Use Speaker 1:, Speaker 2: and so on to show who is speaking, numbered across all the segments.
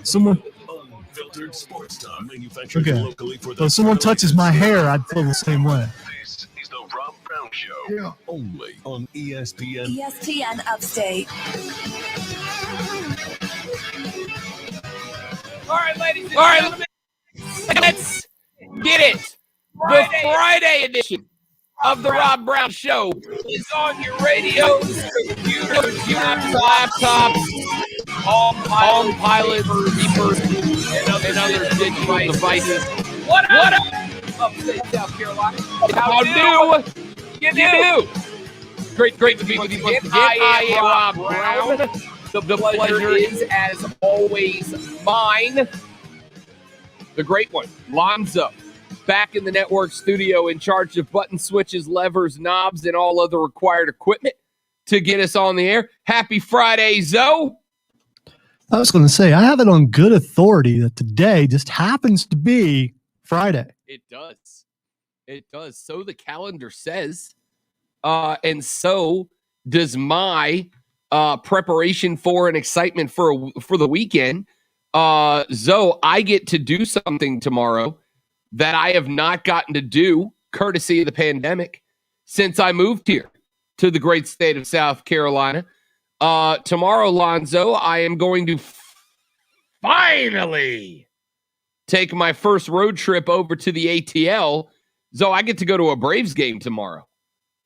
Speaker 1: Someone.
Speaker 2: Unfiltered sports talk manufactured
Speaker 1: Okay.
Speaker 2: locally for
Speaker 1: So
Speaker 2: the
Speaker 1: if someone touches my hair, I'd feel the same way.
Speaker 2: This is the Rob Brown Show. Only on ESPN.
Speaker 3: ESPN Upstate.
Speaker 4: All right, ladies and gentlemen, let's get it. The Friday edition of the Rob Brown Show is on your radios, computers, laptops, Palm Pilot, beepers, and other digital devices. What up? Upstate South Carolina. How do you do? Great to be with you once again. I am Rob Brown. The pleasure is, as always, mine. The great one, Lonzo, back in the network studio in charge of button switches, levers, knobs, and all other required equipment to get us on the air. Happy Friday, Zoe.
Speaker 1: I was going to say, I have it on good authority that today just happens to be Friday.
Speaker 4: It does. It does. So the calendar says, and so does my preparation for and excitement for the weekend. Zoe, I get to do something tomorrow that I have not gotten to do, courtesy of the pandemic, since I moved here to the great state of South Carolina. Tomorrow, Lonzo, I am going to finally take my first road trip over to the ATL. Zoe, I get to go to a Braves game tomorrow.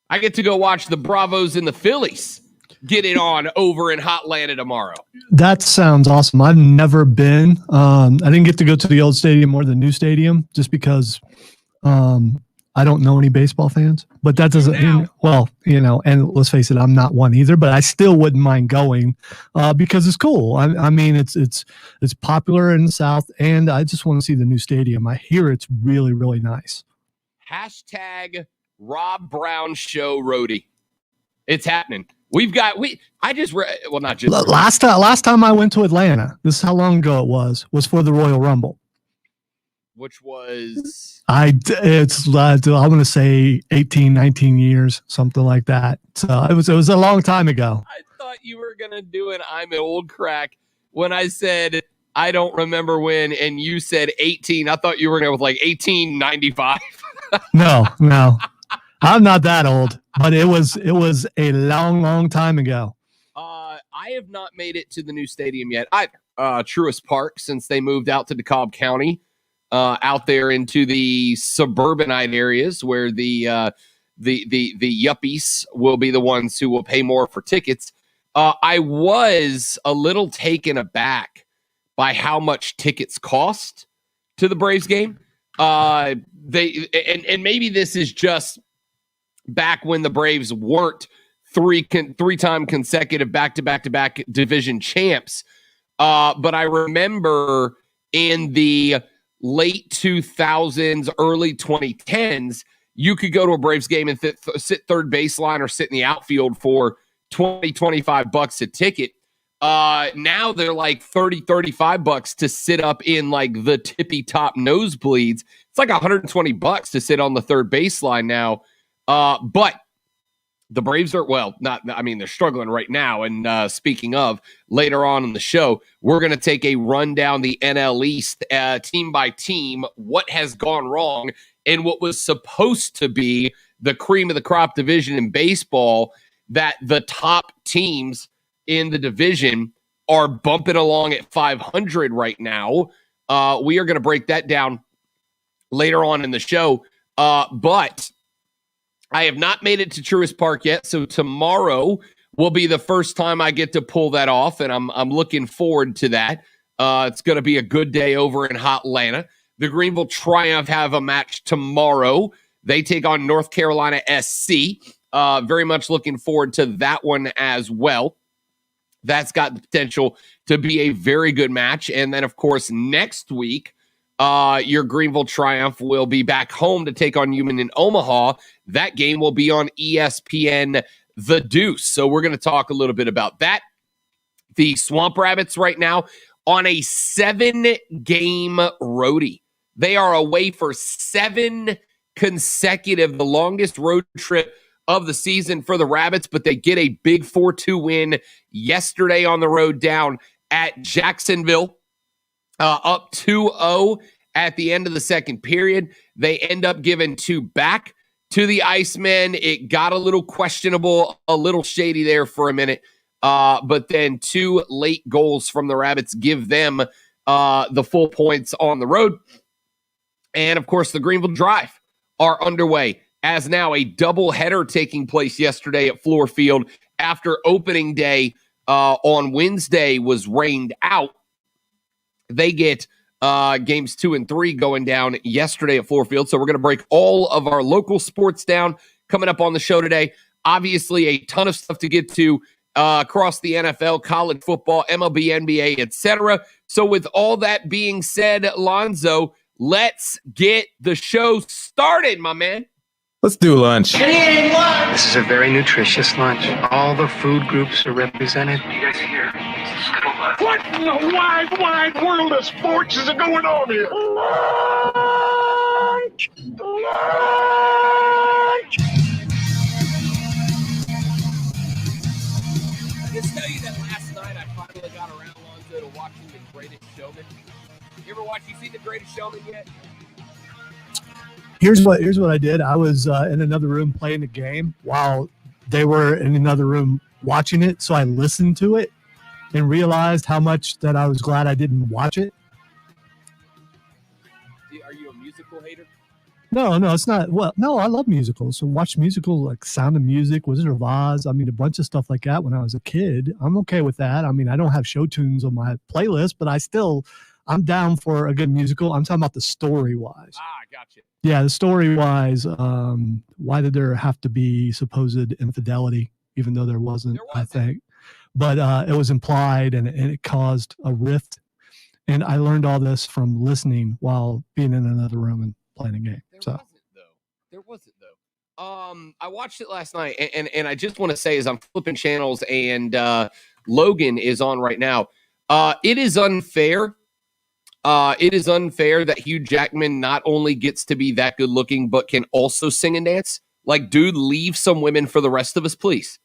Speaker 4: I get to go watch the Bravos and the Phillies get it on over in Hotlanta tomorrow.
Speaker 1: That sounds awesome. I've never been. I didn't get to go to the old stadium or the new stadium just because I don't know any baseball fans. But that doesn't mean, and let's face it, I'm not one either. But I still wouldn't mind going because it's cool. I mean, it's popular in the South, and I just want to see the new stadium. I hear it's really, really nice.
Speaker 4: Hashtag Rob Brown Show Roadie. It's happening.
Speaker 1: Last time I went to Atlanta, this is how long ago it was for the Royal Rumble.
Speaker 4: Which was?
Speaker 1: I want to say 18, 19 years, something like that. So it was a long time ago.
Speaker 4: I thought you were going to do an I'm an old crack when I said I don't remember when, and you said 18. I thought you were going to go with like 1895.
Speaker 1: No. I'm not that old, but it was a long, long time ago.
Speaker 4: I have not made it to the new stadium yet either. Truist Park, since they moved out to DeKalb County, out there into the suburbanite areas where the yuppies will be the ones who will pay more for tickets. I was a little taken aback by how much tickets cost to the Braves game. And maybe this is just back when the Braves weren't three-time consecutive back-to-back-to-back division champs. But I remember in the late 2000s, early 2010s, you could go to a Braves game and sit third baseline or sit in the outfield for $20, $25 a ticket. Now they're like $30, $35 to sit up in like the tippy top nosebleeds. It's like $120 to sit on the third baseline now. But the Braves are, they're struggling right now. And speaking of, later on in the show, we're going to take a run down the NL East team by team, what has gone wrong, and what was supposed to be the cream of the crop division in baseball, that the top teams in the division are bumping along at 500 right now. We are going to break that down later on in the show. But I have not made it to Truist Park yet, so tomorrow will be the first time I get to pull that off, and I'm looking forward to that. It's going to be a good day over in Hotlanta. The Greenville Triumph have a match tomorrow. They take on North Carolina SC. Very much looking forward to that one as well. That's got the potential to be a very good match. And then, of course, next week, your Greenville Triumph will be back home to take on Human in Omaha. That game will be on ESPN The Deuce. So we're going to talk a little bit about that. The Swamp Rabbits right now on a 7-game roadie. They are away for 7 consecutive, the longest road trip of the season for the Rabbits, but they get a big 4-2 win yesterday on the road down at Jacksonville. up 2-0 at the end of the second period. They end up giving 2 back to the Icemen. It got a little questionable, a little shady there for a minute. But then 2 late goals from the Rabbits give them the full points on the road. And, of course, the Greenville Drive are underway as now a doubleheader taking place yesterday at Fluor Field after opening day on Wednesday was rained out. They get games 2 and 3 going down yesterday at Fluor Field. So we're going to break all of our local sports down coming up on the show today. Obviously, a ton of stuff to get to across the NFL, college football, MLB, NBA, etc. So with all that being said, Lonzo, let's get the show started, my man.
Speaker 3: Let's do lunch.
Speaker 5: This is a very nutritious lunch. All the food groups are represented.
Speaker 6: You guys are here.
Speaker 2: What in the wide world of sports is going on here? Lunch! Lunch!
Speaker 4: I just tell you that last night I finally got around, Lonzo, to watching The Greatest Showman. You ever see The Greatest Showman yet?
Speaker 1: Here's what I did. I was in another room playing the game while they were in another room watching it. So I listened to it and realized how much that I was glad I didn't watch it.
Speaker 4: Are you a musical hater?
Speaker 1: No, it's not. Well, no, I love musicals. So watch musicals like Sound of Music, Wizard of Oz. I mean, a bunch of stuff like that when I was a kid. I'm okay with that. I mean, I don't have show tunes on my playlist, but I'm down for a good musical. I'm talking about the story-wise.
Speaker 4: Gotcha.
Speaker 1: Yeah, the story-wise, why did there have to be supposed infidelity, even though there wasn't, I think. But it was implied, and it caused a rift. And I learned all this from listening while being in another room and playing a game.
Speaker 4: There wasn't, though. I watched it last night, and I just want to say as I'm flipping channels and Logan is on right now, it is unfair. It is unfair that Hugh Jackman not only gets to be that good looking, but can also sing and dance. Like, dude, leave some women for the rest of us, please.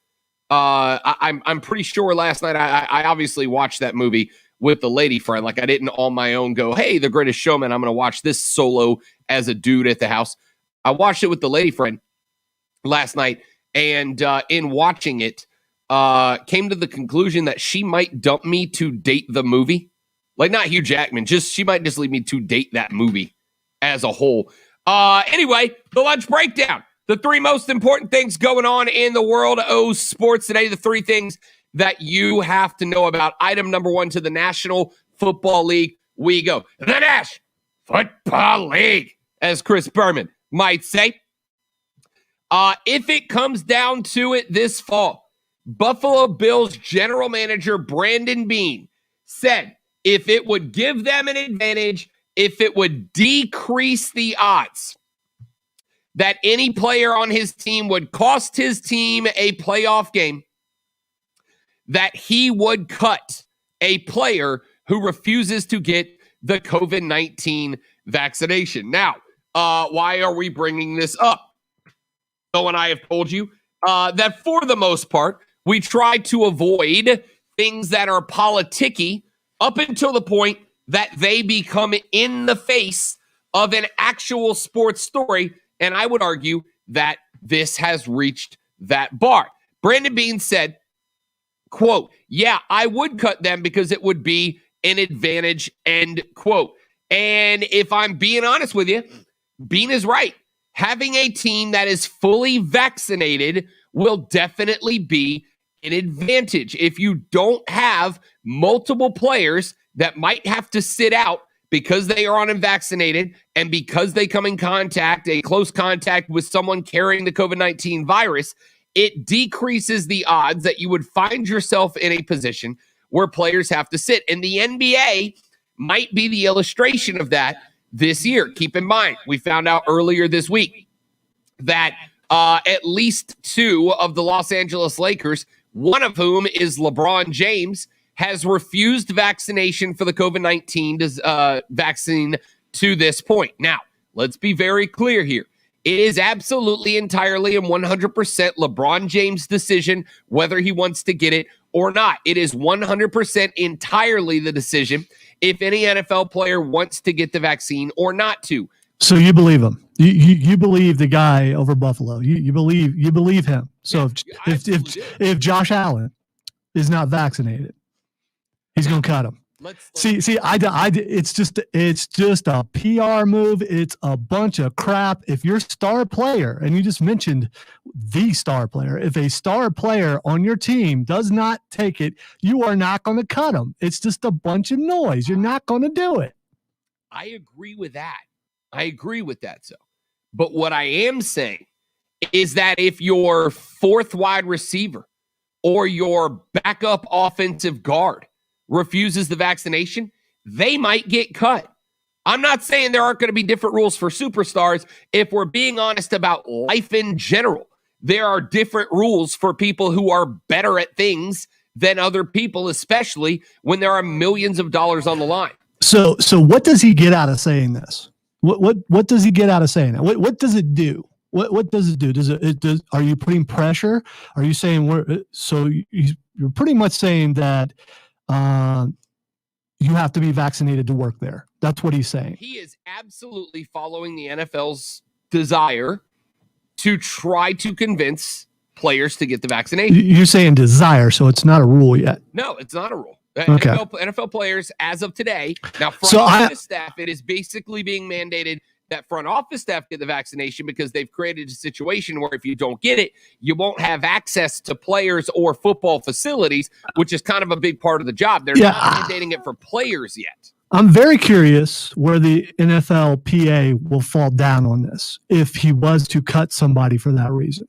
Speaker 4: I'm pretty sure last night I obviously watched that movie with the lady friend. Like, I didn't on my own go, hey, The Greatest Showman, I'm going to watch this solo as a dude at the house. I watched it with the lady friend last night, and in watching it, came to the conclusion that she might dump me to date the movie. Like, not Hugh Jackman, she might just leave me to date that movie as a whole. Anyway, the lunch breakdown. The 3 most important things going on in the world of sports today. The 3 things that you have to know about. Item number 1 to the National Football League. We go. The Nash Football League, as Chris Berman might say. If it comes down to it this fall, Buffalo Bills general manager Brandon Beane said if it would give them an advantage, if it would decrease the odds that any player on his team would cost his team a playoff game, that he would cut a player who refuses to get the COVID-19 vaccination. Now, why are we bringing this up? So, and I have told you that for the most part, we try to avoid things that are politicky up until the point that they become in the face of an actual sports story. And I would argue that this has reached that bar. Brandon Beane said, quote, yeah, I would cut them because it would be an advantage, end quote. And if I'm being honest with you, Beane is right. Having a team that is fully vaccinated will definitely be an advantage. If you don't have multiple players that might have to sit out because they are unvaccinated and because they come in contact, a close contact with someone carrying the COVID-19 virus, it decreases the odds that you would find yourself in a position where players have to sit. And the NBA might be the illustration of that this year. Keep in mind, we found out earlier this week that at least 2 of the Los Angeles Lakers, one of whom is LeBron James, has refused vaccination for the COVID-19 vaccine to this point. Now, let's be very clear here. It is absolutely, entirely, and 100% LeBron James' decision whether he wants to get it or not. It is 100% entirely the decision if any NFL player wants to get the vaccine or not to.
Speaker 1: So you believe him? You believe the guy over Buffalo? You believe him? So
Speaker 4: Yeah,
Speaker 1: if Josh Allen is not vaccinated, he's going to cut him. See, it's just a PR move. It's a bunch of crap. If your star player, and you just mentioned the star player, if a star player on your team does not take it, you are not going to cut him. It's just a bunch of noise. You're not going to do it.
Speaker 4: I agree with that. So, but what I am saying is that if your fourth wide receiver or your backup offensive guard refuses the vaccination, they might get cut. I'm not saying there aren't going to be different rules for superstars. If we're being honest about life in general, there are different rules for people who are better at things than other people, especially when there are millions of dollars on the line.
Speaker 1: So what does he get out of saying this? What does he get out of saying that? What does it do? What does it do? Are you putting pressure? Are you saying you're pretty much saying that you have to be vaccinated to work there? That's what he's saying.
Speaker 4: He is absolutely following the NFL's desire to try to convince players to get the vaccination.
Speaker 1: You're saying desire, so it's not a rule yet.
Speaker 4: No, it's not a rule.
Speaker 1: Okay.
Speaker 4: NFL players, as of today, now front office staff, it is basically being mandated that front office staff get the vaccination because they've created a situation where if you don't get it, you won't have access to players or football facilities, which is kind of a big part of the job. They're not mandating it for players yet.
Speaker 1: I'm very curious where the NFLPA will fall down on this if he was to cut somebody for that reason.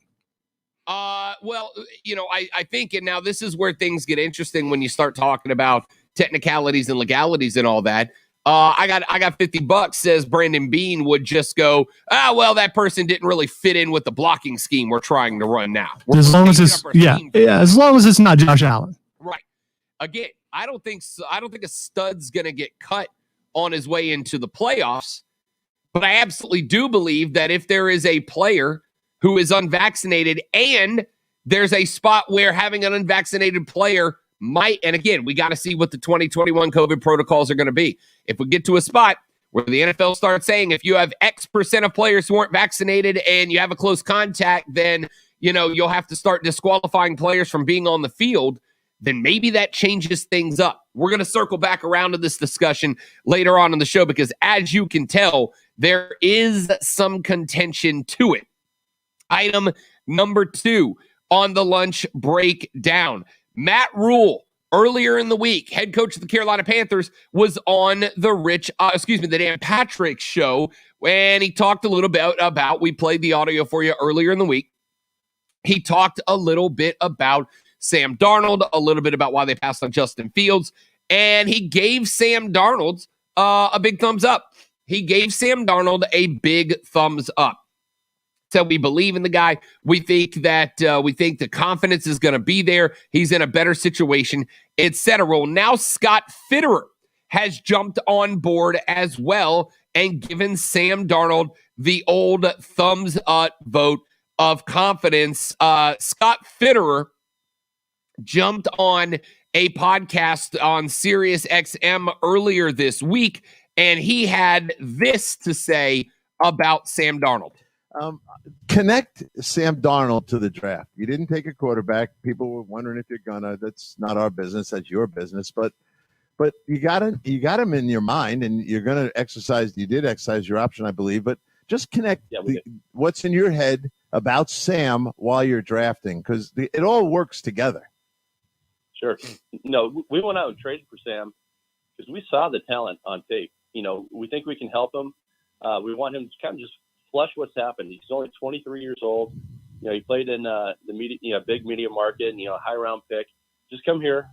Speaker 4: Well, I think, and now this is where things get interesting when you start talking about technicalities and legalities and all that. I got $50, says Brandon Bean would just go, well, that person didn't really fit in with the blocking scheme we're trying to run now.
Speaker 1: As long as it's not Josh Allen.
Speaker 4: Right. Again, I don't think a stud's going to get cut on his way into the playoffs, but I absolutely do believe that if there is a player who is unvaccinated and there's a spot where having an unvaccinated player might, and again, we got to see what the 2021 COVID protocols are going to be. If we get to a spot where the NFL starts saying if you have X percent of players who aren't vaccinated and you have a close contact, then, you'll have to start disqualifying players from being on the field, then maybe that changes things up. We're going to circle back around to this discussion later on in the show because as you can tell, there is some contention to it. Item number 2 on the lunch breakdown. Matt Rhule, earlier in the week, head coach of the Carolina Panthers, was on the Dan Patrick show, and he talked a little bit about, we played the audio for you earlier in the week. He talked a little bit about Sam Darnold, a little bit about why they passed on Justin Fields, and he gave Sam Darnold a big thumbs up. So we believe in the guy. We think the confidence is going to be there. He's in a better situation, etc. Well, now Scott Fitterer has jumped on board as well and given Sam Darnold the old thumbs up vote of confidence. Scott Fitterer jumped on a podcast on Sirius XM earlier this week, and he had this to say about Sam Darnold.
Speaker 3: Connect Sam Darnold to the draft. You didn't take a quarterback. People were wondering if you're gonna. That's not our business. That's your business. But you got him in your mind, and you're gonna exercise. You did exercise your option, I believe. But just connect what's in your head about Sam while you're drafting, because it all works together.
Speaker 6: Sure. No, we went out and traded for Sam because we saw the talent on tape. We think we can help him. We want him to kind of just flush what's happened. He's only 23 years old. He played in the media, big media market, and high round pick. Just come here,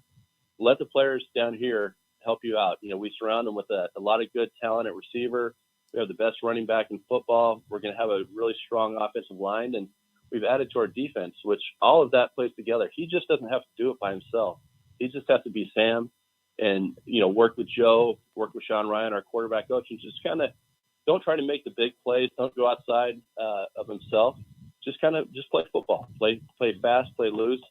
Speaker 6: let the players down here help you out. We surround them with a lot of good talent at receiver. We have the best running back in football. We're going to have a really strong offensive line, and we've added to our defense, which all of that plays together. He just doesn't have to do it by himself. He just has to be Sam and, work with Joe, work with Sean Ryan, our quarterback coach, and just kind of don't try to make the big plays. Don't go outside of himself. Just play football. Play fast, play loose.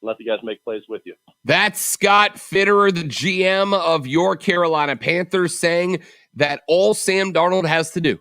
Speaker 6: let the guys make plays with you.
Speaker 4: That's Scott Fitterer, the GM of your Carolina Panthers, saying that all Sam Darnold has to do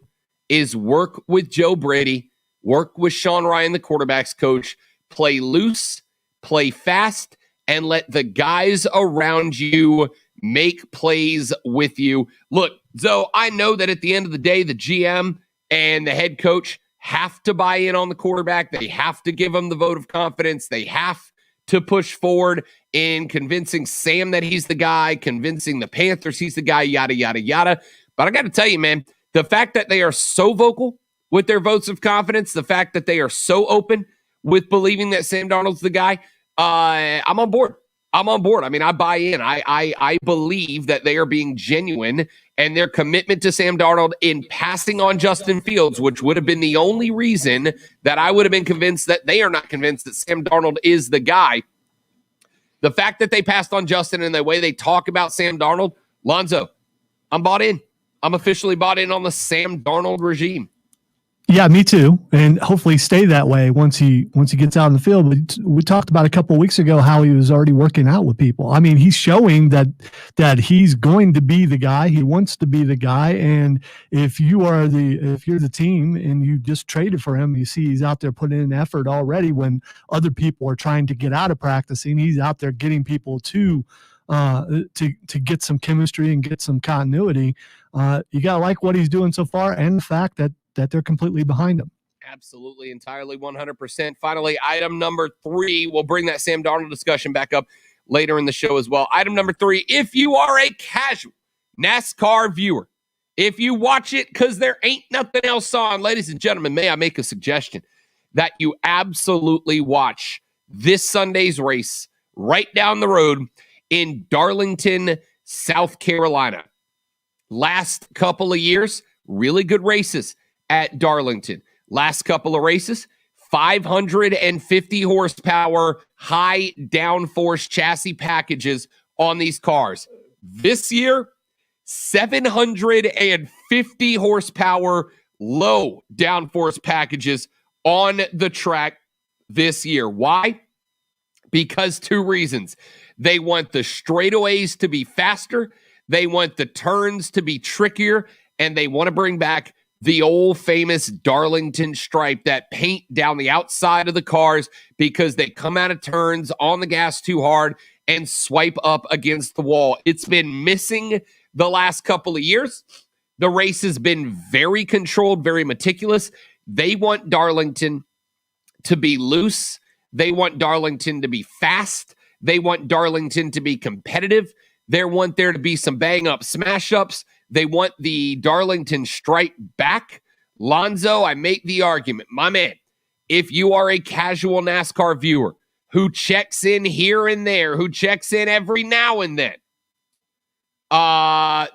Speaker 4: is work with Joe Brady, work with Sean Ryan, the quarterback's coach, play loose, play fast, and let the guys around you make plays with you. Look, Zoe, I know that at the end of the day, the GM and the head coach have to buy in on the quarterback. They have to give him the vote of confidence. They have to push forward in convincing Sam that he's the guy, convincing the Panthers he's the guy, yada, yada, yada. But I got to tell you, man, the fact that they are so vocal with their votes of confidence, the fact that they are so open with believing that Sam Darnold's the guy, I'm on board. I'm on board. I mean, I buy in. I believe that they are being genuine, and their commitment to Sam Darnold in passing on Justin Fields, which would have been the only reason that I would have been convinced that they are not convinced that Sam Darnold is the guy. The fact that they passed on Justin and the way they talk about Sam Darnold, Lonzo, I'm bought in. I'm officially bought in on the Sam Darnold regime.
Speaker 1: Yeah, me too. And hopefully stay that way once he gets out in the field. But we talked about a couple of weeks ago how he was already working out with people. I mean, he's showing that he's going to be the guy. He wants to be the guy. And if you're the team and you just traded for him, you see he's out there putting in effort already when other people are trying to get out of practicing. He's out there getting people to get some chemistry and get some continuity. You gotta like what he's doing so far, and the fact that they're completely behind him.
Speaker 4: Absolutely, entirely, 100%. Finally, item number 3. We'll bring that Sam Darnold discussion back up later in the show as well. Item number 3, if you are a casual NASCAR viewer, if you watch it because there ain't nothing else on, ladies and gentlemen, may I make a suggestion that you absolutely watch this Sunday's race right down the road in Darlington, South Carolina. Last couple of years, really good races at Darlington. Last couple of races, 550 horsepower, high downforce chassis packages on these cars. This year, 750 horsepower, low downforce packages on the track this year. Why? Because 2 reasons. They want the straightaways to be faster, they want the turns to be trickier, and they want to bring back the old famous Darlington stripe, that paint down the outside of the cars because they come out of turns on the gas too hard and swipe up against the wall. It's been missing the last couple of years. The race has been very controlled, very meticulous. They want Darlington to be loose. They want Darlington to be fast. They want Darlington to be competitive. They want there to be some bang-up smash-ups. They want the Darlington stripe back. Lonzo, I make the argument, my man, if you are a casual NASCAR viewer who checks in here and there, who checks in every now and then,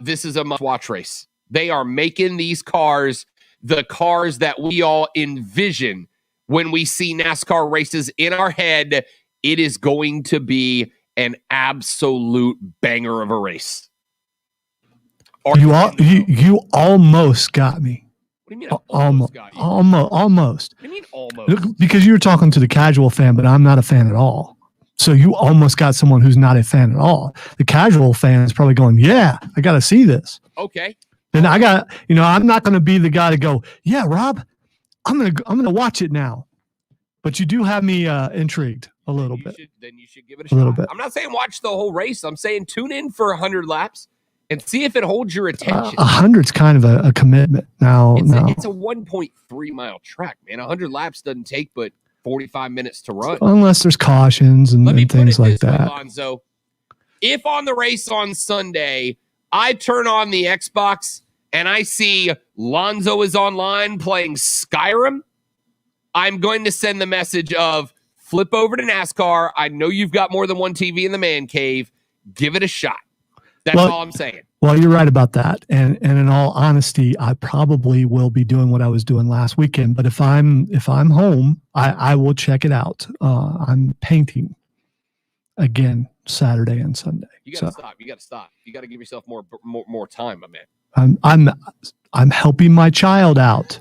Speaker 4: this is a must-watch race. They are making these cars the cars that we all envision when we see NASCAR races in our head. It is going to be an absolute banger of a race.
Speaker 1: You almost got me.
Speaker 4: What do you mean almost got you?
Speaker 1: Almost.
Speaker 4: What do you mean almost?
Speaker 1: Because you were talking to the casual fan, but I'm not a fan at all. So you almost got someone who's not a fan at all. The casual fan is probably going, yeah, I got to see this.
Speaker 4: Okay.
Speaker 1: Then I'm not going to be the guy to go, yeah, Rob, I'm going to watch it now. But you do have me intrigued a little bit.
Speaker 4: Then you should give it a shot.
Speaker 1: Little bit.
Speaker 4: I'm not saying watch the whole race. I'm saying tune in for 100 laps and see if it holds your attention.
Speaker 1: 100's kind of a commitment now.
Speaker 4: It's a 1.3 mile track, man. 100 laps doesn't take but 45 minutes to run.
Speaker 1: Unless there's cautions and things like that.
Speaker 4: Lonzo, if on the race on Sunday, I turn on the Xbox and I see Lonzo is online playing Skyrim, I'm going to send the message of flip over to NASCAR. I know you've got more than one TV in the man cave. Give it a shot. That's all I'm saying.
Speaker 1: Well, you're right about that. And in all honesty, I probably will be doing what I was doing last weekend. But if I'm home, I will check it out. I'm painting again Saturday and Sunday.
Speaker 4: You got to stop. You got to stop. You got to give yourself more time, my man.
Speaker 1: I'm helping my child out.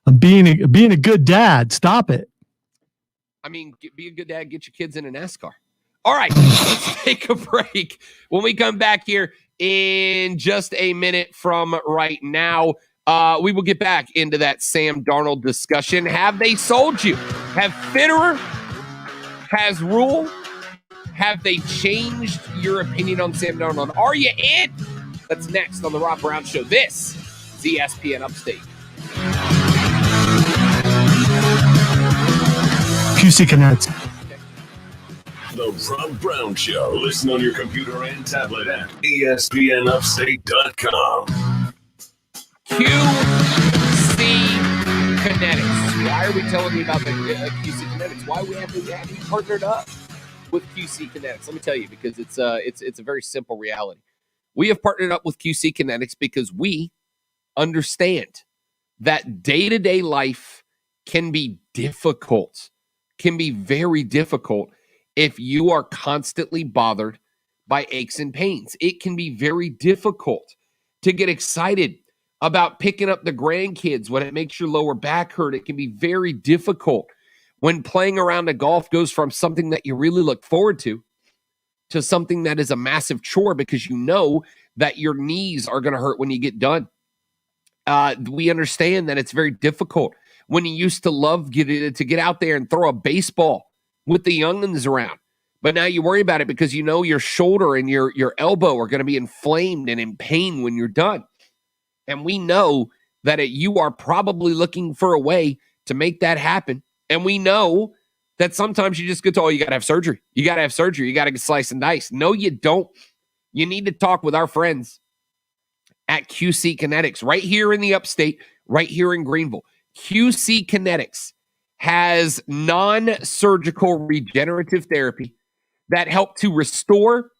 Speaker 1: I'm being a good dad. Stop it.
Speaker 4: I mean, be a good dad, get your kids into NASCAR. All right, let's take a break. When we come back here in just a minute from right now, we will get back into that Sam Darnold discussion. Have they sold you? Have Fitterer? Has Rhule? Have they changed your opinion on Sam Darnold? Are you in? That's next on the Rob Brown Show. This is ESPN Upstate.
Speaker 1: QC Kinetics.
Speaker 2: The Rob Brown Show. Listen on your computer and tablet at ESPNUpstate.com.
Speaker 4: QC Kinetics. Why are we telling you about the QC Kinetics? Why have we partnered up with QC Kinetics? Let me tell you, because it's a very simple reality. We have partnered up with QC Kinetics because we understand that day-to-day life can be difficult, can be very difficult if you are constantly bothered by aches and pains. It can be very difficult to get excited about picking up the grandkids when it makes your lower back hurt. It can be very difficult when playing around a golf goes from something that you really look forward to something that is a massive chore because you know that your knees are going to hurt when you get done. We understand that it's very difficult when you used to love to get out there and throw a baseball with the youngins around. But now you worry about it because you know your shoulder and your elbow are going to be inflamed and in pain when you're done. And we know that you are probably looking for a way to make that happen. And we know that sometimes you just get to, you got to have surgery. You got to have surgery. You got to get slice and dice. No, you don't. You need to talk with our friends at QC Kinetics right here in the upstate, right here in Greenville. QC Kinetics has non-surgical regenerative therapy that help to restore,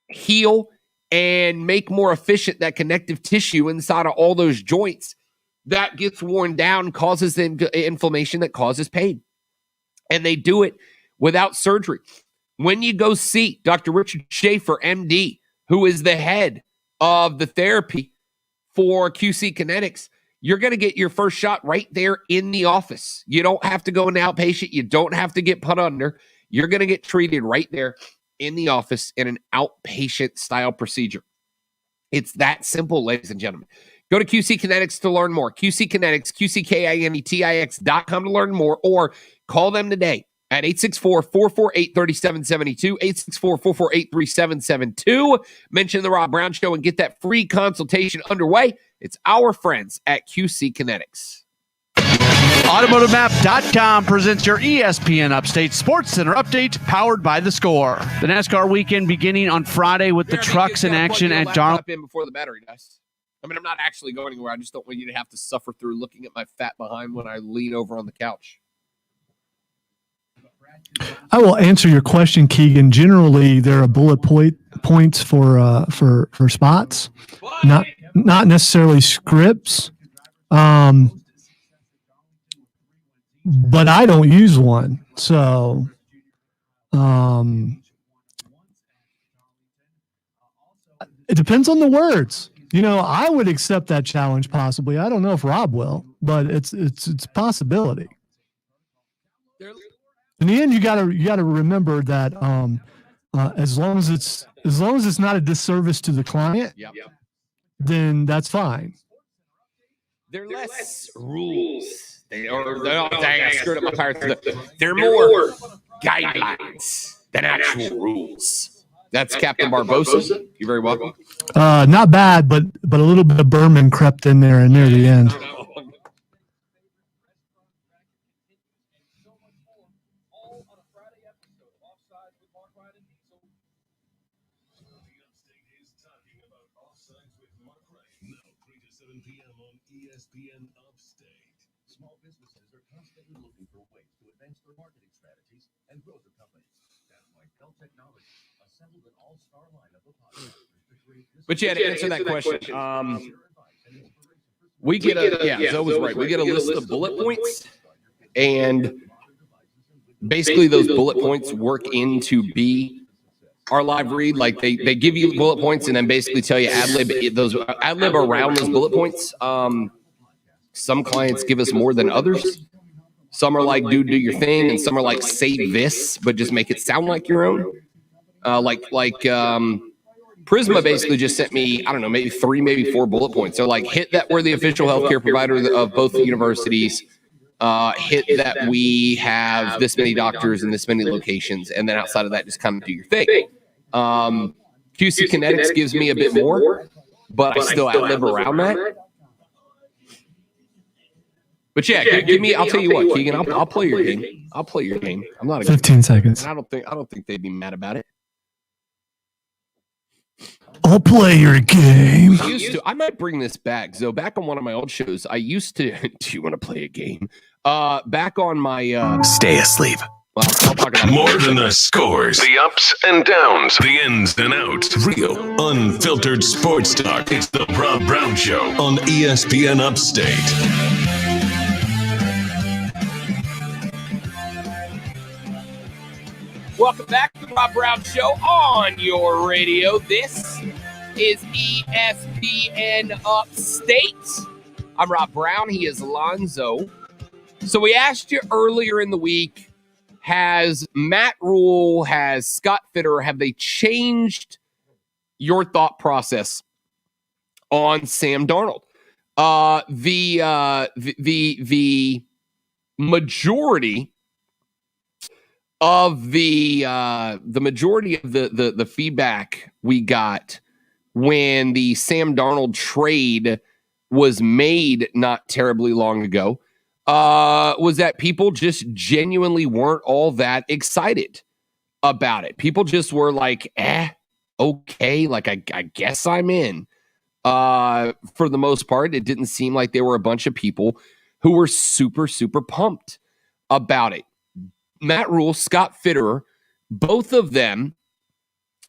Speaker 4: heal, and make more efficient that connective tissue inside of all those joints that gets worn down, causes inflammation that causes pain. And they do it without surgery. When you go see Dr. Richard Schaefer, MD, who is the head of the therapy for QC Kinetics, you're going to get your first shot right there in the office. You don't have to go into outpatient. You don't have to get put under. You're going to get treated right there in the office in an outpatient style procedure. It's that simple, ladies and gentlemen. Go to QC Kinetics to learn more. QC Kinetics, QCKINETIX.com to learn more, or call them today at 864-448-3772, 864-448-3772. Mention the Rob Brown Show and get that free consultation underway. It's our friends at QC Kinetics.
Speaker 7: AutomotiveMap.com presents your ESPN Upstate Sports Center update, powered by The Score. The NASCAR weekend beginning on Friday with the trucks in action at Darnold.
Speaker 4: In before the battery dies. I mean, I'm not actually going anywhere. I just don't want you to have to suffer through looking at my fat behind when I lean over on the couch.
Speaker 1: I will answer your question, Keegan. Generally, there are bullet points for spots, not necessarily scripts. But I don't use one, so it depends on the words. You know, I would accept that challenge possibly. I don't know if Rob will, but it's a possibility. In the end, you gotta remember that as long as it's not a disservice to the client, then that's fine.
Speaker 4: There are less rules. I screwed up my pirates. They're more guidelines than actual rules. That's Captain Barbosa. You're very welcome.
Speaker 1: Not bad, but a little bit of Berman crept in there near the end.
Speaker 2: ESPN Upstate. Small businesses are constantly looking for ways to advance their marketing strategies and grow their companies. That's why Dell Technologies assembled an all-star lineup of podcasters to create this.
Speaker 4: But yeah, to answer that question, we get Zoe was right. We get a list of bullet points, and basically those bullet points work into be our live read. Like they give you bullet points and then basically tell you ad lib around those bullet points. Some clients give us more than others. Some are like, dude, do your thing. And some are like, say this, but just make it sound like your own. Prisma basically just sent me, I don't know, maybe 3, maybe 4 bullet points. They're like, hit that we're the official healthcare provider of both the universities. Hit that we have this many doctors in this many locations. And then outside of that, just kind of do your thing. QC Kinetics gives me a bit more, but I still ad-lib around that. But yeah, give me. I'll tell you what, Keegan. I'll play your game. I'll play your game. I'm not
Speaker 1: 15 seconds.
Speaker 4: And I don't think they'd be mad about it.
Speaker 1: I'll play your game.
Speaker 4: I might bring this back. So back on one of my old shows, I used to. Do you want to play a game? Back on my.
Speaker 8: Stay asleep.
Speaker 4: Well, I'll talk about
Speaker 8: more than the scores, the ups and downs, the ins and outs. Real, unfiltered sports talk. It's the Rob Brown Show on ESPN Upstate.
Speaker 4: Welcome back to the Rob Brown Show on your radio. This is ESPN Upstate. I'm Rob Brown. He is Lonzo. So we asked you earlier in the week, has Matt Rhule, has Scott Fitterer, have they changed your thought process on Sam Darnold? The majority of the feedback we got when the Sam Darnold trade was made not terribly long ago was that people just genuinely weren't all that excited about it. People just were like, okay, like I guess I'm in. For the most part, it didn't seem like there were a bunch of people who were super, super pumped about it. Matt Rhule, Scott Fitterer, both of them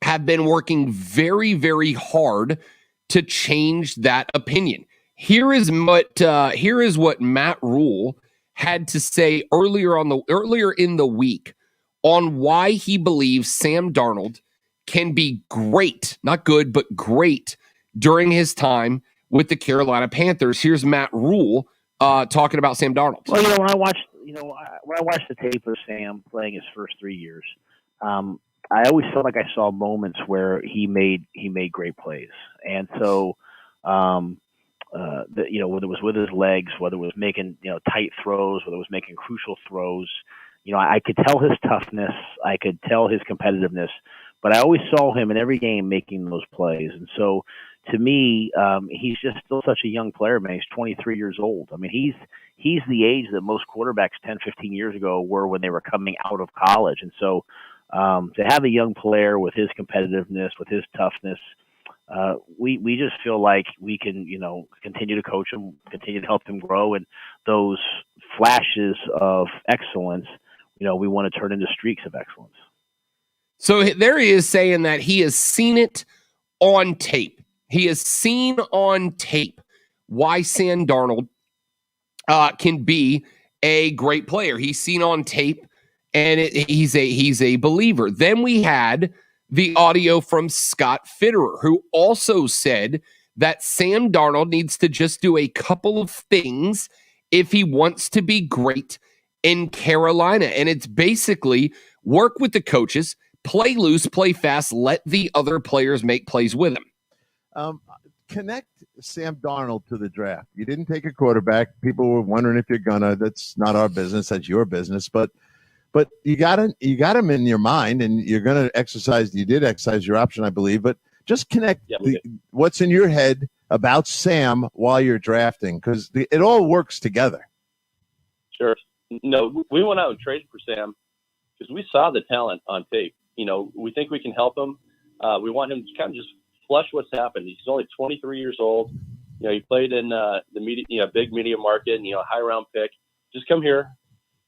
Speaker 4: have been working very, very hard to change that opinion. Here is what Matt Rhule had to say earlier in the week on why he believes Sam Darnold can be great, not good, but great during his time with the Carolina Panthers. Here's Matt Rhule talking about Sam Darnold.
Speaker 9: Well, when I watched the tape of Sam playing his first 3 years, I always felt like I saw moments where he made great plays, and so whether it was with his legs, whether it was making tight throws, whether it was making crucial throws, I could tell his toughness, I could tell his competitiveness, but I always saw him in every game making those plays, and so to me, he's just still such a young player, man. He's 23 years old. I mean, he's the age that most quarterbacks 10, 15 years ago were when they were coming out of college. And so to have a young player with his competitiveness, with his toughness, we just feel like we can, continue to coach him, continue to help him grow. And those flashes of excellence, we want to turn into streaks of excellence.
Speaker 4: So there he is saying that he has seen it on tape. He has seen on tape why Sam Darnold can be a great player. He's seen on tape, and he's a believer. Then we had the audio from Scott Fitterer, who also said that Sam Darnold needs to just do a couple of things if he wants to be great in Carolina. And it's basically work with the coaches, play loose, play fast, let the other players make plays with him.
Speaker 3: Connect Sam Darnold to the draft. You didn't take a quarterback. People were wondering if you're gonna. That's not our business. That's your business. But you got him in your mind, and you're gonna exercise. You did exercise your option, I believe. But just connect what's in your head about Sam while you're drafting, because it all works together.
Speaker 6: Sure. No, we went out and traded for Sam because we saw the talent on tape. We think we can help him. We want him to kind of just flush what's happened. He's only 23 years old. He played in the media, big media market, and high round pick. Just come here,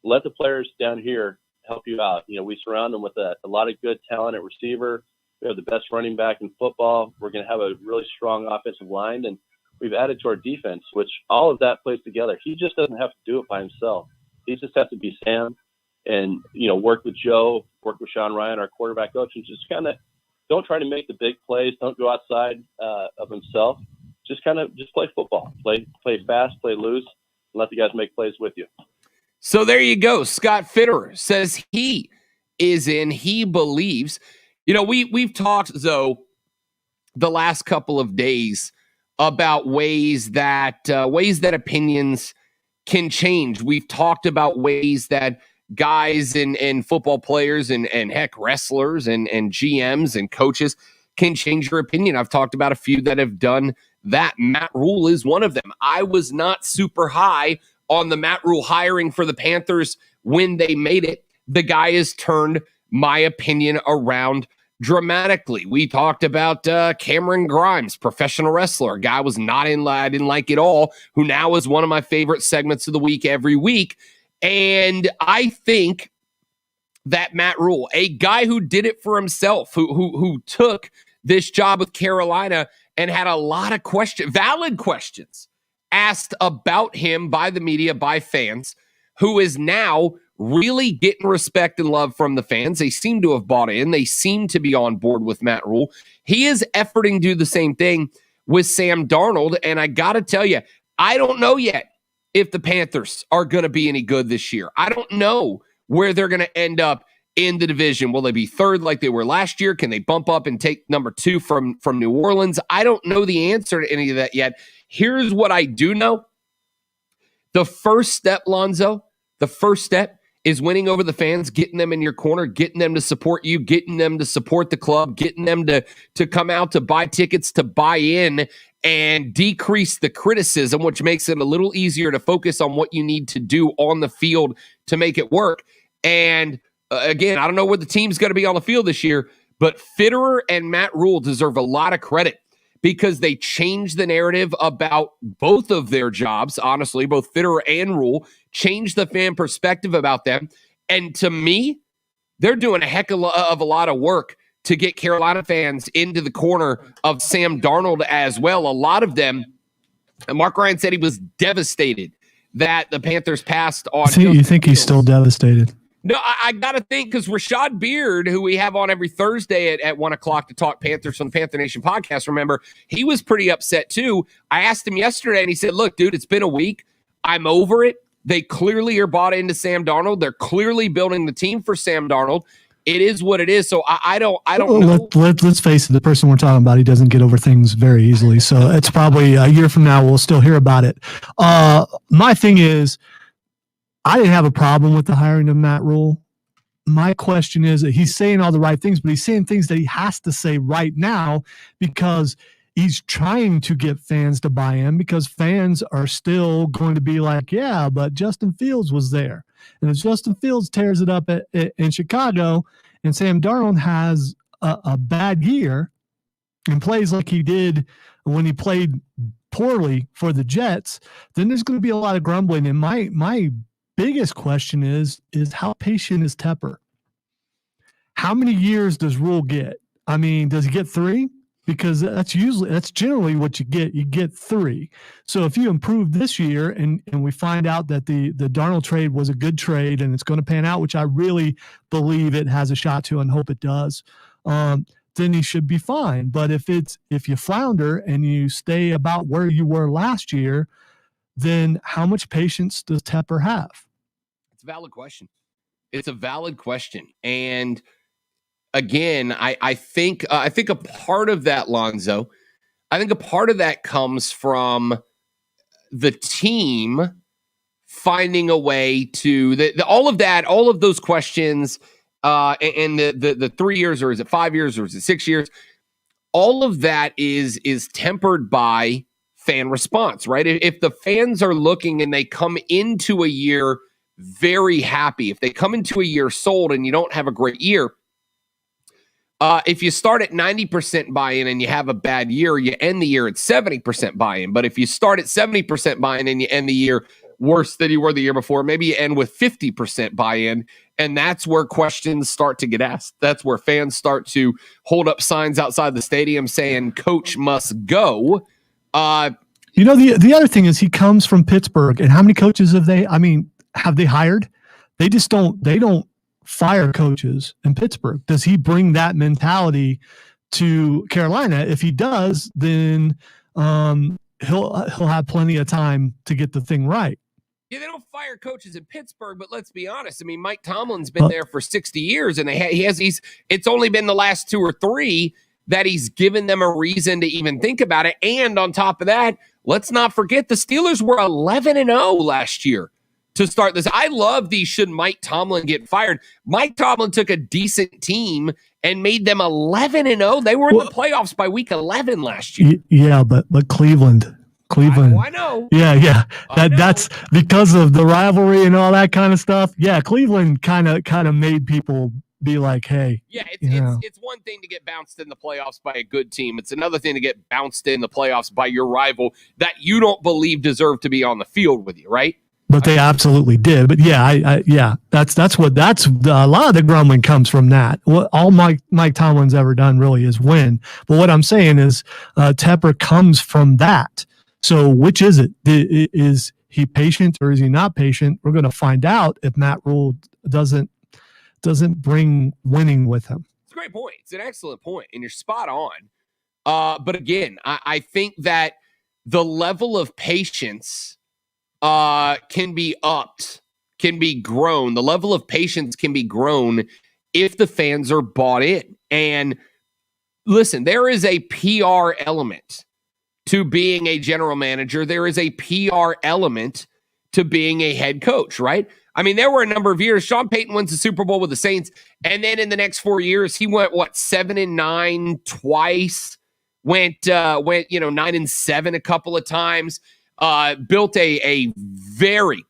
Speaker 6: let the players down here help you out. We surround them with a lot of good talent at receiver. We have the best running back in football. We're going to have a really strong offensive line, and we've added to our defense, which all of that plays together. He just doesn't have to do it by himself. He just has to be Sam and, work with Joe, work with Sean Ryan, our quarterback coach, and just kind of don't try to make the big plays. Don't go outside of himself. Just play football. Play fast, play loose, and let the guys make plays with you.
Speaker 4: So there you go. Scott Fitterer says he is in. He believes. We've talked, though, the last couple of days about ways that opinions can change. We've talked about ways that guys and football players and heck, wrestlers and GMs and coaches can change your opinion. I've talked about a few that have done that. Matt Rhule is one of them. I was not super high on the Matt Rhule hiring for the Panthers when they made it. The guy has turned my opinion around dramatically. We talked about Cameron Grimes, professional wrestler. A guy I didn't like it all, who now is one of my favorite segments of the week every week. And I think that Matt Rhule, a guy who did it for himself, who took this job with Carolina and had a lot of valid questions asked about him by the media, by fans, who is now really getting respect and love from the fans. They seem to have bought in. They seem to be on board with Matt Rhule. He is efforting to do the same thing with Sam Darnold. And I got to tell you, I don't know yet if the Panthers are going to be any good this year. I don't know where they're going to end up in the division. Will they be third like they were last year? Can they bump up and take number 2 from New Orleans? I don't know the answer to any of that yet. Here's what I do know. The first step, Lonzo, is winning over the fans, getting them in your corner, getting them to support you, getting them to support the club, getting them to come out to buy tickets, to buy in, and decrease the criticism, which makes it a little easier to focus on what you need to do on the field to make it work. And again, I don't know where the team's going to be on the field this year, but Fitterer and Matt Rhule deserve a lot of credit because they changed the narrative about both of their jobs. Honestly, both Fitterer and Rhule changed the fan perspective about them. And to me, they're doing a heck of a lot of work to get Carolina fans into the corner of Sam Darnold as well. A lot of them, and Mark Ryan said he was devastated that the Panthers passed on.
Speaker 1: You think he's still devastated?
Speaker 4: No, I got to think, because Rashad Beard, who we have on every Thursday at 1 o'clock to talk Panthers on the Panther Nation podcast, remember, he was pretty upset too. I asked him yesterday, and he said, look, dude, it's been a week. I'm over it. They clearly are bought into Sam Darnold. They're clearly building the team for Sam Darnold. It is what it is. So I don't know.
Speaker 1: Let's face it. The person we're talking about, he doesn't get over things very easily. So it's probably a year from now we'll still hear about it. My thing is, I didn't have a problem with the hiring of Matt Rhule. My question is that he's saying all the right things, but he's saying things that he has to say right now because he's trying to get fans to buy in, because fans are still going to be like, yeah, but Justin Fields was there. And if Justin Fields tears it up in Chicago and Sam Darnold has a bad year and plays like he did when he played poorly for the Jets, then there's going to be a lot of grumbling. And my biggest question is how patient is Tepper? How many years does Rhule get? I mean, does he get 3? Because that's generally what you get. You get 3. So if you improve this year and we find out that the Darnold trade was a good trade and it's going to pan out, which I really believe it has a shot to and hope it does, then he should be fine. But if you flounder and you stay about where you were last year, then how much patience does Tepper have?
Speaker 4: It's a valid question. It's a valid question. And again, I think a part of that, Lonzo, I think a part of that comes from the team finding a way to all of those questions and the 3 years, or is it 5 years, or is it 6 years? All of that is tempered by fan response, right? If the fans are looking and they come into a year very happy, if they come into a year sold and you don't have a great year, if you start at 90% buy-in and you have a bad year, you end the year at 70% buy-in. But if you start at 70% buy-in and you end the year worse than you were the year before, maybe you end with 50% buy-in, and that's where questions start to get asked. That's where fans start to hold up signs outside the stadium saying, "Coach must go."
Speaker 1: The other thing is he comes from Pittsburgh, and how many coaches have they hired? They don't fire coaches in Pittsburgh. Does he bring that mentality to Carolina? If he does, then he'll have plenty of time to get the thing right.
Speaker 4: Yeah, they don't fire coaches in Pittsburgh, but let's be honest. I mean, Mike Tomlin's been there for 60 years, and it's only been the last 2 or 3 that he's given them a reason to even think about it. And on top of that, let's not forget the Steelers were 11-0 last year to start this. I love these should Mike Tomlin get fired. Mike Tomlin took a decent team and made them 11-0. They were in the playoffs by week 11 last year.
Speaker 1: Yeah, but Cleveland.
Speaker 4: I know.
Speaker 1: Yeah. That's because of the rivalry and all that kind of stuff. Yeah, Cleveland kind of made people be like, hey.
Speaker 4: Yeah, it's one thing to get bounced in the playoffs by a good team. It's another thing to get bounced in the playoffs by your rival that you don't believe deserve to be on the field with you, right?
Speaker 1: But they absolutely did. But yeah, that's a lot of the grumbling comes from that. What all Mike Tomlin's ever done really is win. But what I'm saying is Tepper comes from that. So which is it? Is he patient or is he not patient? We're going to find out if Matt Rhule doesn't bring winning with him.
Speaker 4: It's a great point. It's an excellent point, and you're spot on. But again, I think that the level of patience can be upped, can be grown. The level of patience can be grown if the fans are bought in. And listen, there is a PR element to being a general manager. There is a PR element to being a head coach, right? I mean, there were a number of years. Sean Payton wins the Super Bowl with the Saints, and then in the next 4 years, he went 7-9 twice. Went 9-7 a couple of times. Built a very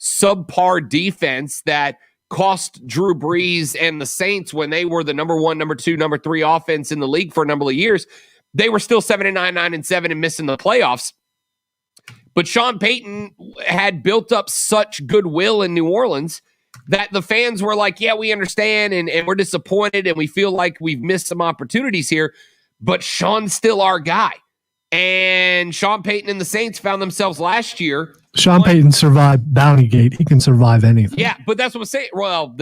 Speaker 4: subpar defense that cost Drew Brees and the Saints when they were the number 1, number 2, number 3 offense in the league for a number of years. They were still 7-9, 9-7, and missing the playoffs. But Sean Payton had built up such goodwill in New Orleans that the fans were like, yeah, we understand, and we're disappointed, and we feel like we've missed some opportunities here, but Sean's still our guy. And Sean Payton and the Saints found themselves last year.
Speaker 1: Sean Payton survived Bountygate. He can survive anything.
Speaker 4: Yeah, but that's what I'm saying. Well,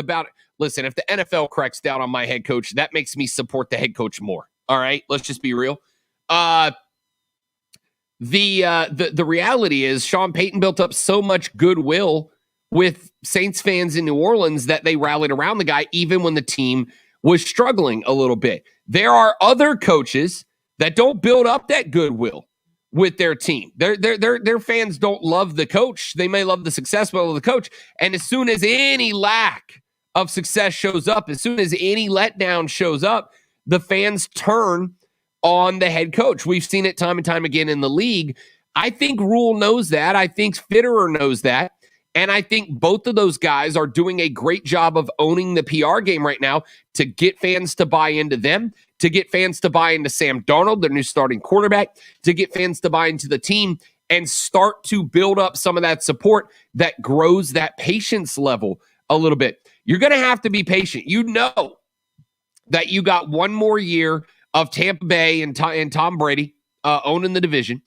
Speaker 4: listen, if the NFL cracks down on my head coach, that makes me support the head coach more. All right, let's just be real. The reality is Sean Payton built up so much goodwill with Saints fans in New Orleans that they rallied around the guy even when the team was struggling a little bit. There are other coaches that don't build up that goodwill with their team. Their fans don't love the coach. They may love the success of the coach. And as soon as any lack of success shows up, as soon as any letdown shows up, the fans turn on the head coach. We've seen it time and time again in the league. I think Rhule knows that. I think Fitterer knows that. And I think both of those guys are doing a great job of owning the PR game right now to get fans to buy into them, to get fans to buy into Sam Darnold, their new starting quarterback, to get fans to buy into the team and start to build up some of that support that grows that patience level a little bit. You're going to have to be patient. You know that you got one more year of Tampa Bay and Tom Brady owning the division.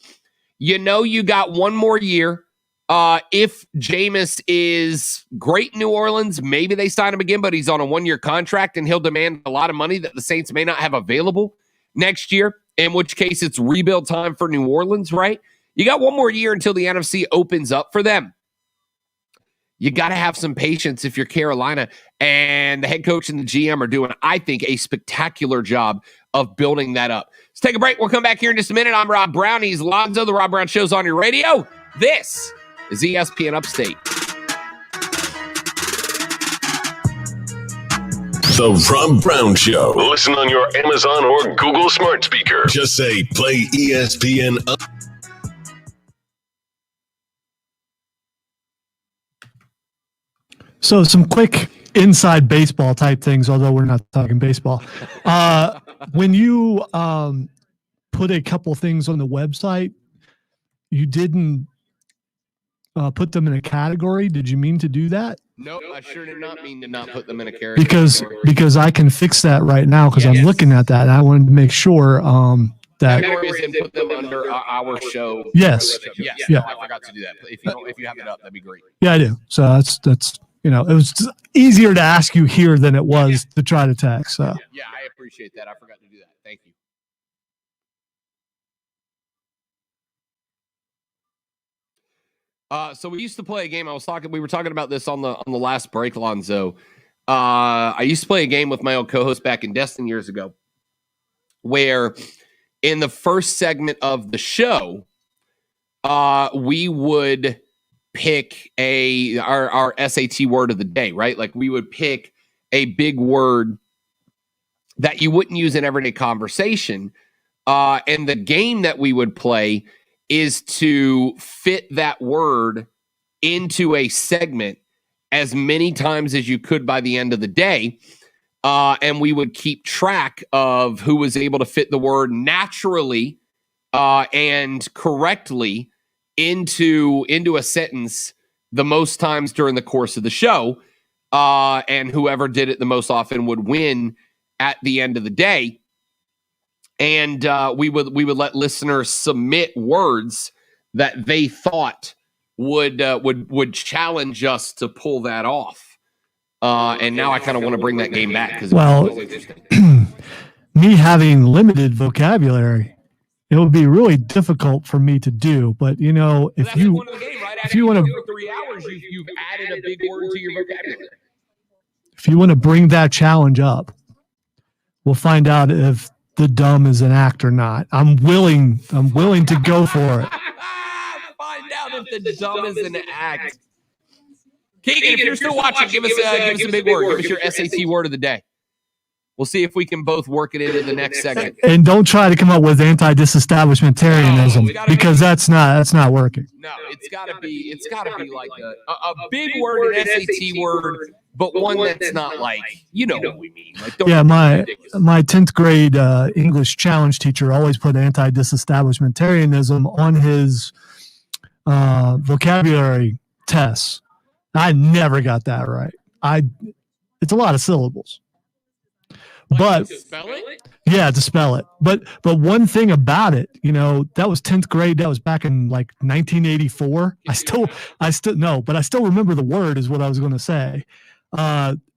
Speaker 4: You know you got one more year. If Jameis is great in New Orleans, maybe they sign him again, but he's on a 1-year contract and he'll demand a lot of money that the Saints may not have available next year, in which case it's rebuild time for New Orleans, right? You got one more year until the NFC opens up for them. You got to have some patience if you're Carolina, and the head coach and the GM are doing, I think, a spectacular job of building that up. Let's take a break. We'll come back here in just a minute. I'm Rob Brown. He's Lonzo. The Rob Brown Show's on your radio. This is ESPN Upstate.
Speaker 8: The Rob Brown Show. Listen on your Amazon or Google smart speaker. Just say, play ESPN Up.
Speaker 1: So some quick inside baseball type things, although we're not talking baseball. When you put a couple things on the website, you didn't put them in a category. Did you mean to do that?
Speaker 4: No, I sure did not mean to not put them in a category.
Speaker 1: Because I can fix that right now because I'm looking at that. And I wanted to make sure that
Speaker 4: categories and put them under our show.
Speaker 1: Yes.
Speaker 4: Yeah. I forgot to do that. If you have it up, that'd be great.
Speaker 1: Yeah, I do. So that's it was easier to ask you here than it was to try to text. So
Speaker 4: yeah, I appreciate that. I forgot to do that. Thank you. So we used to play a game. We were talking about this on the last break, Lonzo. I used to play a game with my old co-host back in Destin years ago, where in the first segment of the show, we would pick our SAT word of the day, right? Like we would pick a big word that you wouldn't use in everyday conversation. And the game that we would play is to fit that word into a segment as many times as you could by the end of the day. And we would keep track of who was able to fit the word naturally and correctly into a sentence the most times during the course of the show. And whoever did it the most often would win at the end of the day. And we would let listeners submit words that they thought would challenge us to pull that off. And now I kind of want to bring that game back because
Speaker 1: me having limited vocabulary, it would be really difficult for me to do. But if you want to
Speaker 4: 3 hours, you've added a big word to your vocabulary.
Speaker 1: If you want to bring that challenge up, we'll find out if the dumb is an act or not. I'm willing to go for it.
Speaker 4: Find out if the dumb is an act. Keegan, if you're still watching, give us a big word. Give us your SAT word of the day. We'll see if we can both work it into the next segment.
Speaker 1: And don't try to come up with anti-disestablishmentarianism because that's not working.
Speaker 4: No, it's got to be like a big word, an SAT word, but one that's not like what we mean. Like,
Speaker 1: my 10th grade English challenge teacher always put anti-disestablishmentarianism on his vocabulary tests. I never got that right. It's a lot of syllables. But
Speaker 4: to spell it?
Speaker 1: Yeah, to spell it. But one thing about it, that was 10th grade. That was back in like 1984. I still remember the word is what I was going to say.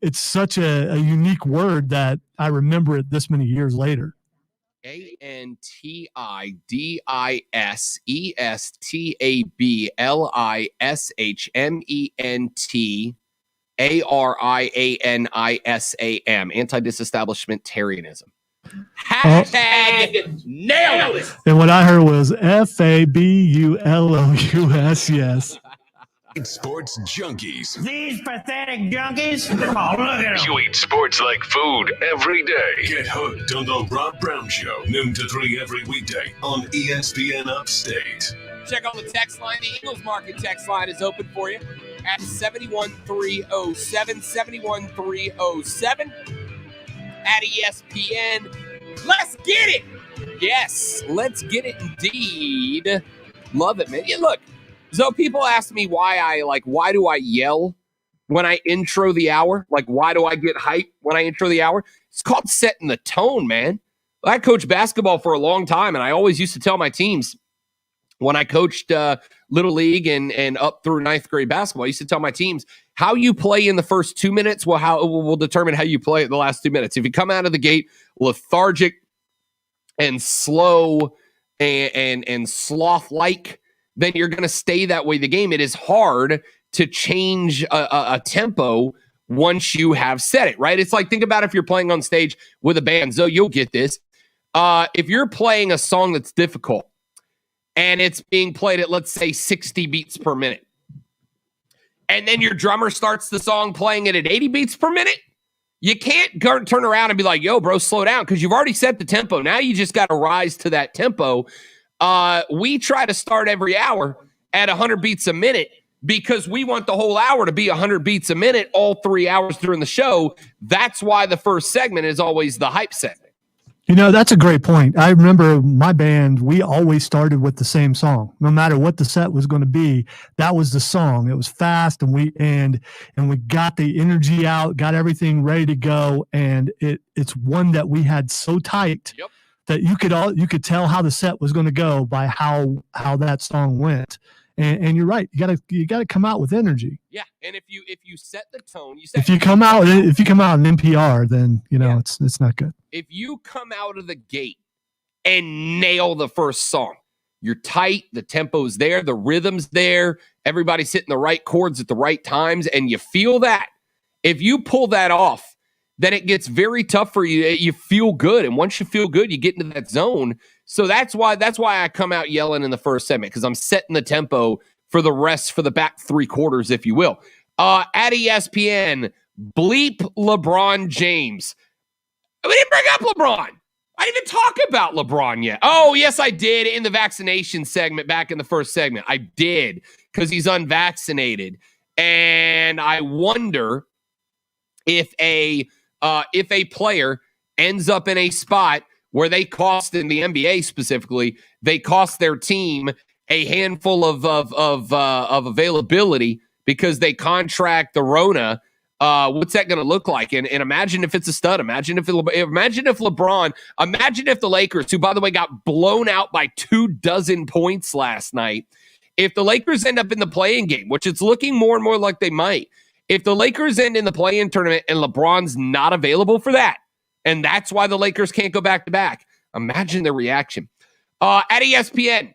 Speaker 1: It's such a unique word that I remember it this many years later.
Speaker 4: ANTIDISESTABLISHMENTARIANISAM. Anti-disestablishmentarianism. Hashtag nailed it.
Speaker 1: And what I heard was FABULOUS.
Speaker 8: Sports junkies.
Speaker 10: These pathetic junkies. Oh, look at them.
Speaker 8: You eat sports like food every day. Get hooked on the Rob Brown Show, noon to 3 every weekday on ESPN Upstate.
Speaker 4: Check on the text line. The Eagles Market text line is open for you at 71307, 71307 at ESPN. Let's get it. Yes, let's get it indeed. Love it, man. Yeah, look, so people ask me why do I yell when I intro the hour? Like, why do I get hype when I intro the hour? It's called setting the tone, man. I coached basketball for a long time, and I always used to tell my teams when I coached Little League and up through 9th grade basketball, I used to tell my teams, how you play in the first 2 minutes will determine how you play the last 2 minutes. If you come out of the gate lethargic and slow and sloth-like, then you're going to stay that way the game. It is hard to change a tempo once you have set it, right? It's like, think about if you're playing on stage with a band. Zoe, you'll get this. If you're playing a song that's difficult and it's being played at, let's say, 60 beats per minute, and then your drummer starts the song playing it at 80 beats per minute, you can't turn around and be like, yo, bro, slow down, because you've already set the tempo. Now you just got to rise to that tempo. We try to start every hour at 100 beats a minute because we want the whole hour to be 100 beats a minute all 3 hours during the show. That's why the first segment is always the hype segment.
Speaker 1: That's a great point. I remember my band, we always started with the same song. No matter what the set was going to be, that was the song. It was fast, and we got the energy out, got everything ready to go, and it's one that we had so tight that you could tell how the set was going to go by how that song went. And you're right. You gotta come out with energy.
Speaker 4: Yeah, and if you set the tone,
Speaker 1: if you come out in NPR, then it's not good.
Speaker 4: If you come out of the gate and nail the first song, You're tight. The tempo's there. The rhythm's there. Everybody's hitting the right chords at the right times, and you feel that. If you pull that off, then it gets very tough for you. You feel good, and once you feel good, you get into that zone. So that's why I come out yelling in the first segment, because I'm setting the tempo for the back 3 quarters, if you will. At ESPN, bleep LeBron James. We didn't bring up LeBron. I didn't even talk about LeBron yet. Oh, yes, I did in the vaccination segment back in the first segment. I did, because he's unvaccinated. And I wonder if a player ends up in a spot where they cost, in the NBA specifically, they cost their team a handful of availability because they contract the Rona. What's that going to look like? And imagine if it's a stud. Imagine if the Lakers, who, by the way, got blown out by 24 points last night, if the Lakers end up in the play-in game, which it's looking more and more like they might, if the Lakers end in the play-in tournament and LeBron's not available for that, and that's why the Lakers can't go back-to-back, imagine the reaction. At ESPN,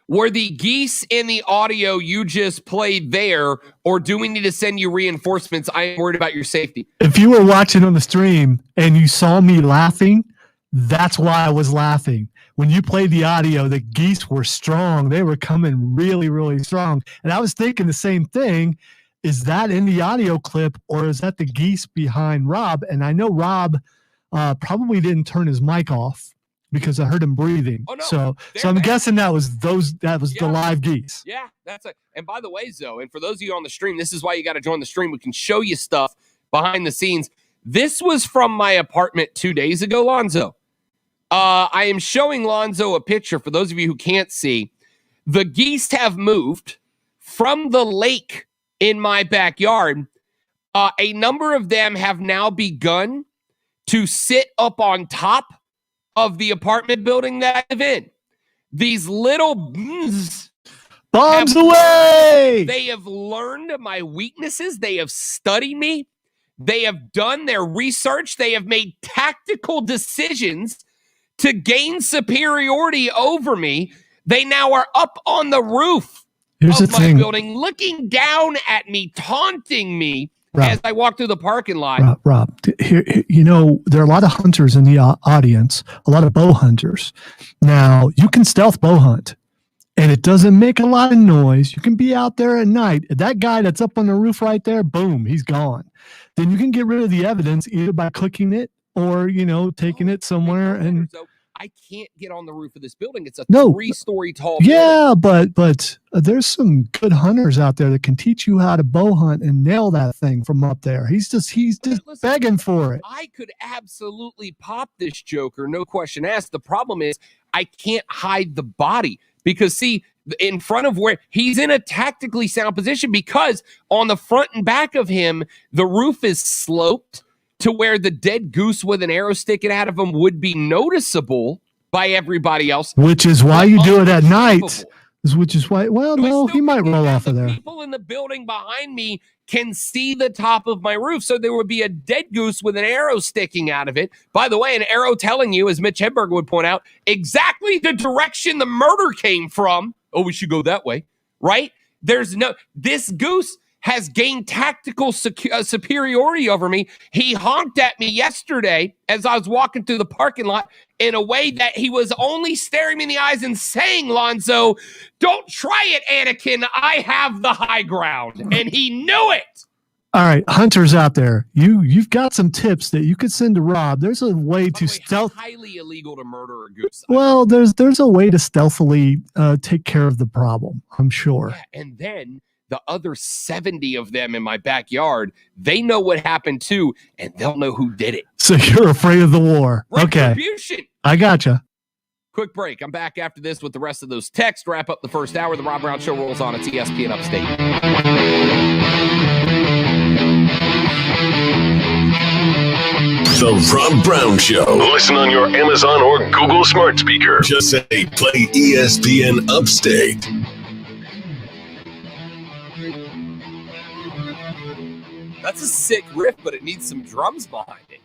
Speaker 4: were the geese in the audio you just played there, or do we need to send you reinforcements? I am worried about your safety.
Speaker 1: If you were watching on the stream and you saw me laughing, that's why I was laughing. When you played the audio, the geese were strong. They were coming really, really strong. And I was thinking the same thing. Is that in the audio clip, or is that the geese behind Rob? And I know Rob probably didn't turn his mic off because I heard him breathing.
Speaker 4: Oh, no.
Speaker 1: So I'm guessing that was the live geese.
Speaker 4: Yeah, that's it. And by the way, Zoe, and for those of you on the stream, this is why you got to join the stream. We can show you stuff behind the scenes. This was from my apartment 2 days ago, Lonzo. I am showing Lonzo a picture for those of you who can't see. The geese have moved from the lake in my backyard. A number of them have now begun to sit up on top of the apartment building that I live in. These little
Speaker 1: bombs away!
Speaker 4: They have learned my weaknesses. They have studied me. They have done their research. They have made tactical decisions to gain superiority over me. They now are up on the roof of my building, looking down at me, taunting me, Rob, as I walk through the parking lot.
Speaker 1: Rob, here, there are a lot of hunters in the audience, a lot of bow hunters. Now, you can stealth bow hunt, and it doesn't make a lot of noise. You can be out there at night. That guy that's up on the roof right there, boom, he's gone. Then you can get rid of the evidence either by clicking it or, taking it somewhere. And
Speaker 4: I can't get on the roof of this building. It's a 3-story tall building.
Speaker 1: Yeah, but there's some good hunters out there that can teach you how to bow hunt and nail that thing from up there. He's just begging for it.
Speaker 4: I could absolutely pop this joker, no question asked. The problem is I can't hide the body because, see, in front of where he's in a tactically sound position, because on the front and back of him, the roof is sloped to where the dead goose with an arrow sticking out of him would be noticeable by everybody else.
Speaker 1: Which is why you do it at night. Which is why, no, he might roll off of there.
Speaker 4: People in the building behind me can see the top of my roof, so there would be a dead goose with an arrow sticking out of it. By the way, an arrow telling you, as Mitch Hedberg would point out, exactly the direction the murder came from. Oh, we should go that way, right? This goose has gained tactical superiority over me. He honked at me yesterday as I was walking through the parking lot in a way that he was only staring me in the eyes and saying, Lonzo, don't try it, Anakin. I have the high ground. And he knew it.
Speaker 1: All right, hunters out there, you've got some tips that you could send to Rob. There's a way to stealth.
Speaker 4: It's highly illegal to murder a goose.
Speaker 1: Well, there's a way to stealthily take care of the problem, I'm sure.
Speaker 4: Yeah, and then the other 70 of them in my backyard, they know what happened too, and they'll know who did it.
Speaker 1: So you're afraid of the war.
Speaker 4: Retribution.
Speaker 1: Okay. I gotcha.
Speaker 4: Quick break. I'm back after this with the rest of those texts. Wrap up the first hour. The Rob Brown Show rolls on. It's ESPN Upstate.
Speaker 8: The Rob Brown Show. Listen on your Amazon or Google smart speaker. Just say, play ESPN Upstate.
Speaker 4: That's a sick riff, but it needs some drums behind it.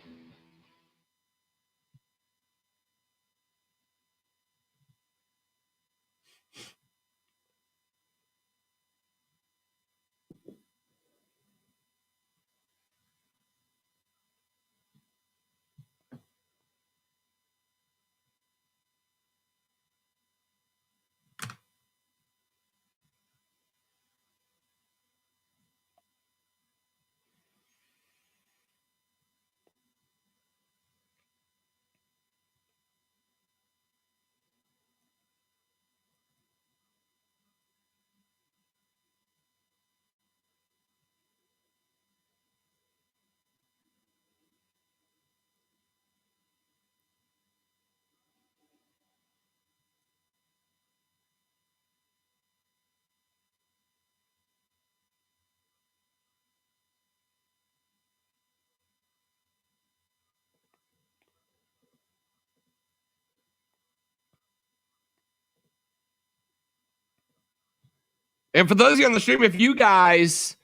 Speaker 4: And for those of you on the stream, if you guys,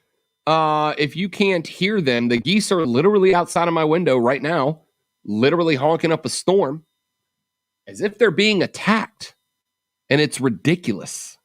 Speaker 4: if you can't hear them, the geese are literally outside of my window right now, literally honking up a storm as if they're being attacked. And it's ridiculous.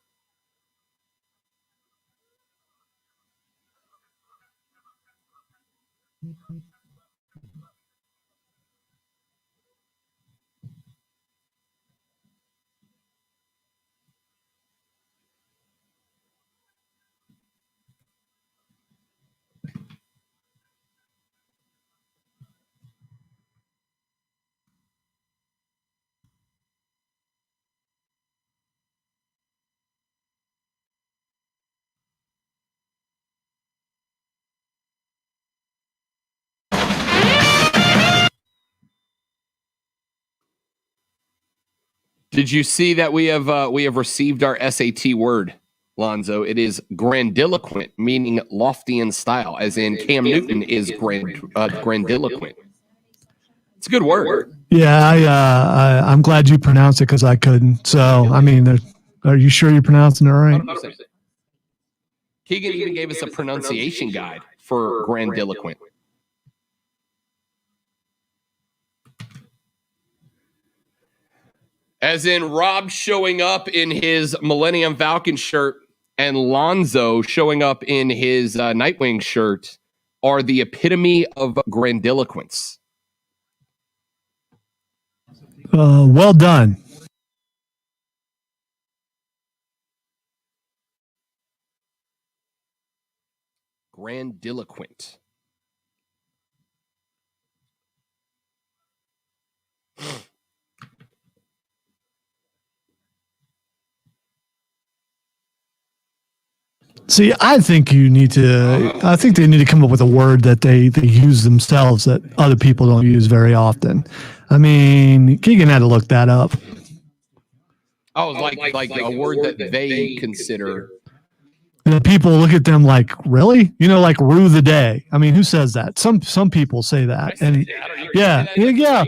Speaker 4: Did you see that we have received our SAT word, Lonzo? It is grandiloquent, meaning lofty in style, as in Cam Newton is grandiloquent. It's a good word.
Speaker 1: Yeah, I'm glad you pronounced it because I couldn't. So, I mean, are you sure you're pronouncing it right?
Speaker 4: 100%. Keegan even gave us a pronunciation guide for grandiloquent. As in Rob showing up in his Millennium Falcon shirt and Lonzo showing up in his Nightwing shirt are the epitome of grandiloquence.
Speaker 1: Well done.
Speaker 4: Grandiloquent.
Speaker 1: See, I think they need to come up with a word that they use themselves that other people don't use very often. I mean, Keegan had to look that up.
Speaker 4: Oh, like a word that they consider.
Speaker 1: And people look at them like, really? Like rue the day. I mean, who says that? Some people say that. And yeah.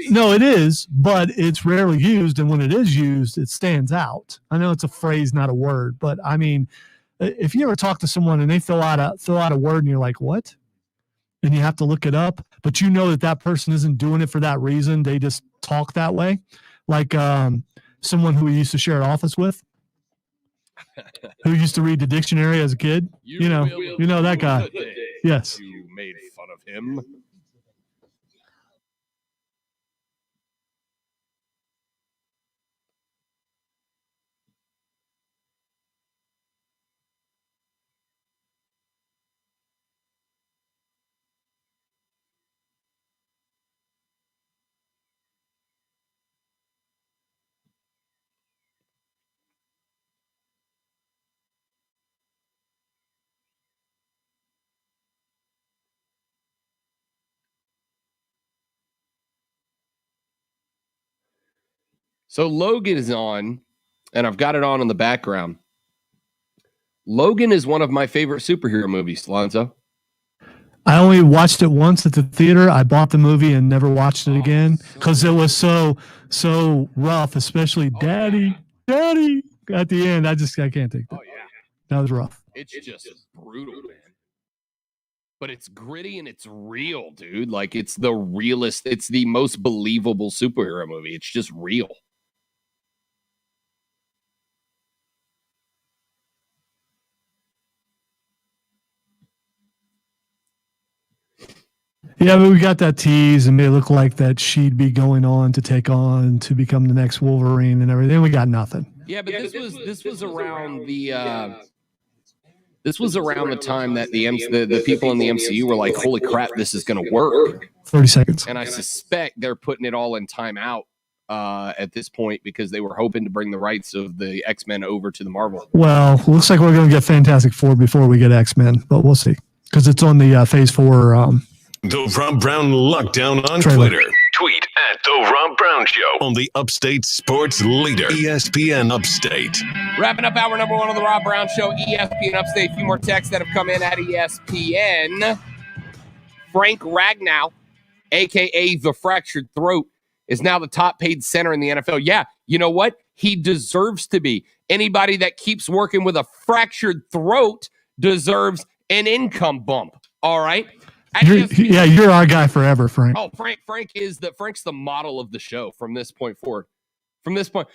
Speaker 1: No, it is, but it's rarely used. And when it is used, it stands out. I know it's a phrase, not a word, but I mean, if you ever talk to someone and they throw out a word and you're like, what? And you have to look it up, but you know that person isn't doing it for that reason. They just talk that way. Like someone who we used to share an office with, who used to read the dictionary as a kid. You know that guy. Yes.
Speaker 4: You made fun of him. So Logan is on, and I've got it on in the background. Logan is one of my favorite superhero movies, Lonzo.
Speaker 1: I only watched it once at the theater. I bought the movie and never watched it again because it was so rough, especially Daddy at the end. I can't take that.
Speaker 4: Oh, yeah.
Speaker 1: That was rough.
Speaker 4: It's just brutal, man. But it's gritty and it's real, dude. Like, it's the realest. It's the most believable superhero movie. It's just real.
Speaker 1: Yeah, but we got that tease and made it look like that she'd be going on to take on to become the next Wolverine and everything. We got nothing.
Speaker 4: Yeah, but this was around the this was around the time that the people in the MCU were like, holy crap, this is going to work.
Speaker 1: 30 seconds.
Speaker 4: And I suspect they're putting it all in timeout at this point because they were hoping to bring the rights of the X-Men over to the Marvel.
Speaker 1: Well, looks like we're going to get Fantastic Four before we get X-Men, but we'll see because it's on the Phase 4.
Speaker 8: The Rob Brown Lockdown on
Speaker 1: trailer.
Speaker 8: Twitter. Tweet at The Rob Brown Show on the Upstate Sports Leader, ESPN Upstate.
Speaker 4: Wrapping up hour number 1 of The Rob Brown Show, ESPN Upstate. A few more texts that have come in at ESPN. Frank Ragnow, a.k.a. The Fractured Throat, is now the top paid center in the NFL. Yeah, you know what? He deserves to be. Anybody that keeps working with a fractured throat deserves an income bump. All right.
Speaker 1: You're our guy forever, Frank.
Speaker 4: Oh, Frank's the model of the show from this point forward. From this point,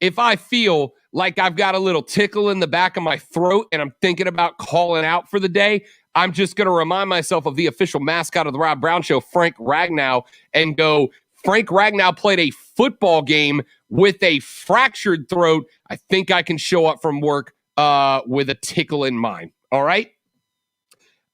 Speaker 4: if I feel like I've got a little tickle in the back of my throat and I'm thinking about calling out for the day, I'm just going to remind myself of the official mascot of the Rob Brown Show, Frank Ragnow, and go, Frank Ragnow played a football game with a fractured throat. I think I can show up from work with a tickle in mine. All right?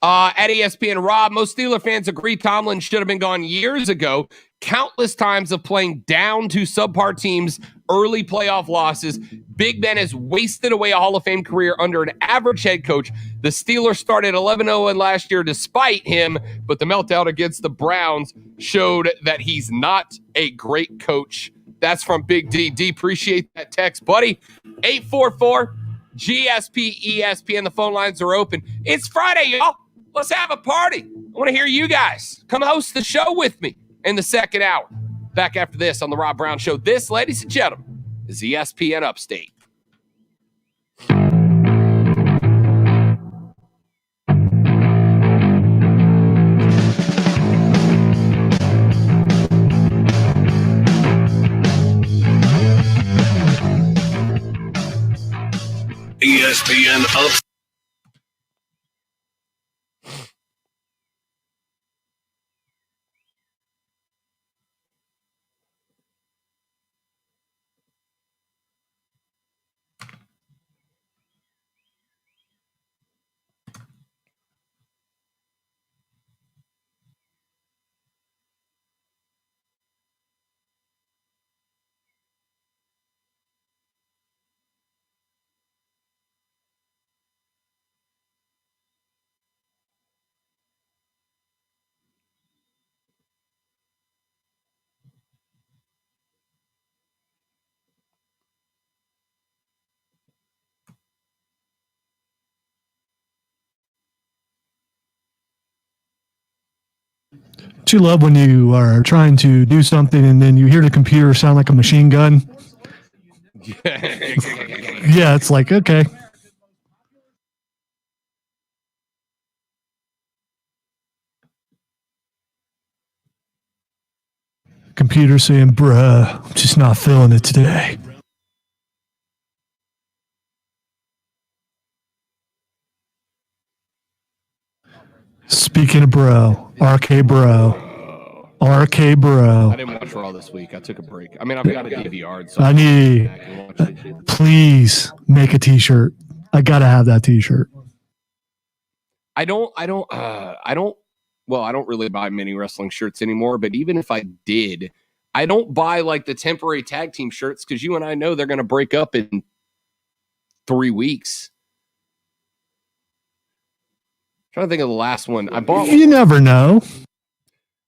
Speaker 4: At ESPN, Rob, most Steeler fans agree Tomlin should have been gone years ago. Countless times of playing down to subpar teams, early playoff losses. Big Ben has wasted away a Hall of Fame career under an average head coach. The Steelers started 11-0 last year despite him, but the meltdown against the Browns showed that he's not a great coach. That's from Big D. D, appreciate that text, buddy. 844-GSP-ESPN. The phone lines are open. It's Friday, y'all. Let's have a party. I want to hear you guys. Come host the show with me in the second hour. Back after this on the Rob Brown Show. This, ladies and gentlemen, is ESPN Upstate.
Speaker 8: ESPN Upstate.
Speaker 1: Don't you love when you are trying to do something and then you hear the computer sound like a machine gun? Yeah, it's like, okay. Computer saying, bruh, I'm just not feeling it today. Speaking of bro, RK bro. RK bro.
Speaker 4: I didn't watch Raw this week. I took a break. I mean, I've got a DVR. So
Speaker 1: I need, please make a t-shirt. I got to have that t-shirt.
Speaker 4: I don't really buy many wrestling shirts anymore, but even if I did, I don't buy like the temporary tag team shirts because you and I know they're going to break up in 3 weeks. Trying to think of the last one. I bought.
Speaker 1: You never know.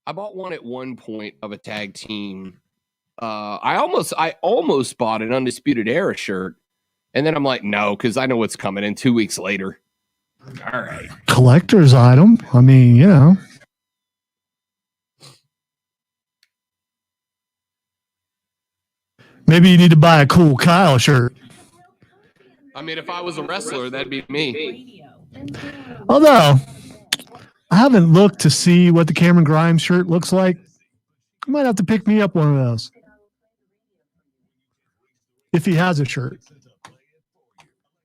Speaker 4: I bought one at one point of a tag team. I almost bought an Undisputed Era shirt, and then I'm like, no, because I know what's coming in 2 weeks later. All right,
Speaker 1: collector's item. I mean, you know. Maybe you need to buy a cool Kyle shirt.
Speaker 4: I mean, if I was a wrestler, that'd be me.
Speaker 1: Although, I haven't looked to see what the Cameron Grimes shirt looks like. I might have to pick me up one of those. If he has a shirt.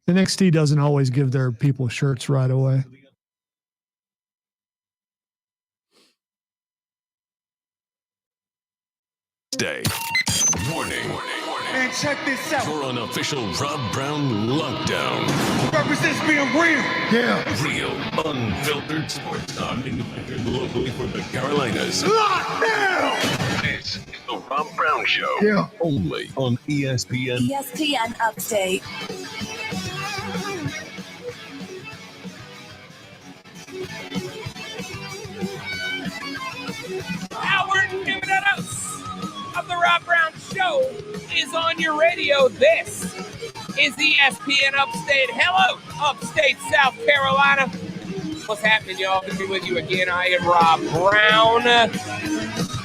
Speaker 1: NXT doesn't always give their people shirts right away.
Speaker 8: Day. Warning.
Speaker 10: Man, check this out.
Speaker 8: You're on official Rob Brown lockdown.
Speaker 10: Represents being real. Yeah.
Speaker 8: Real, unfiltered sports talk manufactured locally for the Carolinas.
Speaker 10: Lockdown!
Speaker 8: This is the Rob Brown Show.
Speaker 10: Yeah.
Speaker 8: Only on ESPN.
Speaker 11: ESPN Upstate.
Speaker 4: Howard Gimenez of the Rob Brown Show is on your radio. This is ESPN Upstate. Hello, Upstate South Carolina. What's happening, y'all? Good to be with you again. I am Rob Brown.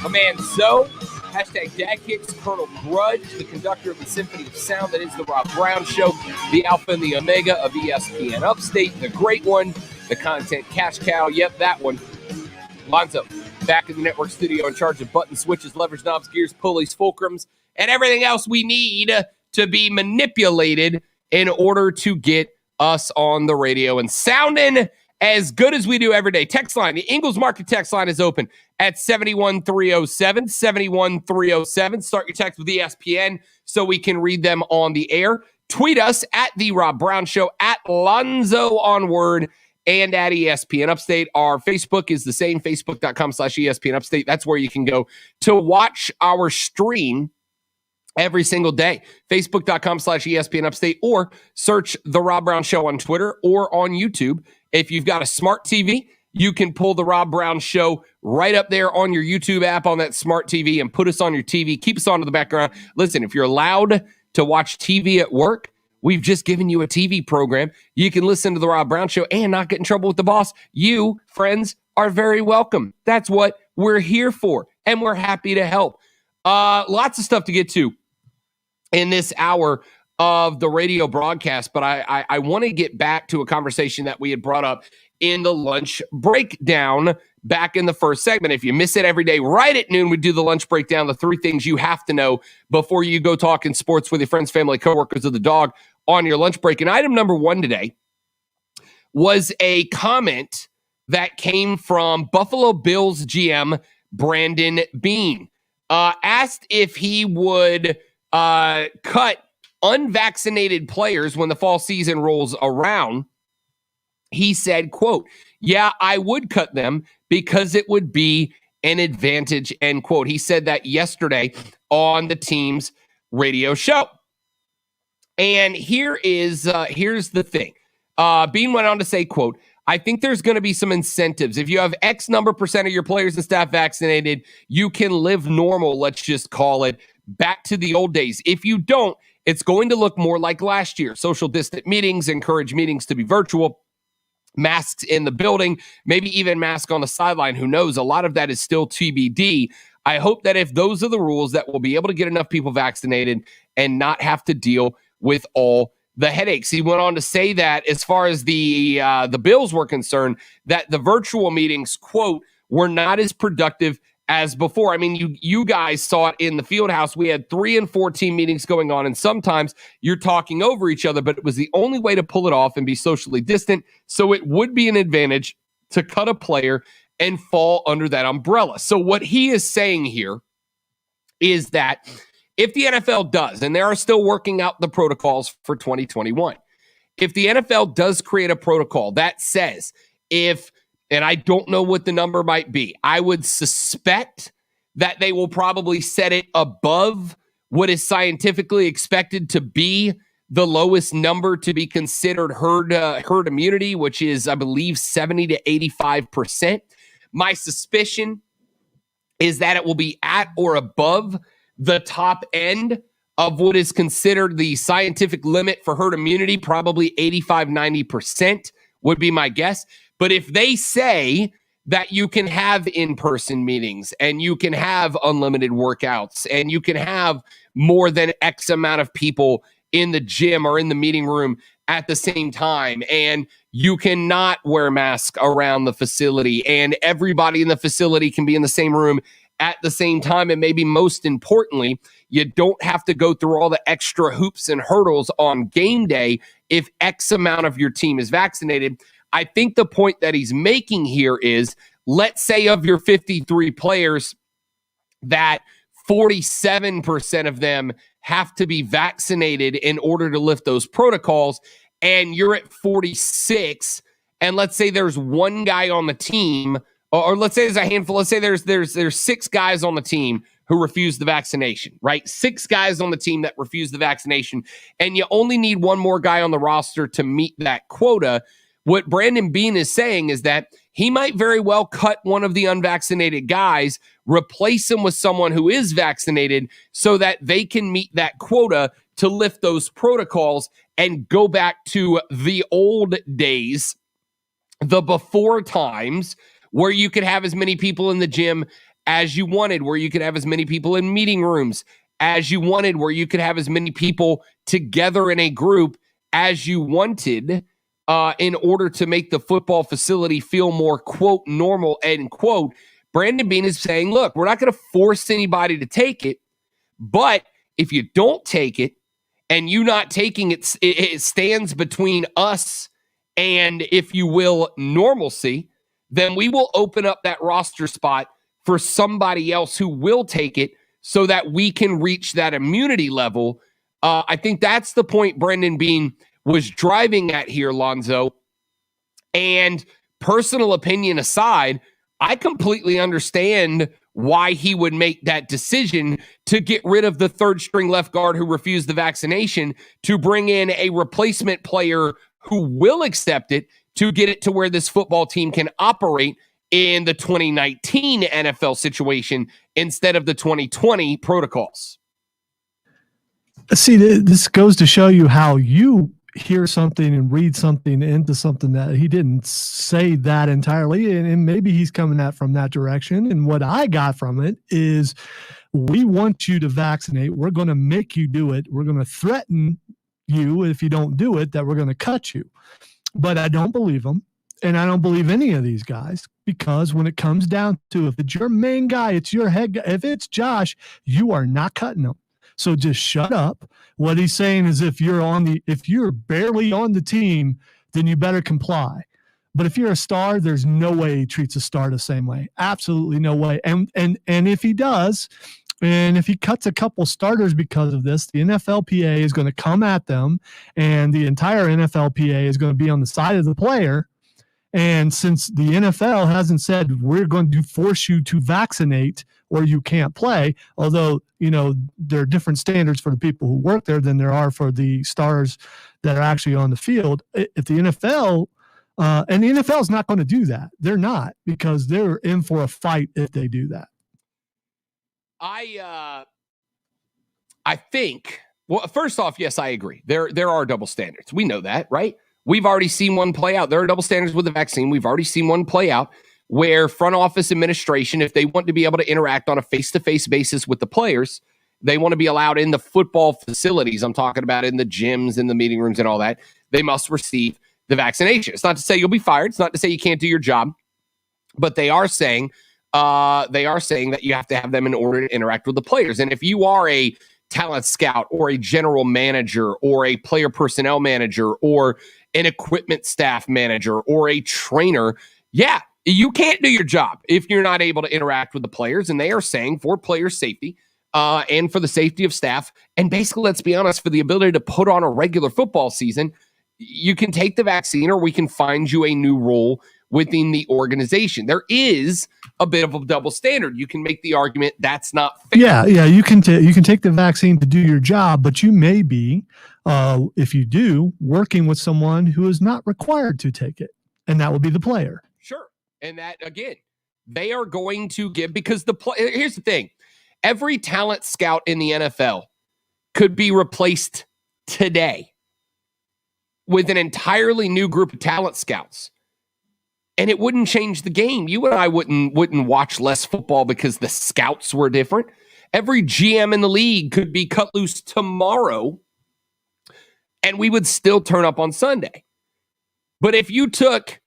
Speaker 4: My man Zoe Hashtag Dad Kicks, Colonel Grudge, the conductor of the Symphony of Sound that is the Rob Brown Show, the Alpha and the Omega of ESPN Upstate, the great one, the content cash cow. Yep, that one. Lonzo, back in the network studio in charge of button switches, levers, knobs, gears, pulleys, fulcrums, and everything else we need to be manipulated in order to get us on the radio and sounding as good as we do every day. Text line, the Ingles Market text line is open at 71307, 71307. Start your text with ESPN so we can read them on the air. Tweet us at The Rob Brown Show, at Lonzo on Word, and at ESPN Upstate. Our Facebook is the same, facebook.com/ESPN Upstate. That's where you can go to watch our stream every single day. Facebook.com/ESPN Upstate, or search The Rob Brown Show on Twitter or on YouTube. If you've got a smart TV, you can pull The Rob Brown Show right up there on your YouTube app on that smart TV and put us on your TV. Keep us on to the background. Listen, if you're allowed to watch TV at work, we've just given you a TV program. You can listen to The Rob Brown Show and not get in trouble with the boss. You, friends, are very welcome. That's what we're here for, and we're happy to help. Lots of stuff to get to in this hour of the radio broadcast, but I want to get back to a conversation that we had brought up in the lunch breakdown back in the first segment. If you miss it every day, right at noon, we do the lunch breakdown, the 3 things you have to know before you go talking sports with your friends, family, coworkers, or the dog on your lunch break. And item number 1 today was a comment that came from Buffalo Bills GM Brandon Beane. Asked if he would cut unvaccinated players when the fall season rolls around. He said, quote, "Yeah, I would cut them because it would be an advantage," end quote. He said that yesterday on the team's radio show. And here's the thing. Beane went on to say, quote, "I think there's going to be some incentives. If you have X number percent of your players and staff vaccinated, you can live normal, let's just call it, back to the old days. If you don't, it's going to look more like last year. Social distant meetings, encourage meetings to be virtual, masks in the building, maybe even mask on the sideline. Who knows? A lot of that is still TBD. I hope that if those are the rules, that we'll be able to get enough people vaccinated and not have to deal with all the headaches." He went on to say that as far as the Bills were concerned, that the virtual meetings, quote, were not as productive as before. I mean, you guys saw it in the field house. We had 3 and 4 team meetings going on, and sometimes you're talking over each other, but it was the only way to pull it off and be socially distant. So it would be an advantage to cut a player and fall under that umbrella. So what he is saying here is that if the NFL does, and they are still working out the protocols for 2021, if the NFL does create a protocol that says and I don't know what the number might be, I would suspect that they will probably set it above what is scientifically expected to be the lowest number to be considered herd immunity, which is, I believe, 70 to 85%. My suspicion is that it will be at or above the top end of what is considered the scientific limit for herd immunity, probably 85, 90% would be my guess. But if they say that you can have in-person meetings and you can have unlimited workouts and you can have more than X amount of people in the gym or in the meeting room at the same time, and you cannot wear masks around the facility, and everybody in the facility can be in the same room at the same time, and maybe most importantly, you don't have to go through all the extra hoops and hurdles on game day if X amount of your team is vaccinated. I think the point that he's making here is, let's say of your 53 players, that 47% of them have to be vaccinated in order to lift those protocols, and you're at 46, and let's say there's one guy on the team, or let's say there's a handful, let's say there's 6 guys on the team who refuse the vaccination, right? 6 guys on the team that refuse the vaccination, and you only need one more guy on the roster to meet that quota. What Brandon Beane is saying is that he might very well cut one of the unvaccinated guys, replace him with someone who is vaccinated so that they can meet that quota to lift those protocols and go back to the old days, the before times, where you could have as many people in the gym as you wanted, where you could have as many people in meeting rooms as you wanted, where you could have as many people together in a group as you wanted, in order to make the football facility feel more, quote, normal, end quote. Brandon Beane is saying, look, we're not going to force anybody to take it, but if you don't take it and you not taking it, it stands between us and, if you will, normalcy, then we will open up that roster spot for somebody else who will take it so that we can reach that immunity level. I think that's the point Brandon Beane was driving at here, Lonzo. And personal opinion aside, I completely understand why he would make that decision to get rid of the third string left guard who refused the vaccination, to bring in a replacement player who will accept it, to get it to where this football team can operate in the 2019 NFL situation instead of the 2020 protocols.
Speaker 1: See, this goes to show you how you hear something and read something into something that he didn't say that entirely. And maybe he's coming at from that direction. And what I got from it is, we want you to vaccinate. We're going to make you do it. We're going to threaten you if you don't do it, that we're going to cut you. But I don't believe him. And I don't believe any of these guys, because when it comes down to, if it's your main guy, it's your head guy, if it's Josh, you are not cutting him. So just shut up. What he's saying is, if you're barely on the team, then you better comply. But if you're a star, there's no way he treats a star the same way. Absolutely no way. And if he does, and if he cuts a couple starters because of this, the NFLPA is going to come at them, and the entire NFLPA is going to be on the side of the player. And since the NFL hasn't said, we're going to force you to vaccinate or you can't play, although, there are different standards for the people who work there than there are for the stars that are actually on the field. If the NFL, and the NFL is not going to do that. They're not, because they're in for a fight if they do that.
Speaker 4: I think, well, first off, yes, I agree. There are double standards. We know that, right? We've already seen one play out. There are double standards with the vaccine. We've already seen one play out where front office administration, if they want to be able to interact on a face-to-face basis with the players, they want to be allowed in the football facilities. I'm talking about in the gyms, in the meeting rooms and all that. They must receive the vaccination. It's not to say you'll be fired. It's not to say you can't do your job, but they are saying that you have to have them in order to interact with the players. And if you are a talent scout or a general manager or a player personnel manager or an equipment staff manager or a trainer, yeah, you can't do your job if you're not able to interact with the players. And they are saying, for player safety and for the safety of staff, and basically, let's be honest, for the ability to put on a regular football season, you can take the vaccine or we can find you a new role within the organization. There is a bit of a double standard. You can make the argument that's not fair.
Speaker 1: Yeah, you can take the vaccine to do your job, but you may be, if you do, working with someone who is not required to take it, and that will be the player.
Speaker 4: Sure, and that, again, they are going to give, because here's the thing. Every talent scout in the NFL could be replaced today with an entirely new group of talent scouts. And it wouldn't change the game. You and I wouldn't watch less football because the scouts were different. Every GM in the league could be cut loose tomorrow, and we would still turn up on Sunday. But if you took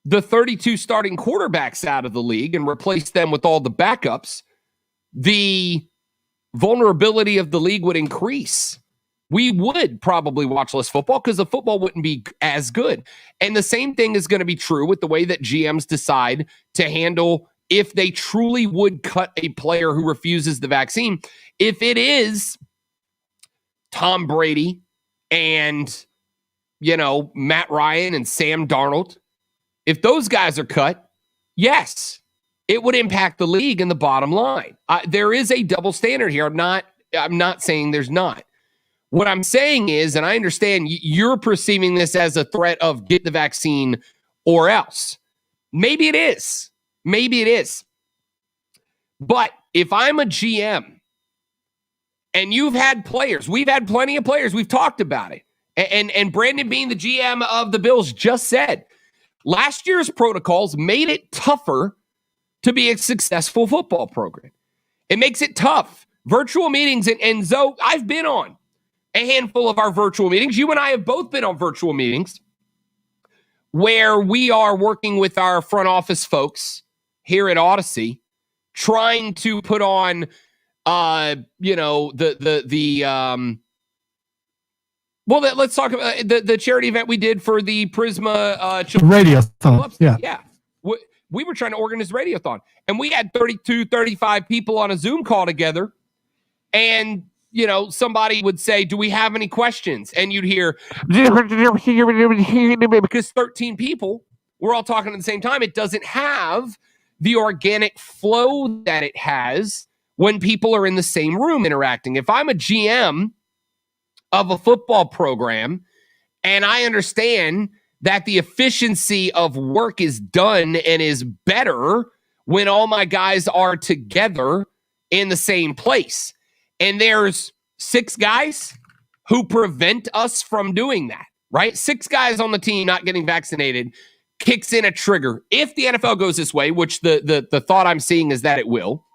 Speaker 4: the 32 starting quarterbacks out of the league and replaced them with all the backups, the vulnerability of the league would increase. We would probably watch less football because the football wouldn't be as good. And the same thing is going to be true with the way that GMs decide to handle, if they truly would cut a player who refuses the vaccine. If it is Tom Brady and, Matt Ryan and Sam Darnold, if those guys are cut, yes, it would impact the league and the bottom line. There is a double standard here. I'm not saying there's not. What I'm saying is, and I understand you're perceiving this as a threat of get the vaccine or else. Maybe it is. But if I'm a GM and you've had players, we've had plenty of players, we've talked about it. And Brandon Beane, the GM of the Bills, just said last year's protocols made it tougher to be a successful football program. It makes it tough. Virtual meetings, and Zoe, I've been on a handful of our virtual meetings. You and I have both been on virtual meetings where we are working with our front office folks here at Odyssey, trying to put on, let's talk about the charity event we did for the Prisma
Speaker 1: Radiothon.
Speaker 4: Yeah. We were trying to organize a radiothon, and we had 32, 35 people on a Zoom call together. And, somebody would say, do we have any questions? And you'd hear, because 13 people were all talking at the same time. It doesn't have the organic flow that it has when people are in the same room interacting. If I'm a GM of a football program and I understand that the efficiency of work is done and is better when all my guys are together in the same place. And there's 6 guys who prevent us from doing that, right? 6 guys on the team not getting vaccinated kicks in a trigger. If the NFL goes this way, which the thought I'm seeing is that it will,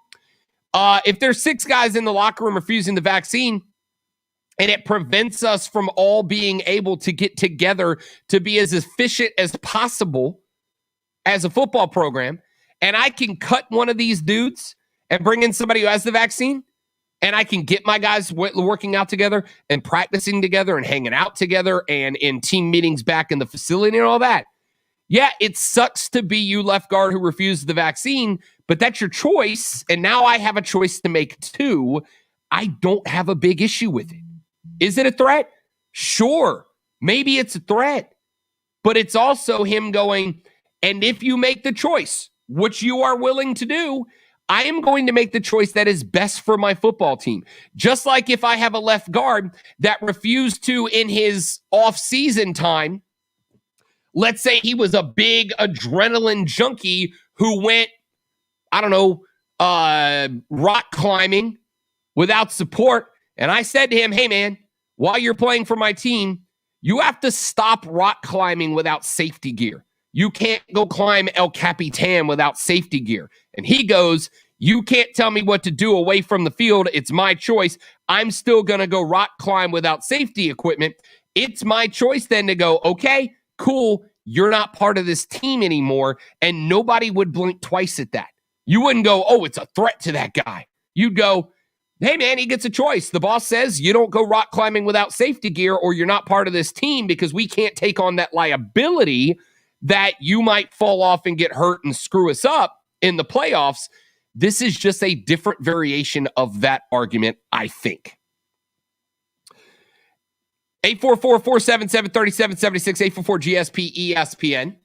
Speaker 4: if there's 6 guys in the locker room refusing the vaccine, and it prevents us from all being able to get together to be as efficient as possible as a football program, and I can cut one of these dudes and bring in somebody who has the vaccine, and I can get my guys working out together and practicing together and hanging out together and in team meetings back in the facility and all that. Yeah, it sucks to be you left guard who refused the vaccine, but that's your choice, and now I have a choice to make too. I don't have a big issue with it. Is it a threat? Sure. Maybe it's a threat. But it's also him going, and if you make the choice, which you are willing to do, I am going to make the choice that is best for my football team. Just like if I have a left guard that refused to, in his off-season time, let's say he was a big adrenaline junkie who went, rock climbing without support. And I said to him, hey, man, while you're playing for my team, you have to stop rock climbing without safety gear. You can't go climb El Capitan without safety gear. And he goes, you can't tell me what to do away from the field. It's my choice. I'm still going to go rock climb without safety equipment. It's my choice then to go, okay, cool. You're not part of this team anymore. And nobody would blink twice at that. You wouldn't go, oh, it's a threat to that guy. You'd go, hey, man, he gets a choice. The boss says you don't go rock climbing without safety gear or you're not part of this team because we can't take on that liability that you might fall off and get hurt and screw us up in the playoffs. This is just a different variation of that argument, I think. 844-477-3776, 844-GSP-ESPN.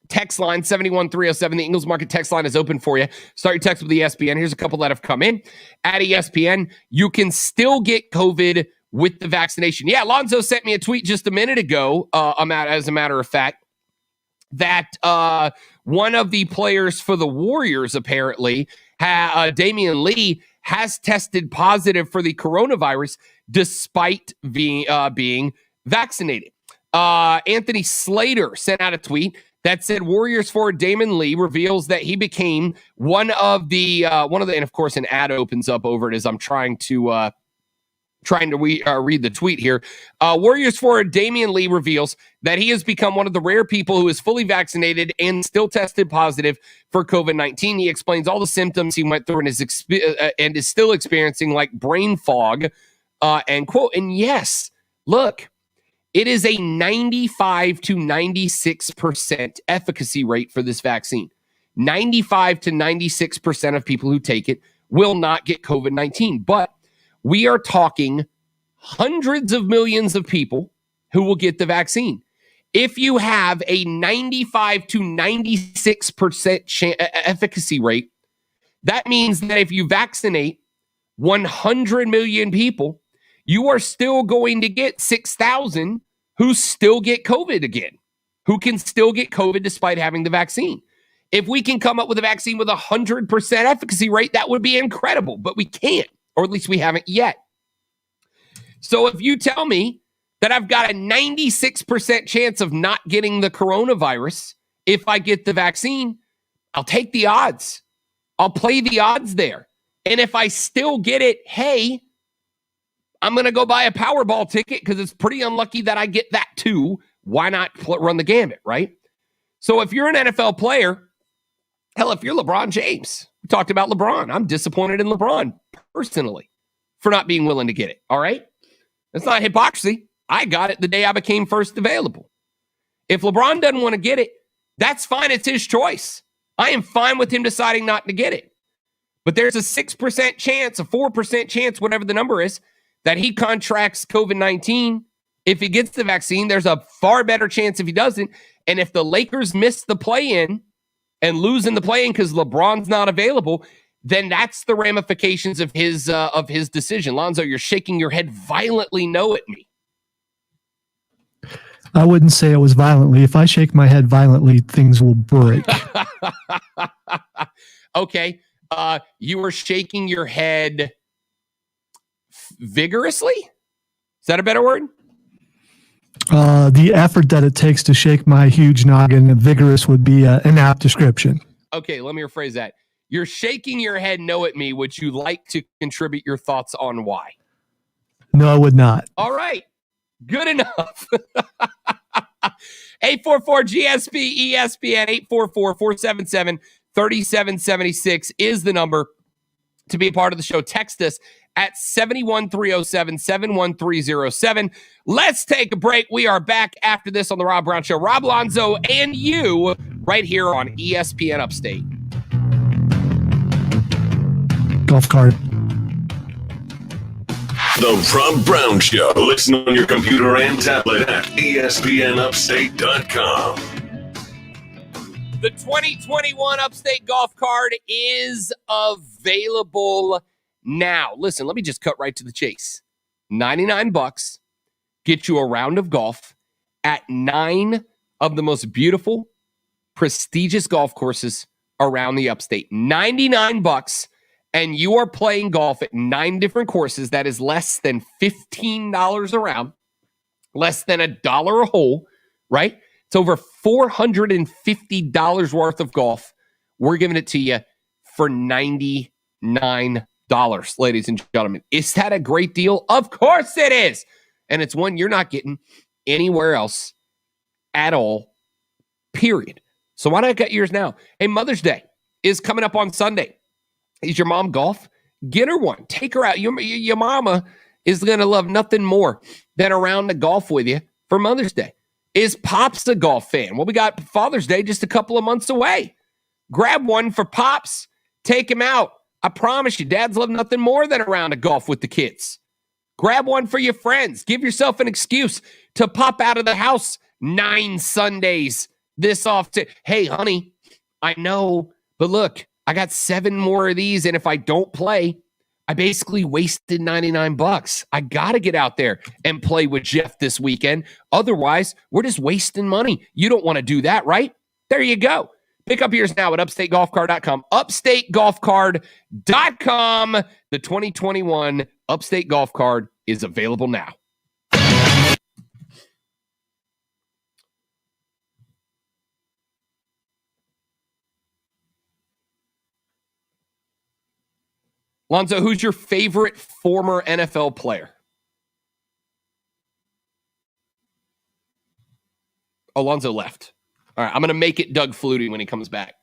Speaker 4: Text line 71307. The Ingles Market text line is open for you. Start your text with ESPN. Here's a couple that have come in. At ESPN, you can still get COVID with the vaccination. Yeah, Lonzo sent me a tweet just a minute ago, as a matter of fact, that one of the players for the Warriors, apparently, Damian Lee, has tested positive for the coronavirus despite being vaccinated. Anthony Slater sent out a tweet that said Warriors forward Damon Lee reveals that he became one of the, and of course an ad opens up over it as I'm trying to read the tweet here. Warriors forward Damian Lee reveals that he has become one of the rare people who is fully vaccinated and still tested positive for COVID-19. He explains all the symptoms he went through and is still experiencing, like brain fog, and quote, and yes, look, it is a 95 to 96% efficacy rate for this vaccine. 95 to 96% of people who take it will not get COVID-19, but we are talking hundreds of millions of people who will get the vaccine. If you have a 95 to 96% efficacy rate, that means that if you vaccinate 100 million people, you are still going to get 6,000 who still get COVID again, who can still get COVID despite having the vaccine. If we can come up with a vaccine with 100% efficacy rate, that would be incredible, but we can't, or at least we haven't yet. So if you tell me that I've got a 96% chance of not getting the coronavirus if I get the vaccine, I'll take the odds. I'll play the odds there. And if I still get it, hey, I'm going to go buy a Powerball ticket because it's pretty unlucky that I get that too. Why not run the gambit, right? So if you're an NFL player, hell, if you're LeBron James, we talked about LeBron. I'm disappointed in LeBron personally for not being willing to get it, all right? That's not hypocrisy. I got it the day I became first available. If LeBron doesn't want to get it, that's fine. It's his choice. I am fine with him deciding not to get it. But there's a 6% chance, a 4% chance, whatever the number is, that he contracts COVID-19. If he gets the vaccine, there's a far better chance if he doesn't. And if the Lakers miss the play-in and lose in the play-in because LeBron's not available, then that's the ramifications of his decision. Lonzo, you're shaking your head violently no at me.
Speaker 1: I wouldn't say it was violently. If I shake my head violently, things will break.
Speaker 4: Okay. You were shaking your head vigorously? Is that a better word?
Speaker 1: The effort that it takes to shake my huge noggin, vigorous would be an apt description.
Speaker 4: Okay, let me rephrase that. You're shaking your head no at me. Would you like to contribute your thoughts on why?
Speaker 1: No, I would not.
Speaker 4: All right. Good enough. 844-GSP-ESPN, 844-477-3776 is the number to be a part of the show. Text us at 71307, 71307. Let's take a break. We are back after this on the Rob Brown Show. Rob, Lonzo, and you right here on ESPN Upstate.
Speaker 1: Golf cart.
Speaker 8: The Rob Brown Show. Listen on your computer and tablet at ESPNUpstate.com.
Speaker 4: The 2021 Upstate Golf Card is available now. Listen, let me just cut right to the chase. $99 get you a round of golf at 9 of the most beautiful, prestigious golf courses around the Upstate. $99. And you are playing golf at 9 different courses. That is less than $15 a round, less than $1 a hole, right? It's over $450 worth of golf. We're giving it to you for $99, ladies and gentlemen. Is that a great deal? Of course it is. And it's one you're not getting anywhere else at all, period. So why not get yours now? Hey, Mother's Day is coming up on Sunday. Is your mom golf? Get her one. Take her out. Your mama is going to love nothing more than a round of golf with you for Mother's Day. Is Pops a golf fan? Well, we got Father's Day just a couple of months away. Grab one for Pops. Take him out. I promise you, dads love nothing more than a round of golf with the kids. Grab one for your friends. Give yourself an excuse to pop out of the house 9 Sundays this off. Hey, honey, I know, but look, I got 7 more of these, and if I don't play, I basically wasted $99. I got to get out there and play with Jeff this weekend. Otherwise, we're just wasting money. You don't want to do that, right? There you go. Pick up yours now at upstategolfcard.com. Upstategolfcard.com. The 2021 Upstate Golf Card is available now. Lonzo, who's your favorite former NFL player? Lonzo left. All right, I'm going to make it Doug Flutie when he comes back.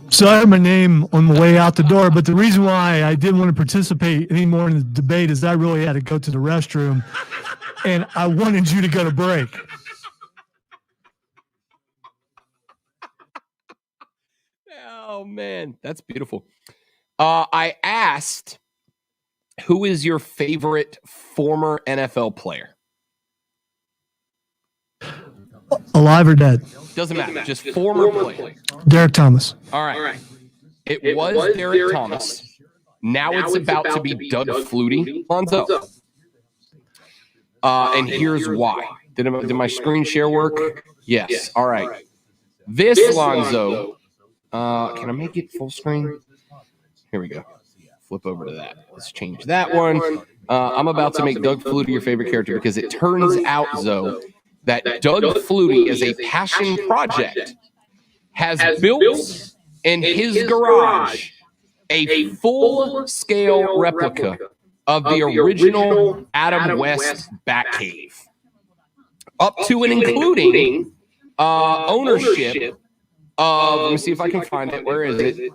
Speaker 1: So I have my name on the way out the door, but the reason why I didn't want to participate anymore in the debate is I really had to go to the restroom, and I wanted you to go to break.
Speaker 4: man, that's beautiful. I asked, who is your favorite former NFL player?
Speaker 1: Alive or dead?
Speaker 4: Doesn't matter. Just former player.
Speaker 1: Derek Thomas.
Speaker 4: All right. It was Derek Thomas. Now it's about to be Doug Flutie. Lonzo. And here's why. Did my screen share work? Yes. All right. This Lonzo. Can I make it full screen? Here we go. Flip over to that. Let's change that one. I'm about to make Doug Flutie your favorite character because it turns out, Zoe, that Doug Flutie is a passion project, has built in his garage a full-scale replica of the original Adam West Batcave, up to and including ownership of, let me see if I can find it. Where is it?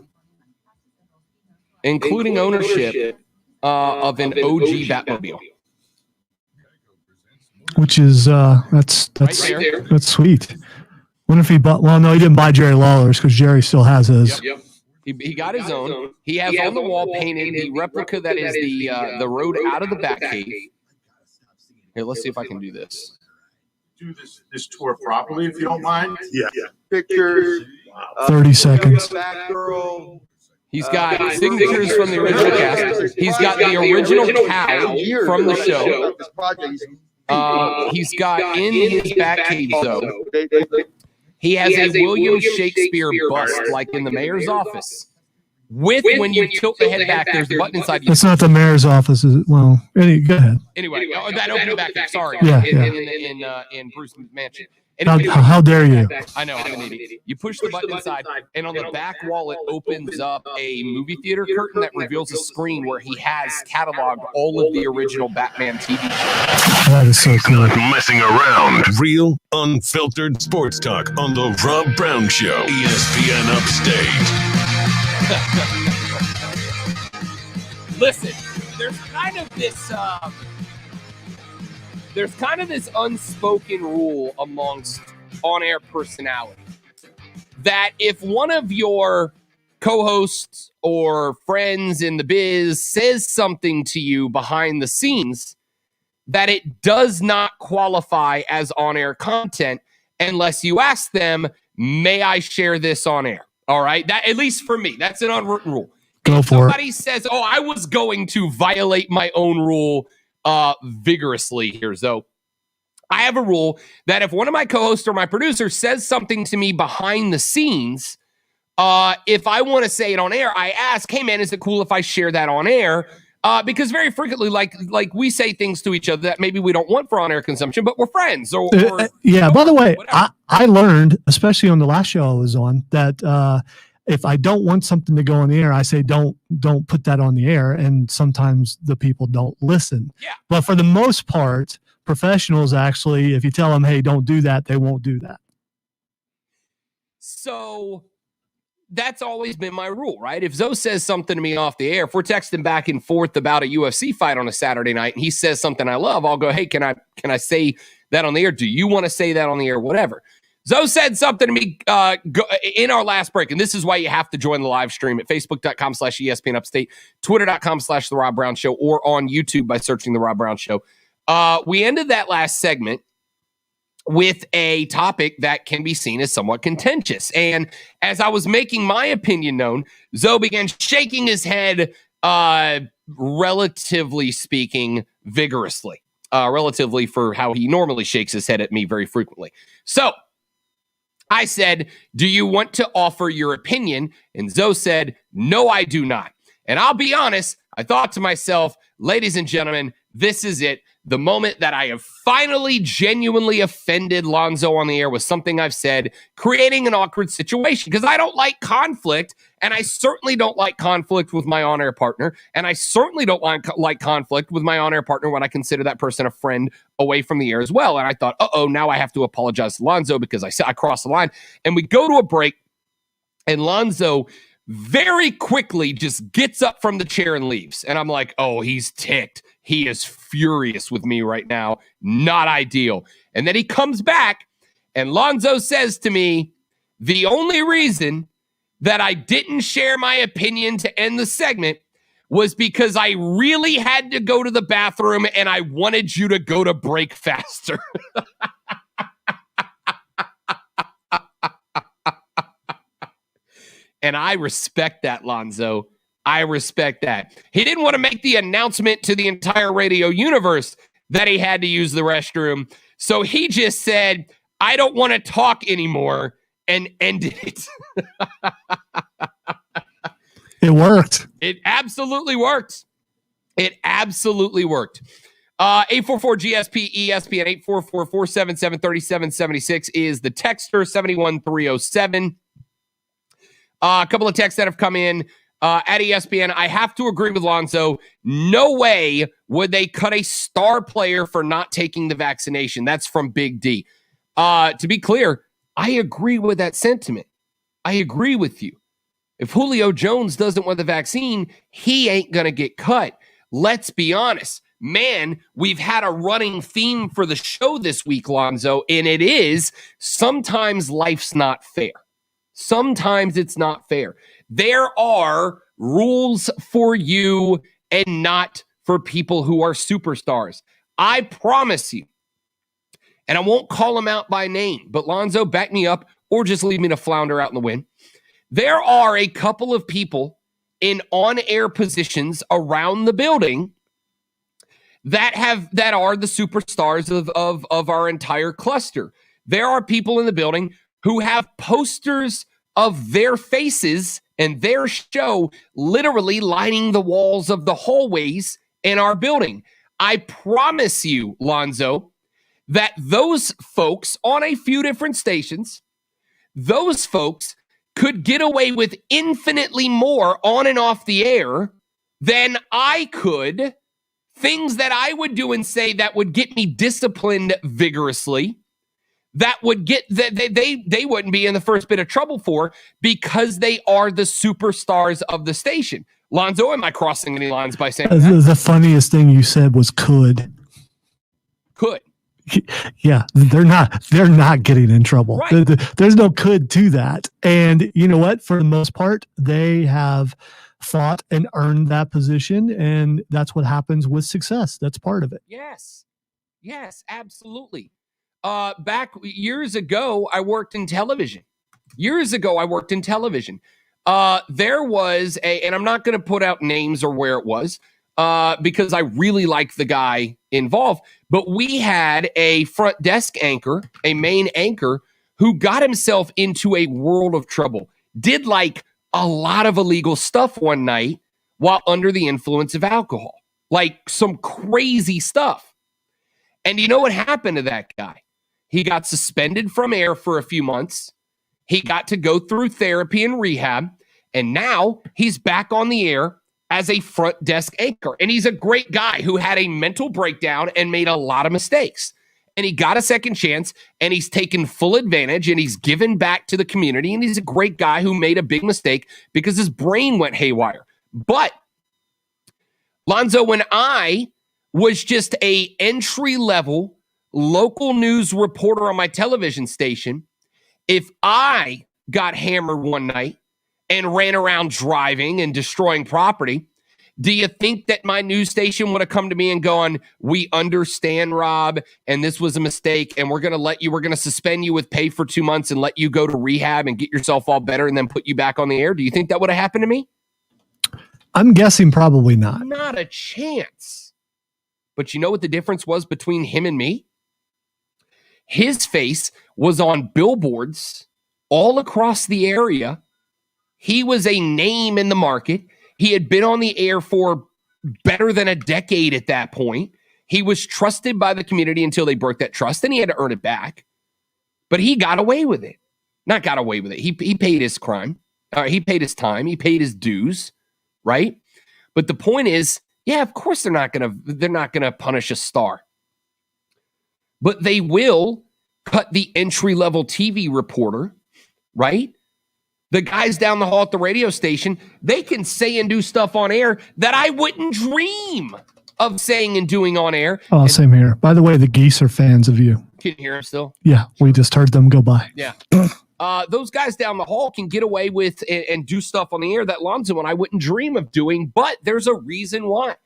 Speaker 4: Including ownership of an OG Batmobile.
Speaker 1: Which is that's
Speaker 4: Right
Speaker 1: that's sweet. Wonder if he bought. Well, no, he didn't buy Jerry Lawler's because Jerry still has his.
Speaker 4: Yep. He got his own. He has on the wall painted the replica that is the road out of the Batcave. Here, let's see if I can do this.
Speaker 10: Do this tour properly, if you don't mind.
Speaker 3: Yeah.
Speaker 10: Pictures.
Speaker 1: 30 seconds.
Speaker 10: Batgirl.
Speaker 4: He's got signatures from the original cast. He's got the original cow from the show. He's got in his Batcave, though, he has a William Shakespeare bust, like in the mayor's office. With when you tilt the head back, there's a button inside.
Speaker 1: That's not the mayor's office, is it? Well, go ahead.
Speaker 4: Anyway, that open back there. Sorry.
Speaker 1: Yeah,
Speaker 4: in Bruce's mansion.
Speaker 1: How dare you?
Speaker 4: I know, I'm an idiot. You push the button inside, and on the back wall, it opens up a movie theater curtain that reveals a screen where he has cataloged all of the original Batman TV shows.
Speaker 1: That is so cool.
Speaker 8: Messing around. Real, unfiltered sports talk on the Rob Brown Show. ESPN Upstate.
Speaker 4: Listen, there's kind of this unspoken rule amongst on-air personality that if one of your co-hosts or friends in the biz says something to you behind the scenes, that it does not qualify as on-air content unless you ask them, may I share this on air? All right? That, at least for me, that's an unwritten rule.
Speaker 1: Go
Speaker 4: if
Speaker 1: for
Speaker 4: somebody
Speaker 1: it.
Speaker 4: says, oh, I was going to violate my own rule vigorously here, Zoe. I have a rule that if one of my co-hosts or my producer says something to me behind the scenes, if I want to say it on air, I ask, hey, man, is it cool if I share that on air? Because very frequently, like we say things to each other that maybe we don't want for on-air consumption, but we're friends.
Speaker 1: Yeah, by the way, I learned, especially on the last show I was on, that if I don't want something to go on the air, I say don't put that on the air, and sometimes the people don't listen.
Speaker 4: Yeah.
Speaker 1: But for the most part, professionals actually, if you tell them, hey, don't do that, they won't do that.
Speaker 4: So that's always been my rule, right? If Zoe says something to me off the air, if we're texting back and forth about a UFC fight on a Saturday night and he says something I love, I'll go, hey, can I say that on the air? Do you want to say that on the air? Whatever. Zoe said something to me in our last break, and this is why you have to join the live stream at facebook.com/ESPN Upstate, twitter.com/The Rob Brown Show, or on YouTube by searching The Rob Brown Show. We ended that last segment with a topic that can be seen as somewhat contentious. And as I was making my opinion known, Zoe began shaking his head, relatively speaking, vigorously, relatively for how he normally shakes his head at me very frequently. So I said, do you want to offer your opinion? And Zoe said, no, I do not. And I'll be honest, I thought to myself, ladies and gentlemen, this is it. The moment that I have finally genuinely offended Lonzo on the air with something I've said, creating an awkward situation, because I don't like conflict, and I certainly don't like conflict with my on-air partner, and I certainly don't like conflict with my on-air partner when I consider that person a friend away from the air as well. And I thought, now I have to apologize to Lonzo because I crossed the line. And we go to a break, and Lonzo very quickly just gets up from the chair and leaves. And I'm like, oh, he's ticked. He is furious with me right now. Not ideal. And then he comes back, and Lonzo says to me, the only reason that I didn't share my opinion to end the segment was because I really had to go to the bathroom and I wanted you to go to break faster. And I respect that, Lonzo. I respect that. He didn't want to make the announcement to the entire radio universe that he had to use the restroom. So he just said, I don't want to talk anymore, and ended it.
Speaker 1: It worked.
Speaker 4: It absolutely worked. It absolutely worked. 844-GSP-ESPN, 844-477-3776 is the texter, 71307. A couple of texts that have come in at ESPN. I have to agree with Lonzo. No way would they cut a star player for not taking the vaccination. That's from Big D. To be clear, I agree with that sentiment. I agree with you. If Julio Jones doesn't want the vaccine, he ain't going to get cut. Let's be honest. Man, we've had a running theme for the show this week, Lonzo, and it is sometimes life's not fair. Sometimes it's not fair. There are rules for you and not for people who are superstars. I promise you, and I won't call them out by name, but Lonzo, back me up or just leave me to flounder out in the wind. There are a couple of people in on-air positions around the building that are the superstars of our entire cluster. There are people in the building who have posters of their faces and their show literally lining the walls of the hallways in our building. I promise you, Lonzo, that those folks on a few different stations, those folks could get away with infinitely more on and off the air than I could. Things that I would do and say that would get me disciplined vigorously, that would get that they wouldn't be in the first bit of trouble for, because they are the superstars of the station. Lonzo, am I crossing any lines by saying that?
Speaker 1: The funniest thing you said was could. Yeah, they're not getting in trouble.
Speaker 4: Right.
Speaker 1: There's no could to that. And you know what? For the most part, they have fought and earned that position, and that's what happens with success. That's part of it.
Speaker 4: Yes, absolutely. Back years ago, I worked in television. There was and I'm not going to put out names or where it was, because I really like the guy involved. But we had a front desk anchor, a main anchor, who got himself into a world of trouble. Did like a lot of illegal stuff one night while under the influence of alcohol. Like some crazy stuff. And you know what happened to that guy? He got suspended from air for a few months. He got to go through therapy and rehab. And now he's back on the air as a front desk anchor. And he's a great guy who had a mental breakdown and made a lot of mistakes. And he got a second chance, and he's taken full advantage, and he's given back to the community. And he's a great guy who made a big mistake because his brain went haywire. But Lonzo, when I was just a entry-level local news reporter on my television station, if I got hammered one night and ran around driving and destroying property, do you think that my news station would have come to me and gone, we understand, Rob, and this was a mistake, and we're going to suspend you with pay for 2 months and let you go to rehab and get yourself all better and then put you back on the air? Do you think that would have happened to me?
Speaker 1: I'm guessing probably not.
Speaker 4: Not a chance. But you know what the difference was between him and me? His face was on billboards all across the area. He was a name in the market. He had been on the air for better than a decade at that point. He was trusted by the community until they broke that trust, and he had to earn it back. But he got away with it. Not got away with it. He paid his crime. He paid his time. He paid his dues, right? But the point is, yeah, of course they're not gonna punish a star. But they will cut the entry-level TV reporter, right? The guys down the hall at the radio station, they can say and do stuff on air that I wouldn't dream of saying and doing on air.
Speaker 1: Oh, same here. By the way, the geese are fans of you.
Speaker 4: Can you hear him still?
Speaker 1: Yeah, we just heard them go by.
Speaker 4: Yeah. Those guys down the hall can get away with and do stuff on the air that Lonzo and I wouldn't dream of doing, but there's a reason why.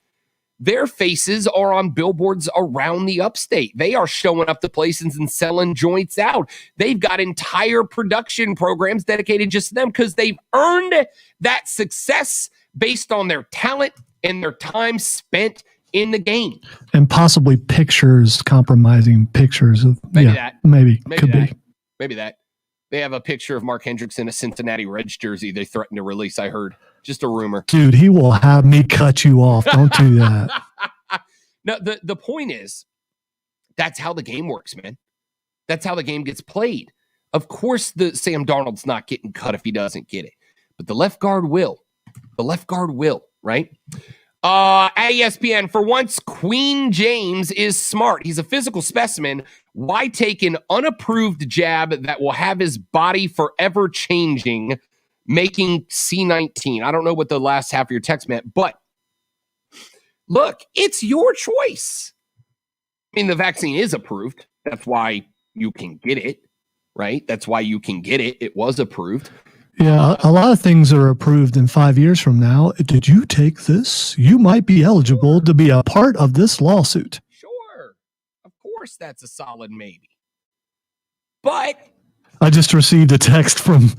Speaker 4: Their faces are on billboards around the upstate. They are showing up to places and selling joints out. They've got entire production programs dedicated just to them because they've earned that success based on their talent and their time spent in the game.
Speaker 1: And possibly compromising pictures of maybe could be.
Speaker 4: Maybe that. They have a picture of Mark Hendricks in a Cincinnati Reds jersey they threatened to release, I heard. Just a rumor.
Speaker 1: Dude, he will have me cut you off. Don't do that.
Speaker 4: No, the point is, that's how the game works, man. That's how the game gets played. Of course, the Sam Darnold's not getting cut if he doesn't get it. But the left guard will. The left guard will, right? At ESPN, for once, Queen James is smart. He's a physical specimen. Why take an unapproved jab that will have his body forever changing, making C19? I don't know what the last half of your text meant, but look, it's your choice. I mean, the vaccine is approved. That's why you can get it, right? That's why you can get it. It was approved.
Speaker 1: Yeah, a lot of things are approved in 5 years from now. Did you take this? You might be eligible to be a part of this lawsuit.
Speaker 4: Sure. Of course, that's a solid maybe. But
Speaker 1: I just received a text from,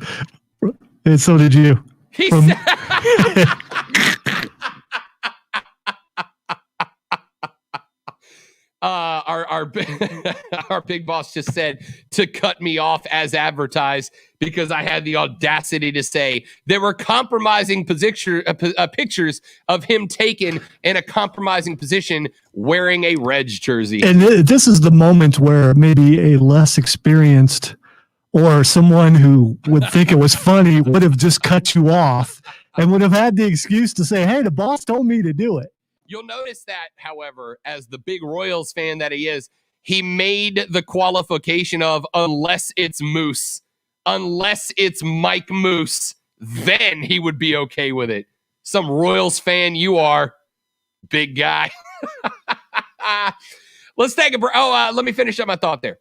Speaker 1: and so did you.
Speaker 4: He
Speaker 1: From,
Speaker 4: said, our big boss just said to cut me off as advertised because I had the audacity to say there were compromising pictures of him taken in a compromising position wearing a Reds jersey.
Speaker 1: And this is the moment where maybe a less experienced or someone who would think it was funny would have just cut you off and would have had the excuse to say, hey, the boss told me to do it.
Speaker 4: You'll notice that, however, as the big Royals fan that he is, he made the qualification of unless it's Moose, unless it's Mike Moose, then he would be okay with it. Some Royals fan you are, big guy. Let's take a break. Let me finish up my thought there.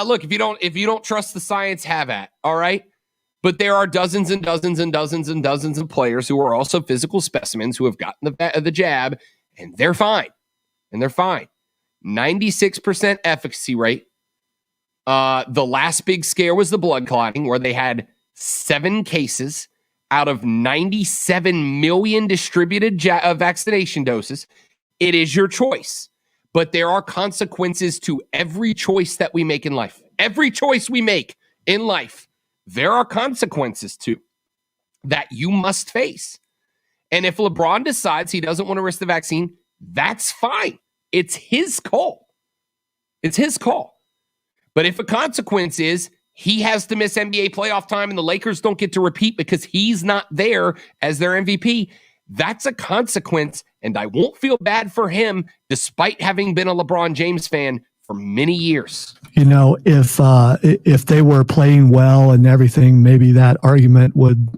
Speaker 4: Look, if you don't trust the science, have at, all right? But there are dozens and dozens and dozens and dozens of players who are also physical specimens who have gotten the jab, and they're fine. And they're fine. 96% efficacy rate. The last big scare was the blood clotting, where they had 7 cases out of 97 million distributed vaccination doses. It is your choice. But there are consequences to every choice that we make in life. Every choice we make in life, there are consequences to that you must face. And if LeBron decides he doesn't want to risk the vaccine, that's fine. It's his call. It's his call. But if a consequence is he has to miss NBA playoff time and the Lakers don't get to repeat because he's not there as their MVP, that's a consequence. And I won't feel bad for him despite having been a LeBron James fan for many years.
Speaker 1: You know, if they were playing well and everything, maybe that argument would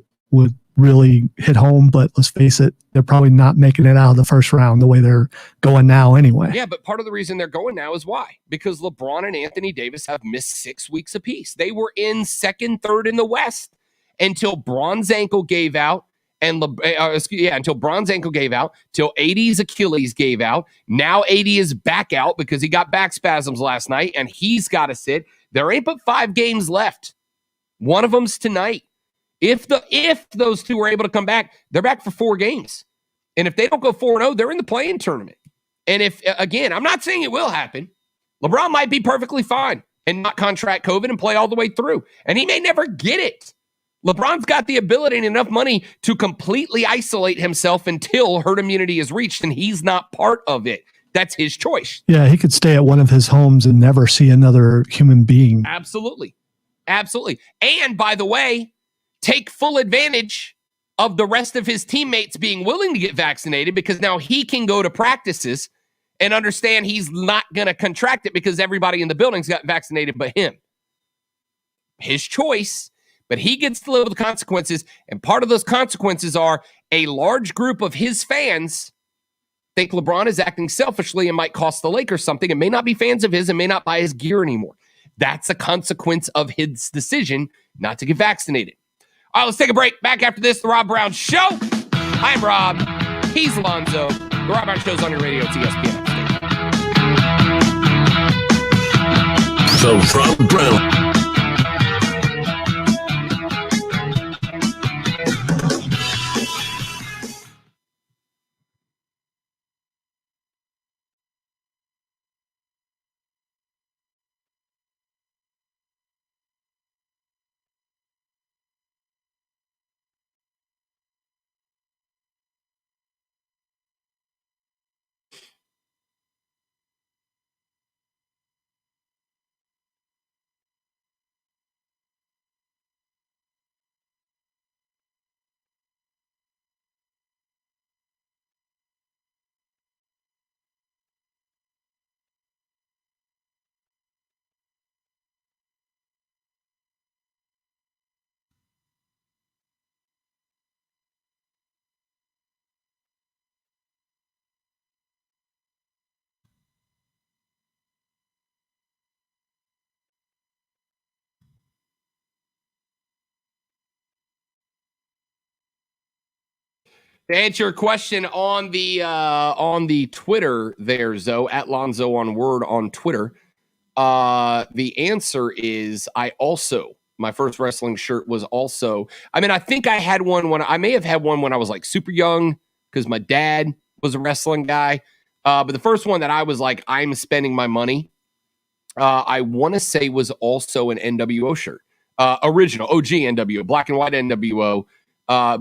Speaker 1: really hit home. But let's face it, they're probably not making it out of the first round the way they're going now anyway.
Speaker 4: Yeah, but part of the reason they're going now is why? Because LeBron and Anthony Davis have missed 6 weeks apiece. They were in second, third in the West until Bron's ankle gave out. Until Bron's ankle gave out, till AD's Achilles gave out. Now AD is back out because he got back spasms last night, and he's got to sit. There ain't but 5 games left. One of them's tonight. If those two are able to come back, they're back for 4 games. And if they don't go 4-0, they're in the play-in tournament. And if, again, I'm not saying it will happen. LeBron might be perfectly fine and not contract COVID and play all the way through. And he may never get it. LeBron's got the ability and enough money to completely isolate himself until herd immunity is reached, and he's not part of it. That's his choice.
Speaker 1: Yeah, he could stay at one of his homes and never see another human being.
Speaker 4: Absolutely. Absolutely. And, by the way, take full advantage of the rest of his teammates being willing to get vaccinated because now he can go to practices and understand he's not going to contract it because everybody in the building's got vaccinated but him. His choice. But he gets to live with the consequences, and part of those consequences are a large group of his fans think LeBron is acting selfishly and might cost the Lakers something and may not be fans of his and may not buy his gear anymore. That's a consequence of his decision not to get vaccinated. All right, let's take a break. Back after this, The Rob Brown Show. I'm Rob. He's Lonzo. The Rob Brown Show's on your radio. It's ESPN.
Speaker 8: The Rob Brown.
Speaker 4: To answer your question on the Twitter there, Zoe, at Lonzo on Word on Twitter, the answer is my first wrestling shirt was also, I think I had one I may have had one when I was like super young because my dad was a wrestling guy. But the first one that I was like, I'm spending my money, I want to say was also an NWO shirt. Original, OG NWO, black and white NWO.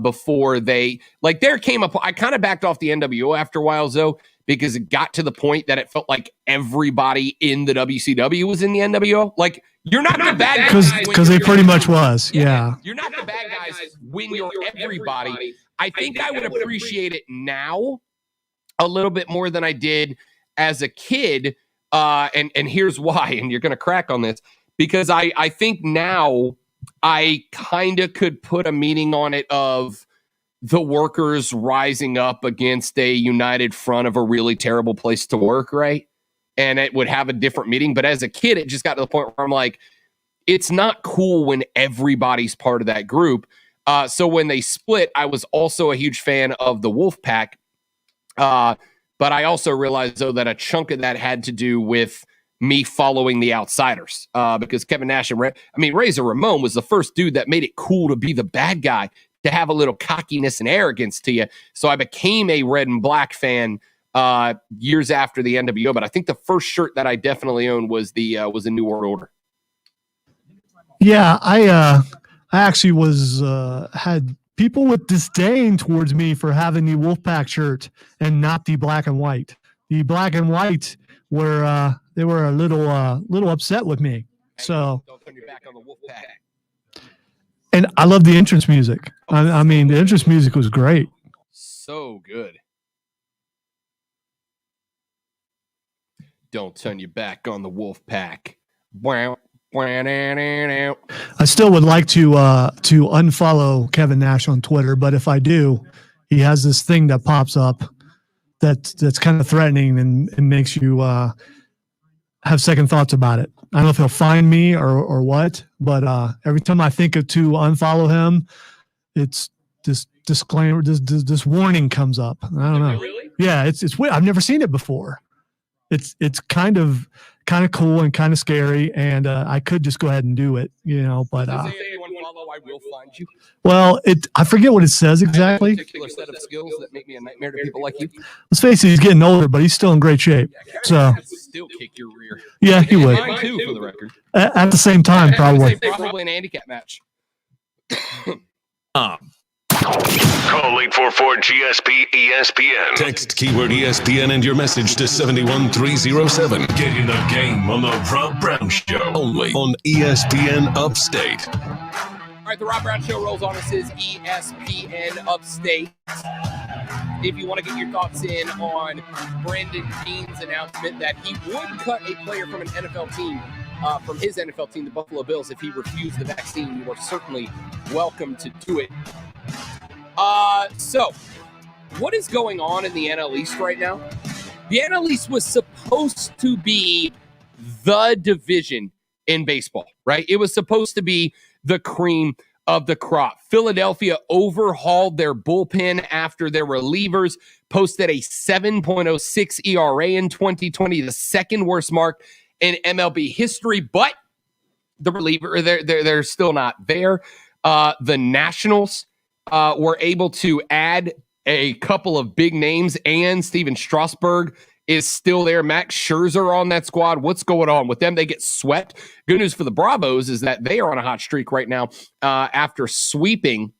Speaker 4: Before they, like, there came up, I kind of backed off the NWO after a while, though, because it got to the point that it felt like everybody in the WCW was in the NWO. Like, you're not the bad guys.
Speaker 1: Because they pretty much was, yeah.
Speaker 4: You're not the bad guys when you're everybody. I think I would appreciate it now a little bit more than I did as a kid. And here's why, and you're going to crack on this, because I think now I kind of could put a meaning on it of the workers rising up against a united front of a really terrible place to work, right? And it would have a different meaning. But as a kid, it just got to the point where I'm like, it's not cool when everybody's part of that group. So when they split, I was also a huge fan of the Wolfpack. But I also realized, though, that a chunk of that had to do with me following the Outsiders, because Kevin Nash and Razor Ramon was the first dude that made it cool to be the bad guy, to have a little cockiness and arrogance to you. So I became a red and black fan years after the NWO. But I think the first shirt that I definitely owned was the New World Order.
Speaker 1: Yeah, I actually was had people with disdain towards me for having the Wolfpack shirt and not the black and white. The black and white were they were a little upset with me. So
Speaker 4: Don't turn your back on the Wolfpack.
Speaker 1: And I love the entrance music. I mean, the entrance music was great.
Speaker 4: So good. Don't turn your back on the Wolfpack.
Speaker 1: I still would like to unfollow Kevin Nash on Twitter, but if I do, he has this thing that pops up that's kind of threatening and makes you have second thoughts about it. I don't know if he'll find me or what, but every time I think of to unfollow him, it's this disclaimer, this warning comes up. I don't know.
Speaker 4: Really?
Speaker 1: Yeah, it's weird. I've never seen it before. It's kind of cool and kind of scary, and I could just go ahead and do it, but
Speaker 4: I will find you.
Speaker 1: Well, I forget what it says exactly.
Speaker 4: A particular set of skills that make me a nightmare to people like you.
Speaker 1: Let's face it, he's getting older, but he's still in great shape. So
Speaker 4: Still kick your rear.
Speaker 1: yeah, he would.
Speaker 4: Mine too, for the record.
Speaker 1: At the same time, probably.
Speaker 4: Probably an handicap match.
Speaker 8: Call 844-GSP-ESPN. Text keyword ESPN and your message to 71307. Get in the game on the Rob Brown Show. Only on ESPN Upstate.
Speaker 4: All right, the Rob Brown Show rolls on. This is ESPN Upstate. If you want to get your thoughts in on Brandon Beane's announcement that he would cut a player from an NFL team, from his NFL team, the Buffalo Bills, if he refused the vaccine, you are certainly welcome to do it. So what is going on in the NL East right now? The NL East was supposed to be the division in baseball, right? It was supposed to be the cream of the crop. Philadelphia overhauled their bullpen after their relievers posted a 7.06 ERA in 2020, the second worst mark in MLB history, but the reliever, they're still not there. The Nationals were able to add a couple of big names, and Steven Strasburg is still there. Max Scherzer on that squad. What's going on with them? They get swept. Good news for the Bravos is that they are on a hot streak right now after sweeping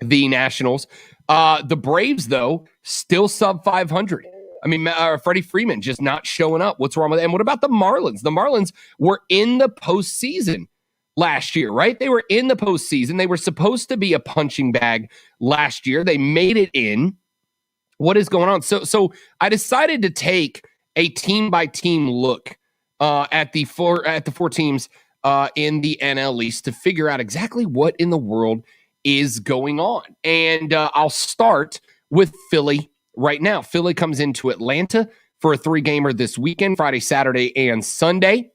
Speaker 4: the Nationals. The Braves, though, still sub 500. I mean, Freddie Freeman just not showing up. What's wrong with that? And what about the Marlins? The Marlins were in the postseason last year, right? They were in the postseason. They were supposed to be a punching bag last year. They made it in. What is going on? So I decided to take a team-by-team look at the four teams in the NL East to figure out exactly what in the world is going on. And I'll start with Philly right now. Philly comes into Atlanta for a 3-gamer this weekend, Friday, Saturday, and Sunday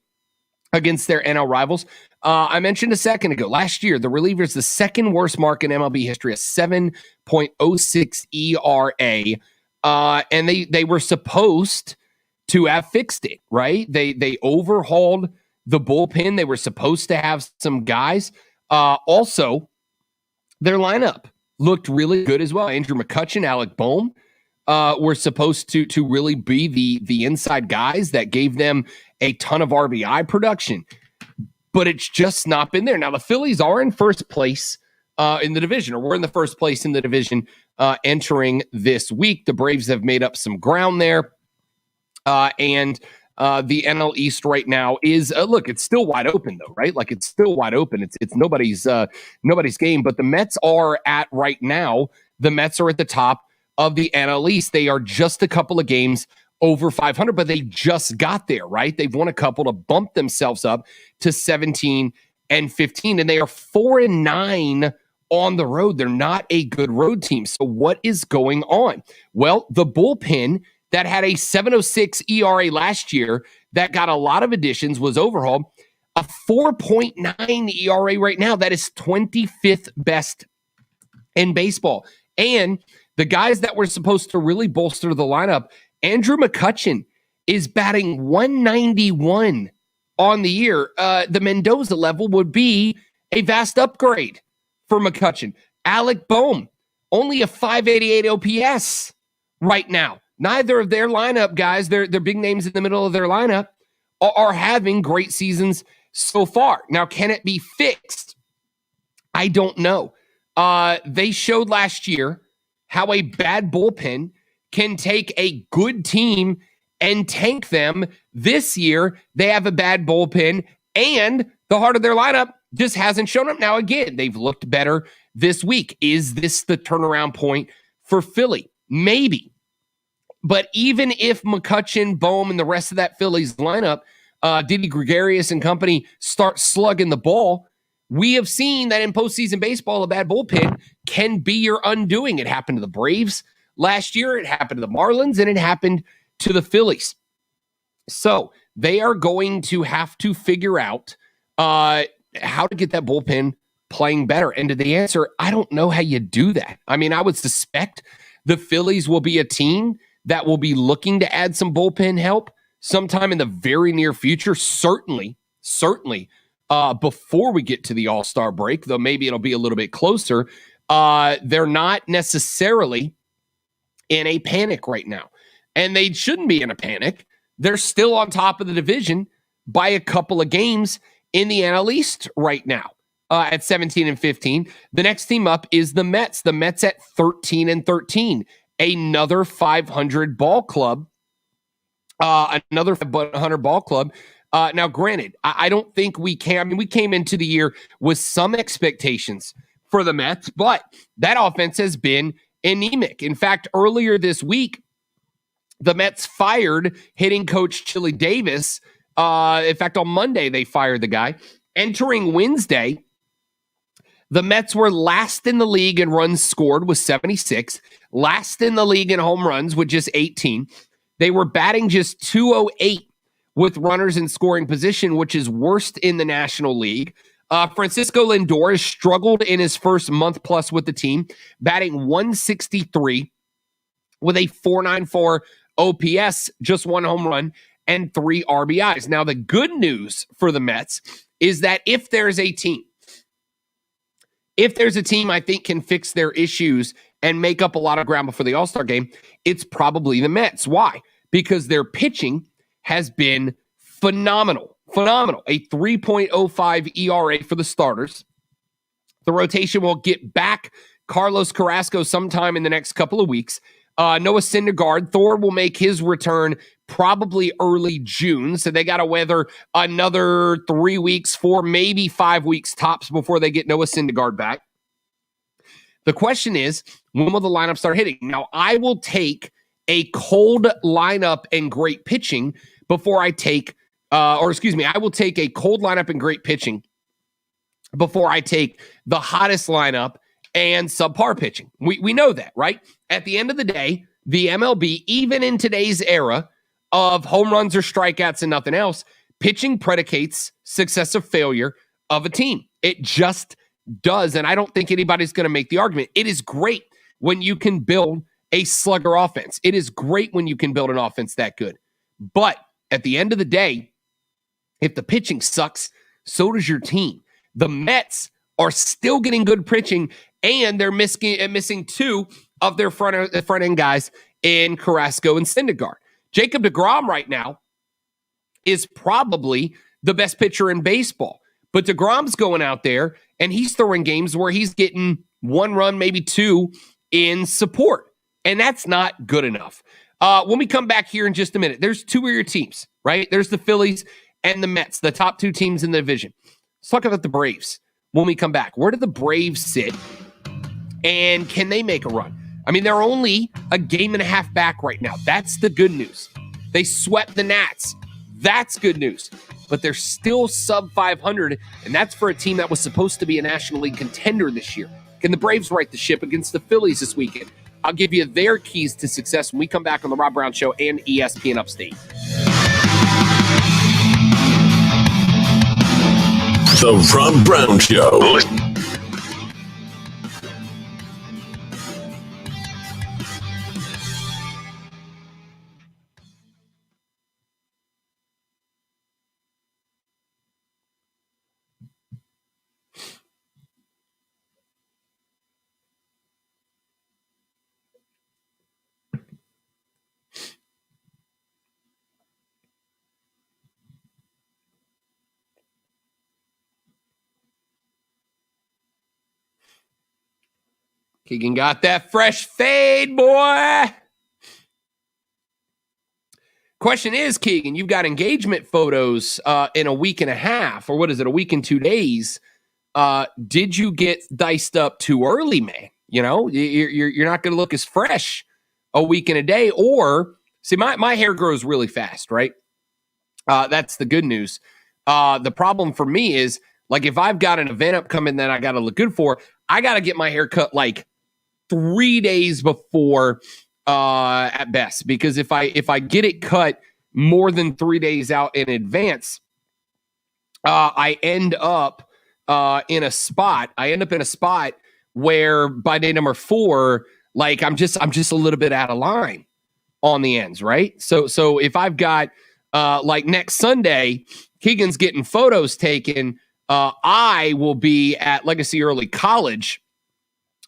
Speaker 4: against their NL rivals. I mentioned a second ago, last year, the relievers, the second worst mark in MLB history, a 7.06 ERA. And they were supposed to have fixed it, right? They overhauled the bullpen. They were supposed to have some guys. Also, their lineup looked really good as well. Andrew McCutchen, Alec Boehm were supposed to really be the inside guys that gave them a ton of RBI production. But it's just not been there. Now, the Phillies are in first place in the division, or we're in the first place in the division entering this week. The Braves have made up some ground there. And the NL East right now is, look, it's still wide open, though, right? Like, it's still wide open. It's nobody's game. But the Mets are at right now, the Mets are at the top of the NL East. They are just a couple of games over 500, but they just got there, right? They've won a couple to bump themselves up to 17 and 15, and they are 4-9 on the road. They're not a good road team. So what is going on? Well, the bullpen that had a 7.06 ERA last year that got a lot of additions was overhauled. A 4.9 ERA right now. That is 25th best in baseball. And the guys that were supposed to really bolster the lineup, Andrew McCutchen is batting 191 on the year. The Mendoza level would be a vast upgrade for McCutchen. Alec Boehm, only a 588 OPS right now. Neither of their lineup guys, their big names in the middle of their lineup, are having great seasons so far. Now, can it be fixed? I don't know. They showed last year how a bad bullpen can take a good team and tank them. This year, they have a bad bullpen, and the heart of their lineup just hasn't shown up. Now, again, they've looked better this week. Is this the turnaround point for Philly? Maybe. But even if McCutchen, Boehm, and the rest of that Phillies lineup, Didi Gregorius and company, start slugging the ball, we have seen that in postseason baseball, a bad bullpen can be your undoing. It happened to the Braves last year. It happened to the Marlins, and it happened to the Phillies. So they are going to have to figure out how to get that bullpen playing better. And to the answer, I don't know how you do that. I mean, I would suspect the Phillies will be a team that will be looking to add some bullpen help sometime in the very near future. Certainly, before we get to the All-Star break, though maybe it'll be a little bit closer. They're not necessarily in a panic right now. And they shouldn't be in a panic. They're still on top of the division by a couple of games in the NL East right now at 17 and 15. The next team up is the Mets. The Mets at 13 and 13. Another 500 ball club. Another 500 ball club. Now, granted, I don't think we can. I mean, we came into the year with some expectations for the Mets, but that offense has been anemic. In fact, earlier this week, the Mets fired hitting coach Chili Davis. In fact, on Monday, they fired the guy. Entering Wednesday, The Mets were last in the league in runs scored with 76, last in the league in home runs with just 18. They were batting just 208 with runners in scoring position, which is worst in the National League. Francisco Lindor has struggled in his first month plus with the team, batting 163 with a 494 OPS, just one home run, and 3 RBIs. Now, the good news for the Mets is that if there's a team I think can fix their issues and make up a lot of ground before the All-Star game, it's probably the Mets. Why? Because their pitching has been phenomenal. A 3.05 ERA for the starters. The rotation will get back Carlos Carrasco sometime in the next couple of weeks. Noah Syndergaard, Thor will make his return probably early June. So they got to weather another 3 weeks, 4, maybe 5 weeks tops before they get Noah Syndergaard back. The question is, when will the lineup start hitting? Now, I will take a cold lineup and great pitching before I take, I will take a cold lineup and great pitching before I take the hottest lineup and subpar pitching. We know that, right? At the end of the day, the MLB, even in today's era of home runs or strikeouts and nothing else, pitching predicates success or failure of a team. It just does, and I don't think anybody's going to make the argument. It is great when you can build a slugger offense. It is great when you can build an offense that good. But at the end of the day, if the pitching sucks, so does your team. The Mets are still getting good pitching, and they're missing 2 of their front end guys in Carrasco and Syndergaard. Jacob deGrom right now is probably the best pitcher in baseball, but deGrom's going out there and he's throwing games where he's getting 1 run, maybe 2 in support, and that's not good enough. When we come back here in just a minute, there's 2 of your teams, right? There's the Phillies and the Mets, the top 2 teams in the division. Let's talk about the Braves when we come back. Where do the Braves sit, and can they make a run? I mean, they're only a game and a half back right now. That's the good news. They swept the Nats. That's good news. But they're still sub 500, and that's for a team that was supposed to be a National League contender this year. Can the Braves right the ship against the Phillies this weekend? I'll give you their keys to success when we come back on the Rob Brown Show and ESPN Upstate.
Speaker 8: The Rob Brown Show.
Speaker 4: Keegan got that fresh fade, boy. Question is, Keegan, you've got engagement photos in a week and a half, or what is it, a week and 2 days. Did you get diced up too early, man? You know, you're not going to look as fresh a week and a day. Or, see, my hair grows really fast, right? That's the good news. The problem for me is, like, if I've got an event upcoming that I got to look good for, I got to get my hair cut, like, 3 days before at best, because if I get it cut more than 3 days out in advance, I end up in a spot. Where by day number 4, like I'm just a little bit out of line on the ends, right? So if I've got like next Sunday, Keegan's getting photos taken, I will be at Legacy Early College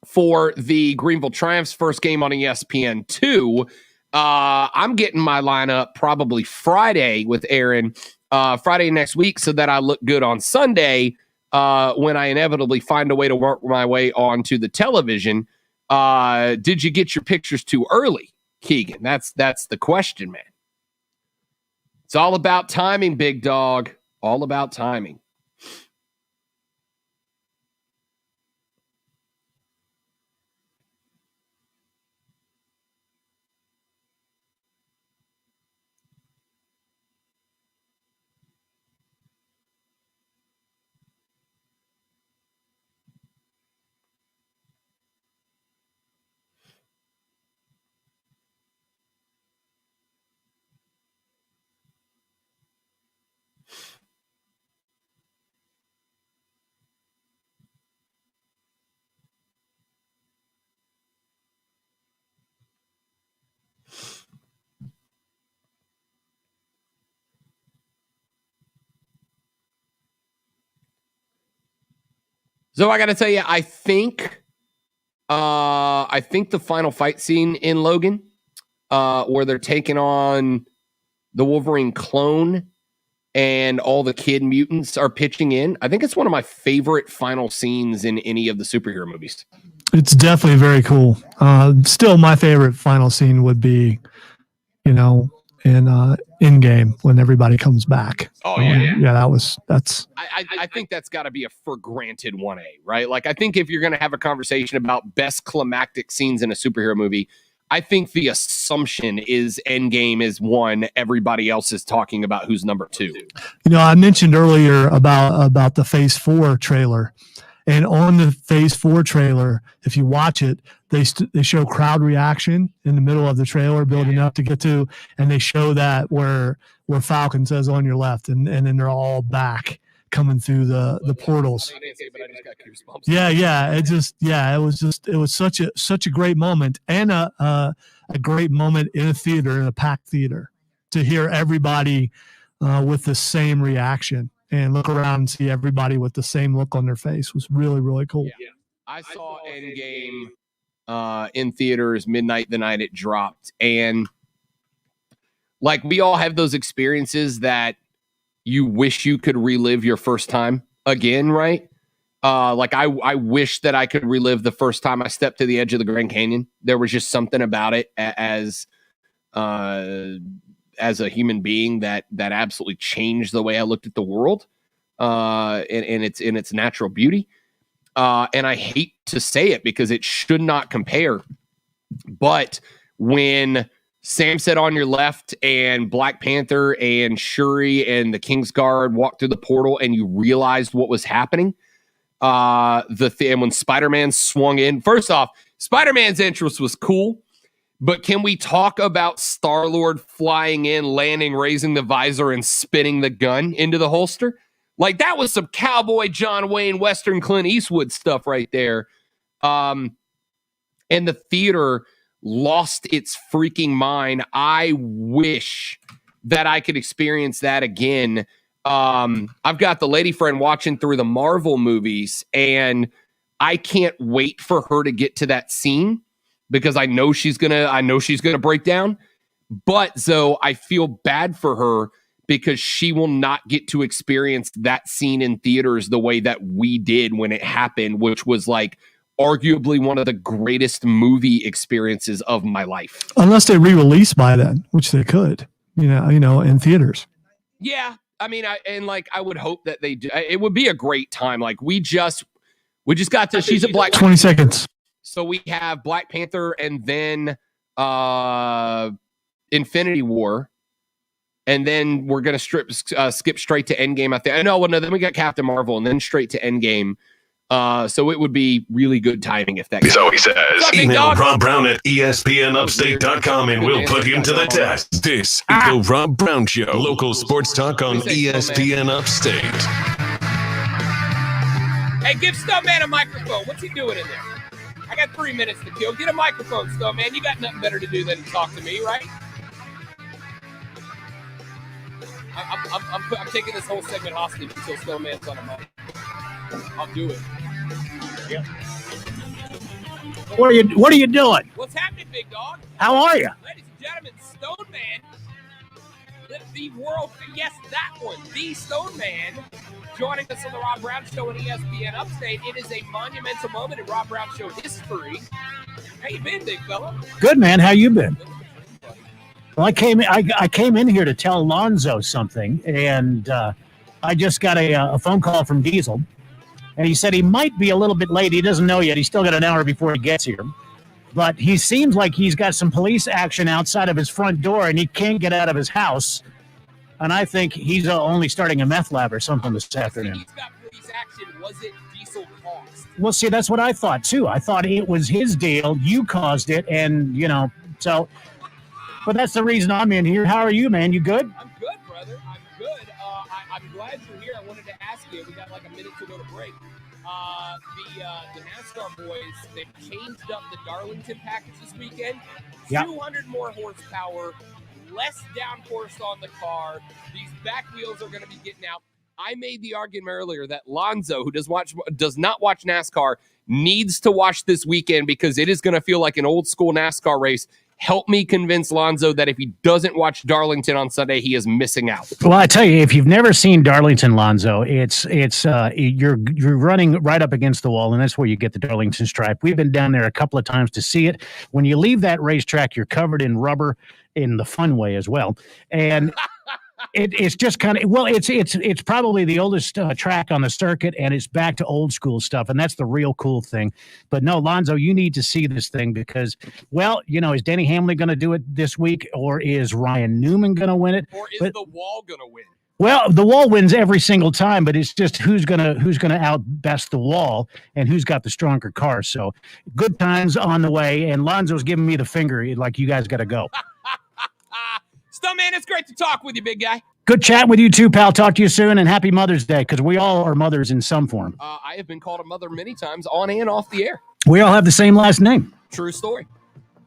Speaker 4: for the Greenville Triumphs first game on ESPN2. I'm getting my lineup probably Friday with Aaron, Friday next week, so that I look good on Sunday when I inevitably find a way to work my way onto the television. Did you get your pictures too early, Keegan? That's the question, man. It's all about timing, big dog. All about timing. So I got to tell you, I think the final fight scene in Logan, where they're taking on the Wolverine clone and all the kid mutants are pitching in, I think it's one of my favorite final scenes in any of the superhero movies.
Speaker 1: It's definitely very cool. Still, my favorite final scene would be, in Endgame when everybody comes back.
Speaker 4: Oh yeah,
Speaker 1: that's.
Speaker 4: I think that's got to be a for granted 1A, right? Like, I think if you're going to have a conversation about best climactic scenes in a superhero movie, I think the assumption is Endgame is 1. Everybody else is talking about who's number 2.
Speaker 1: I mentioned earlier about the Phase 4 trailer, and on the Phase 4 trailer, if you watch it, they show crowd reaction in the middle of the trailer, building up to get to, and they show that where Falcon says on your left, and then they're all back coming through the portals. Yeah. It was such a great moment, and a great moment in a theater, in a packed theater, to hear everybody with the same reaction and look around and see everybody with the same look on their face was really, really cool.
Speaker 4: Yeah. I saw Endgame in theaters midnight the night it dropped, and like, we all have those experiences that you wish you could relive your first time again, right? Like, I wish that I could relive the first time I stepped to the edge of the Grand Canyon. There was just something about it as a human being that absolutely changed the way I looked at the world, in its natural beauty. And I hate to say it because it should not compare, but when Sam said on your left and Black Panther and Shuri and the Kingsguard walked through the portal and you realized what was happening, and when Spider-Man swung in, first off, Spider-Man's entrance was cool, but can we talk about Star-Lord flying in, landing, raising the visor, and spinning the gun into the holster? Like, that was some cowboy John Wayne, Western Clint Eastwood stuff right there. And the theater lost its freaking mind. I wish that I could experience that again. I've got the lady friend watching through the Marvel movies, and I can't wait for her to get to that scene because I know she's gonna break down. But Zoe, I feel bad for her because she will not get to experience that scene in theaters the way that we did when it happened, which was like arguably one of the greatest movie experiences of my life.
Speaker 1: Unless they re-release by then, which they could, in theaters.
Speaker 4: Yeah. I mean, I would hope that they do. It would be a great time. Like, we just got to, she's a Black
Speaker 1: 20 seconds.
Speaker 4: So we have Black Panther and then Infinity War. And then we're going to skip straight to Endgame, I think. No, then we got Captain Marvel and then straight to Endgame. So it would be really good timing if that.
Speaker 8: So he says, email Rob Brown at ESPNUpstate.com and we'll put him to the test. This is the Rob Brown Show, local sports talk on ESPN Upstate.
Speaker 4: Hey, give Stuntman a microphone. What's he doing in there? I got 3 minutes to kill. Get a microphone, Stuntman. You got nothing better to do than talk to me, right? I'm taking this whole segment hostage until Snowman's on a mic. I'll do it. Yep.
Speaker 12: What are you doing?
Speaker 4: What's happening, big dog?
Speaker 12: How are you?
Speaker 4: Ladies and gentlemen, Stone Man, the world, yes, that one, the Stone Man, joining us on the Rob Brown Show on ESPN Upstate. It is a monumental moment in Rob Brown Show history. How you been, big fella?
Speaker 12: Good, man. How you been? Well, I came in here to tell Lonzo something, and I just got a phone call from Diesel, and he said he might be a little bit late. He doesn't know yet. He's still got an hour before he gets here. But he seems like he's got some police action outside of his front door, and he can't get out of his house. And I think he's only starting a meth lab or something this afternoon.
Speaker 4: He's got police action. Was it Diesel caused?
Speaker 12: Well, see, that's what I thought, too. I thought it was his deal. You caused it, and, so... But that's the reason I'm in here. How are you, man? You good?
Speaker 4: I'm good, brother. I'm good. I'm glad you're here. I wanted to ask you. We got like a minute to go to break. The NASCAR boys, they've changed up the Darlington package this weekend. Yep. 200 more horsepower, less downforce on the car. These back wheels are going to be getting out. I made the argument earlier that Lonzo, who does not watch NASCAR, needs to watch this weekend because it is going to feel like an old school NASCAR race. Help me convince Lonzo that if he doesn't watch Darlington on Sunday, he is missing out.
Speaker 12: Well, I tell you, if you've never seen Darlington, Lonzo, you're running right up against the wall, and that's where you get the Darlington stripe. We've been down there a couple of times to see it. When you leave that racetrack, you're covered in rubber in the fun way as well, and it's just kind of it's probably the oldest track on the circuit, and it's back to old school stuff, and that's the real cool thing. But no, Lonzo, you need to see this thing because, well, is Denny Hamlin going to do it this week, or is Ryan Newman going to win it,
Speaker 4: or is the Wall going to win?
Speaker 12: Well, the Wall wins every single time, but it's just who's gonna outbest the Wall and who's got the stronger car. So good times on the way, and Lonzo's giving me the finger like you guys got to go.
Speaker 4: Stuntman, it's great to talk with you, big guy.
Speaker 12: Good chat with you too, pal. Talk to you soon, and happy Mother's Day, because we all are mothers in some form.
Speaker 4: I have been called a mother many times on and off the air.
Speaker 12: We all have the same last name.
Speaker 4: True story.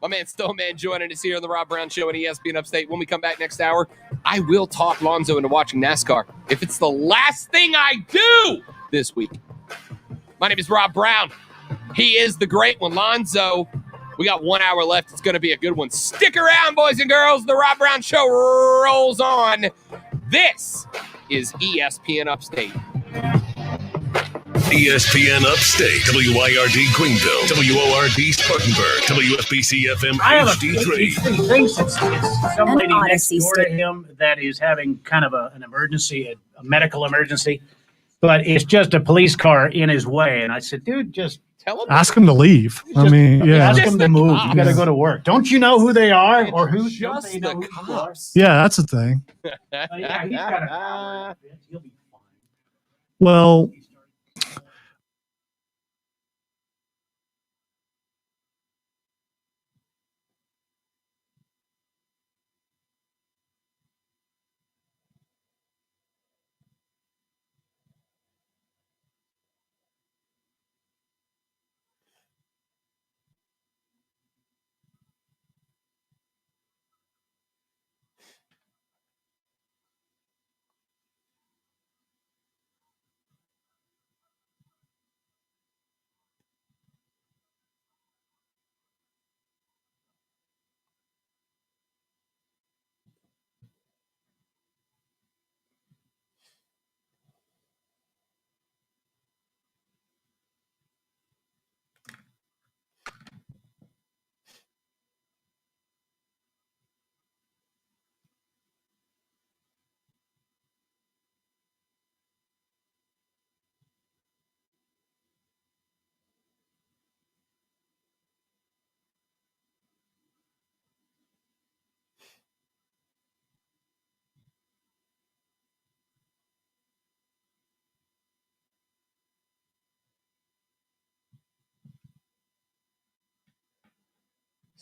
Speaker 4: My man Stoneman joining us here on the Rob Brown Show on ESPN Upstate. When we come back next hour, I will talk Lonzo into watching NASCAR if it's the last thing I do this week. My name is Rob Brown. He is the great one, Lonzo. We got 1 hour left. It's going to be a good one. Stick around, boys and girls. The Rob Brown Show rolls on. This is ESPN Upstate.
Speaker 8: ESPN Upstate, WYRD Greenville, WORD Spartanburg, WFBC FM HD3.
Speaker 12: He thinks it's some lady next door to him that is having kind of an emergency, a medical emergency, but it's just a police car in his way. And I said, dude, just
Speaker 4: tell him.
Speaker 1: Ask him to leave.
Speaker 12: Ask him to move. You got to go to work. Don't you know who they are or who?
Speaker 4: Just
Speaker 12: they know
Speaker 4: the
Speaker 12: who they are?
Speaker 4: cops.
Speaker 1: Yeah, that's the thing.
Speaker 12: Yeah, he's got a he'll be fine.
Speaker 1: Well,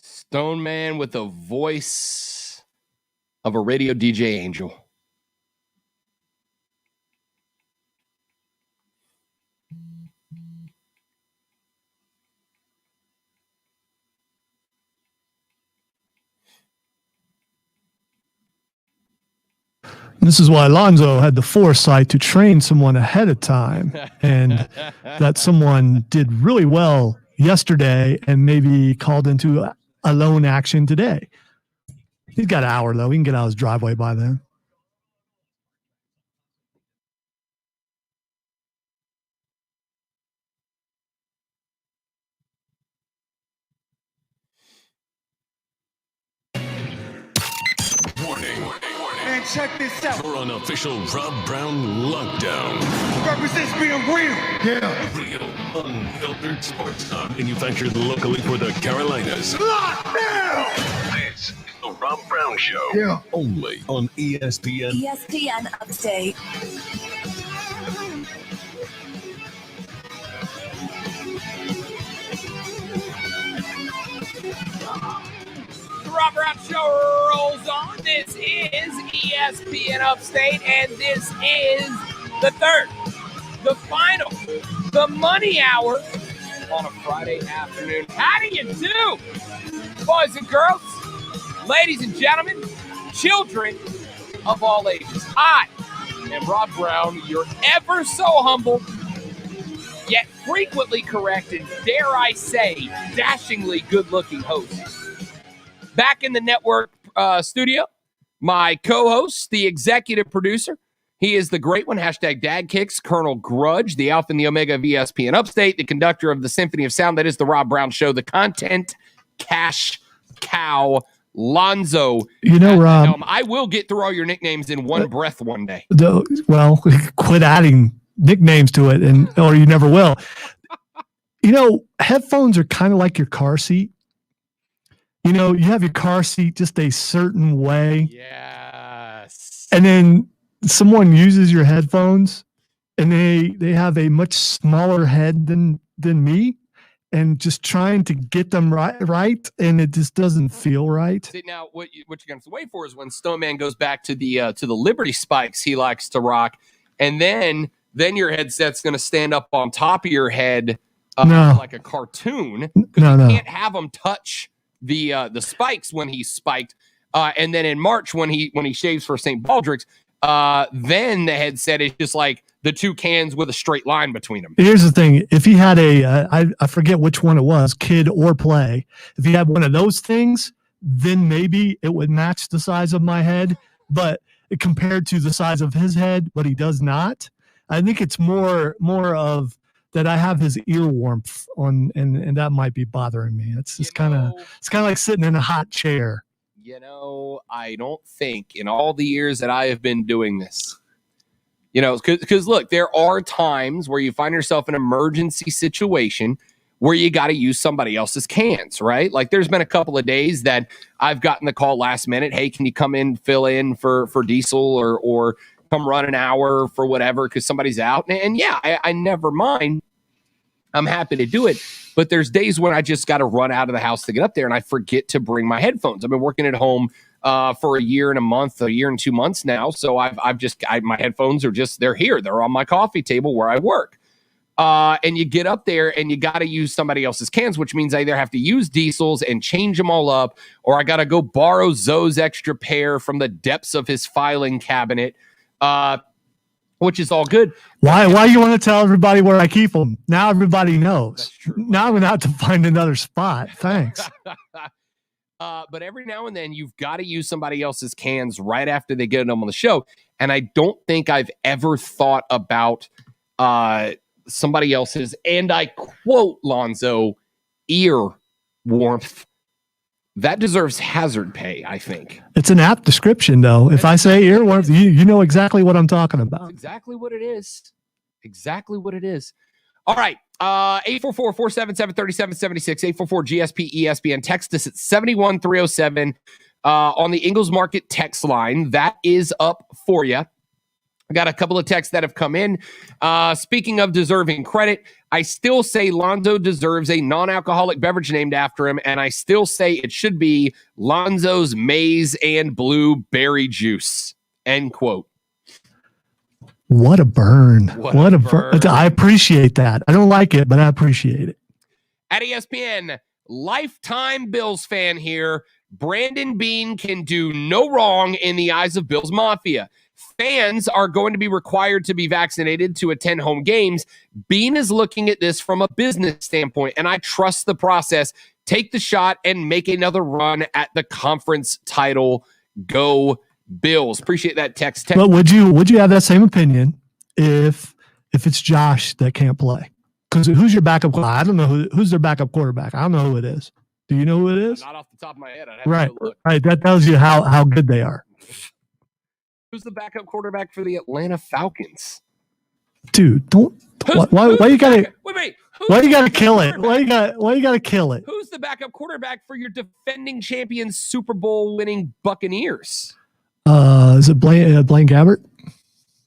Speaker 4: Stone Man with the voice of a radio DJ angel.
Speaker 1: this is why Lonzo had the foresight to train someone ahead of time, and that someone did really well yesterday and maybe called into a lone action today. He's got an hour, though. He can get out of his driveway by then.
Speaker 8: Warning.
Speaker 2: Man, check this out.
Speaker 8: You're on official Rob Brown lockdown.
Speaker 2: Represents being real. Yeah.
Speaker 8: Real, unfiltered sports talk manufactured locally for the Carolinas.
Speaker 2: Lockdown!
Speaker 8: This is the Rob Brown Show.
Speaker 2: Yeah.
Speaker 8: Only on ESPN.
Speaker 11: ESPN Upstate.
Speaker 4: The Rob Brown Show rolls on. This is ESPN Upstate, and this is the third, the final, the money hour on a Friday afternoon. How do you do, boys and girls, ladies and gentlemen, children of all ages? I and Rob Brown, your ever so humble, yet frequently correct and, dare I say, dashingly good-looking host. Back in the network studio, my co-host, the executive producer. He is the great one, #DadKicks, Colonel Grudge, the Alpha and the Omega of ESPN Upstate, the conductor of the Symphony of Sound that is the Rob Brown Show, the content cash cow, Lonzo.
Speaker 1: You know, Rob,
Speaker 4: I will get through all your nicknames in one breath one day.
Speaker 1: Well, quit adding nicknames to it, or you never will. You know, headphones are kind of like your car seat. You know, you have your car seat just a certain way.
Speaker 4: Yes.
Speaker 1: And then someone uses your headphones and they have a much smaller head than me, and just trying to get them right, and it just doesn't feel right.
Speaker 4: See, now what you're going to have to wait for is when Stoneman goes back to the Liberty spikes he likes to rock, and then your headset's going to stand up on top of your head like a cartoon.
Speaker 1: No.
Speaker 4: Can't have him touch the spikes when he's spiked, and then in March when he shaves for St. Baldrick's, then the headset is just like the two cans with a straight line between them.
Speaker 1: Here's the thing: if he had I forget which one it was, Kid or Play, if he had one of those things, then maybe it would match the size of my head. But compared to the size of his head, but he does not. I think it's more of that I have his ear warmth on, and that might be bothering me. It's just kind of like sitting in a hot chair.
Speaker 4: You know, I don't think in all the years that I have been doing this, you know, because look, there are times where you find yourself in an emergency situation where you got to use somebody else's cans, right? Like there's been a couple of days that I've gotten the call last minute. Hey, can you come in, fill in for Diesel or come run an hour for whatever because somebody's out. And yeah, I never mind. I'm happy to do it. But there's days when I just got to run out of the house to get up there and I forget to bring my headphones. I've been working at home for a year and 2 months now. So my headphones are just, they're here. They're on my coffee table where I work. And you get up there and you got to use somebody else's cans, which means I either have to use Diesel's and change them all up, or I got to go borrow Zoe's extra pair from the depths of his filing cabinet. Which is all good.
Speaker 1: Why you want to tell everybody where I keep them? Now everybody knows. Now I'm going to have to find another spot. Thanks.
Speaker 4: But every now and then you've got to use somebody else's cans right after they get them on the show. And I don't think I've ever thought about somebody else's, and I quote Lonzo, ear warmth. That deserves hazard pay, I think.
Speaker 1: It's an apt description, though. If I say ear warmth, you know exactly what I'm talking about.
Speaker 4: That's exactly what it is. Exactly what it is. All right. 844-477-3776, 844-GSP-ESPN. Text us at 71307 on the Ingles Market text line. That is up for you. I got a couple of texts that have come in. Speaking of deserving credit, I still say Lonzo deserves a non-alcoholic beverage named after him, and I still say it should be Lonzo's maize and blueberry juice. End quote.
Speaker 1: What a burn. What a burn. I appreciate that. I don't like it, but I appreciate it.
Speaker 4: At ESPN, lifetime Bills fan here. Brandon Beane can do no wrong in the eyes of Bills Mafia. Fans are going to be required to be vaccinated to attend home games. Beane is looking at this from a business standpoint, and I trust the process. Take the shot and make another run at the conference title. Go Bills. Appreciate that text.
Speaker 1: But would you have that same opinion if it's Josh that can't play? Because who's your backup? I don't know who's their backup quarterback. I don't know who it is. Do you know who it is?
Speaker 4: Not off the top of my head. I'd have
Speaker 1: Right.
Speaker 4: to look.
Speaker 1: Right. That tells you how good they are.
Speaker 4: Who's the backup quarterback for the Atlanta Falcons?
Speaker 1: Dude, why you gotta
Speaker 4: wait.
Speaker 1: Why you gotta kill it? Why you gotta kill it?
Speaker 4: Who's the backup quarterback for your defending champions Super Bowl winning Buccaneers?
Speaker 1: Is it Blaine Gabbert?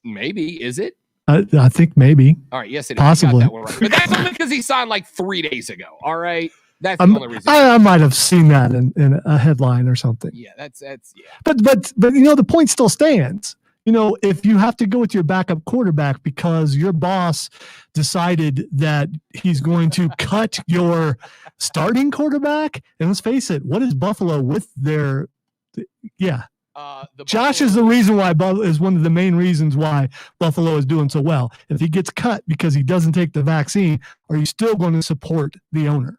Speaker 4: Maybe. Is it?
Speaker 1: I think maybe.
Speaker 4: All right, yes, it is.
Speaker 1: Possibly.
Speaker 4: You got that one right. But that's only because he signed like 3 days ago. All right. That's the only reason.
Speaker 1: I might have seen that in a headline or something.
Speaker 4: Yeah, that's yeah.
Speaker 1: But the point still stands. If you have to go with your backup quarterback because your boss decided that he's going to cut your starting quarterback, and let's face it, what is Buffalo with their Josh is the reason why is one of the main reasons why Buffalo is doing so well. If he gets cut because he doesn't take the vaccine, are you still going to support the owner?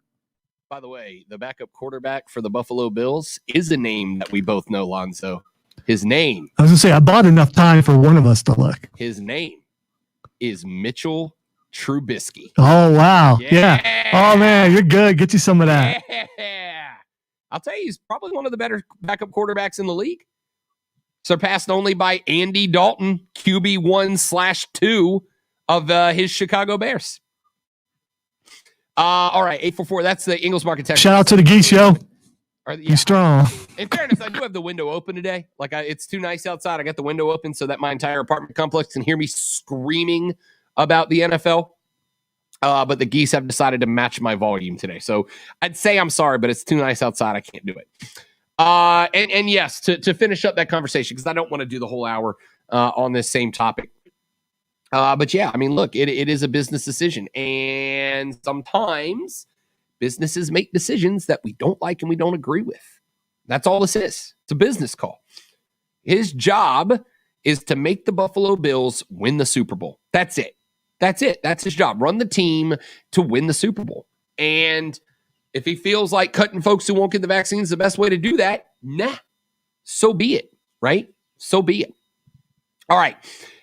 Speaker 4: By the way, the backup quarterback for the Buffalo Bills is a name that we both know, Lonzo. His name.
Speaker 1: I was going to say, I bought enough time for one of us to look.
Speaker 4: His name is Mitchell Trubisky.
Speaker 1: Oh, wow. Yeah. Oh, man, you're good. Get you some of that.
Speaker 4: Yeah. I'll tell you, he's probably one of the better backup quarterbacks in the league. Surpassed only by Andy Dalton, QB1/2 of his Chicago Bears. All right, 844. That's the Ingles Market text.
Speaker 1: Shout out to the Geese, yo. Be strong.
Speaker 4: In fairness, I do have the window open today. It's too nice outside. I got the window open so that my entire apartment complex can hear me screaming about the NFL. But the Geese have decided to match my volume today. So I'd say I'm sorry, but it's too nice outside. I can't do it. And yes, to finish up that conversation, because I don't want to do the whole hour on this same topic. But yeah, I mean, look, it is a business decision. And sometimes businesses make decisions that we don't like and we don't agree with. That's all this is. It's a business call. His job is to make the Buffalo Bills win the Super Bowl. That's it. That's it. That's his job. Run the team to win the Super Bowl. And if he feels like cutting folks who won't get the vaccine is the best way to do that, so be it, right? So be it. All right.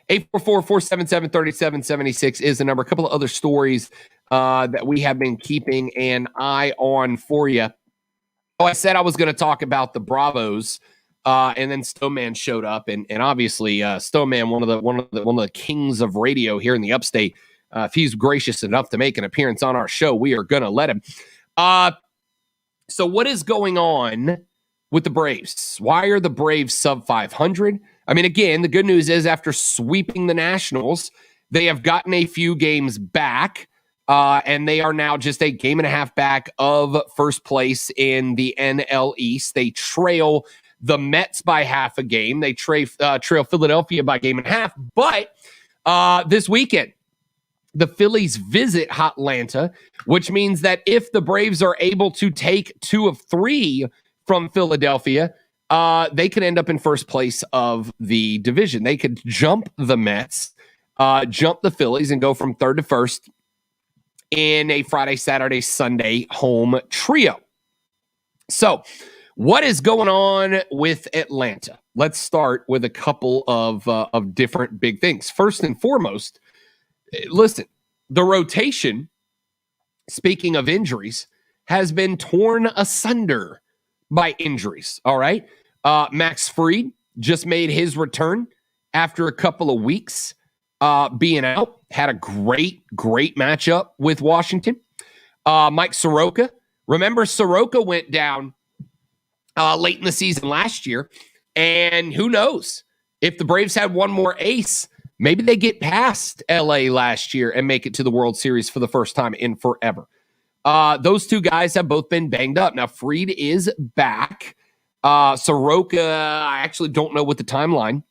Speaker 4: 844-477-3776 is the number. A couple of other stories that we have been keeping an eye on for you. Oh, I said I was going to talk about the Bravos, and then Stoneman showed up, and obviously Stoneman, one of the kings of radio here in the Upstate. If he's gracious enough to make an appearance on our show, we are going to let him. So what is going on with the Braves? Why are the Braves sub 500? I mean, again, the good news is after sweeping the Nationals, they have gotten a few games back, and they are now just a game and a half back of first place in the NL East. They trail the Mets by half a game. They trail Philadelphia by game and a half. But this weekend, the Phillies visit Atlanta, which means that if the Braves are able to take 2 of 3 from Philadelphia, they could end up in first place of the division. They could jump the Mets, jump the Phillies, and go from third to first in a Friday, Saturday, Sunday home trio. So what is going on with Atlanta? Let's start with a couple of different big things. First and foremost, listen, the rotation, speaking of injuries, has been torn asunder by injuries, all right? Max Fried just made his return after a couple of weeks being out. Had a great matchup with Washington. Mike Soroka. Remember, Soroka went down late in the season last year, and who knows? If the Braves had one more ace, maybe they get past LA last year and make it to the World Series for the first time in forever. Those two guys have both been banged up. Now, Fried is back. Soroka, I actually don't know what the timeline.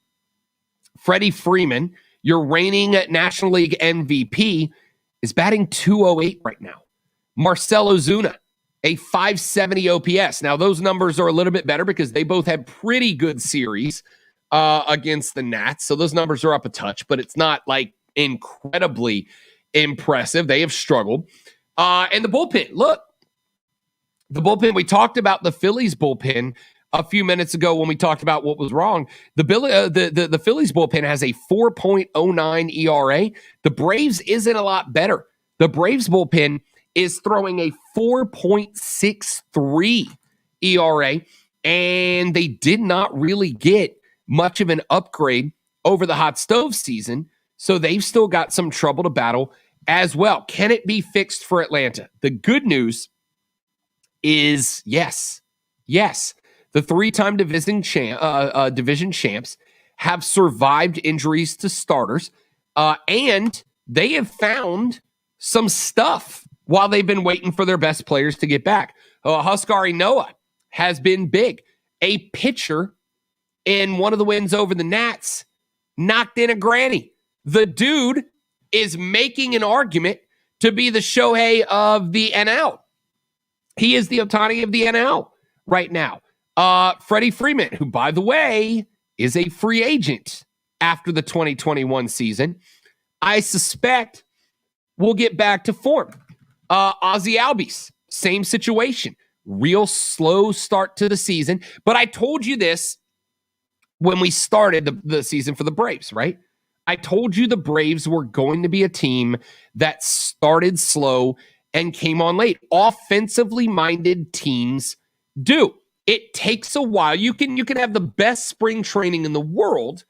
Speaker 4: Freddie Freeman, your reigning National League MVP, is batting .208 right now. Marcell Ozuna, a .570 OPS. Now, those numbers are a little bit better because they both had pretty good series against the Nats. So those numbers are up a touch, but it's not like incredibly impressive. They have struggled. And the bullpen, look, the bullpen, we talked about the Phillies bullpen a few minutes ago when we talked about what was wrong. The Phillies bullpen has a 4.09 ERA. The Braves isn't a lot better. The Braves bullpen is throwing a 4.63 ERA, and they did not really get much of an upgrade over the hot stove season, so they've still got some trouble to battle as well. Can it be fixed for Atlanta? The good news is yes. The 3-time division champs have survived injuries to starters, and they have found some stuff while they've been waiting for their best players to get back. Huskari Noah has been big. A pitcher in one of the wins over the Nats knocked in a granny. The dude is making an argument to be the Shohei of the NL. He is the Ohtani of the NL right now. Freddie Freeman, who, by the way, is a free agent after the 2021 season, I suspect we'll get back to form. Ozzie Albies, same situation. Real slow start to the season. But I told you this when we started the season for the Braves, right? I told you the Braves were going to be a team that started slow and came on late. Offensively minded teams do. It takes a while. You can have the best spring training in the world,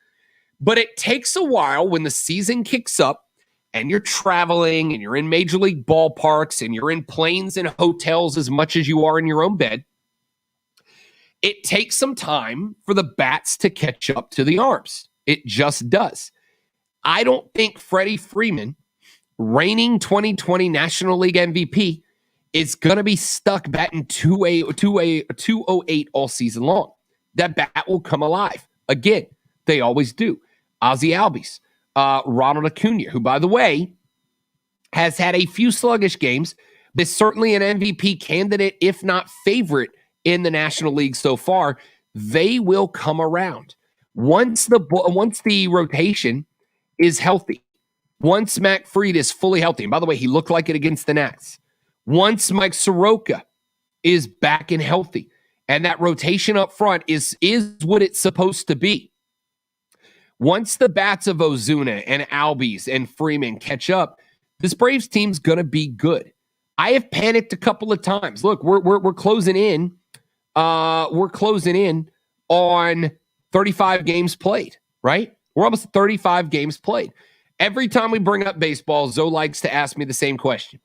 Speaker 4: but it takes a while when the season kicks up and you're traveling and you're in major league ballparks and you're in planes and hotels as much as you are in your own bed. It takes some time for the bats to catch up to the arms. It just does. I don't think Freddie Freeman, reigning 2020 National League MVP, is going to be stuck batting 208 all season long. That bat will come alive. Again, they always do. Ozzie Albies, Ronald Acuna, who, by the way, has had a few sluggish games, but is certainly an MVP candidate, if not favorite, in the National League so far. They will come around. Once the rotation is healthy, once Mac Fried is fully healthy, and by the way, he looked like it against the Nats. Once Mike Soroka is back and healthy, and that rotation up front is what it's supposed to be. Once the bats of Ozuna and Albies and Freeman catch up, this Braves team's going to be good. I have panicked a couple of times. Look, we're closing in. We're closing in on 35 games played, right? We're almost 35 games played. Every time we bring up baseball, Zoe likes to ask me the same question.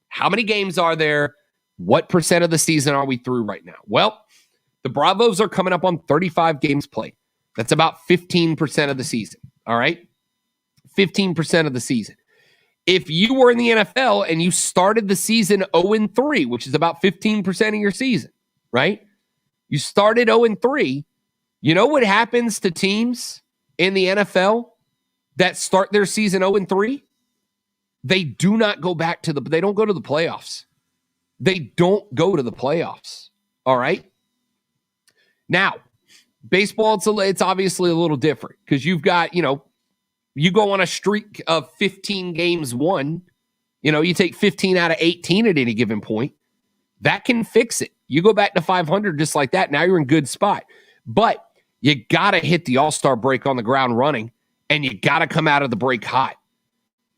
Speaker 4: How many games are there? What percent of the season are we through right now? Well, the Bravos are coming up on 35 games played. That's about 15% of the season, all right? 15% of the season. If you were in the NFL and you started the season 0-3, which is about 15% of your season, right? You started 0-3. You know what happens to teams in the NFL that start their season 0-3? They do not go back to they don't go to the playoffs. They don't go to the playoffs. All right. Now, baseball, it's obviously a little different because you've got, you go on a streak of 15 games won. You take 15 out of 18 at any given point. That can fix it. You go back to 500 just like that. Now you're in good spot. But you got to hit the All-Star break on the ground running, and you got to come out of the break hot.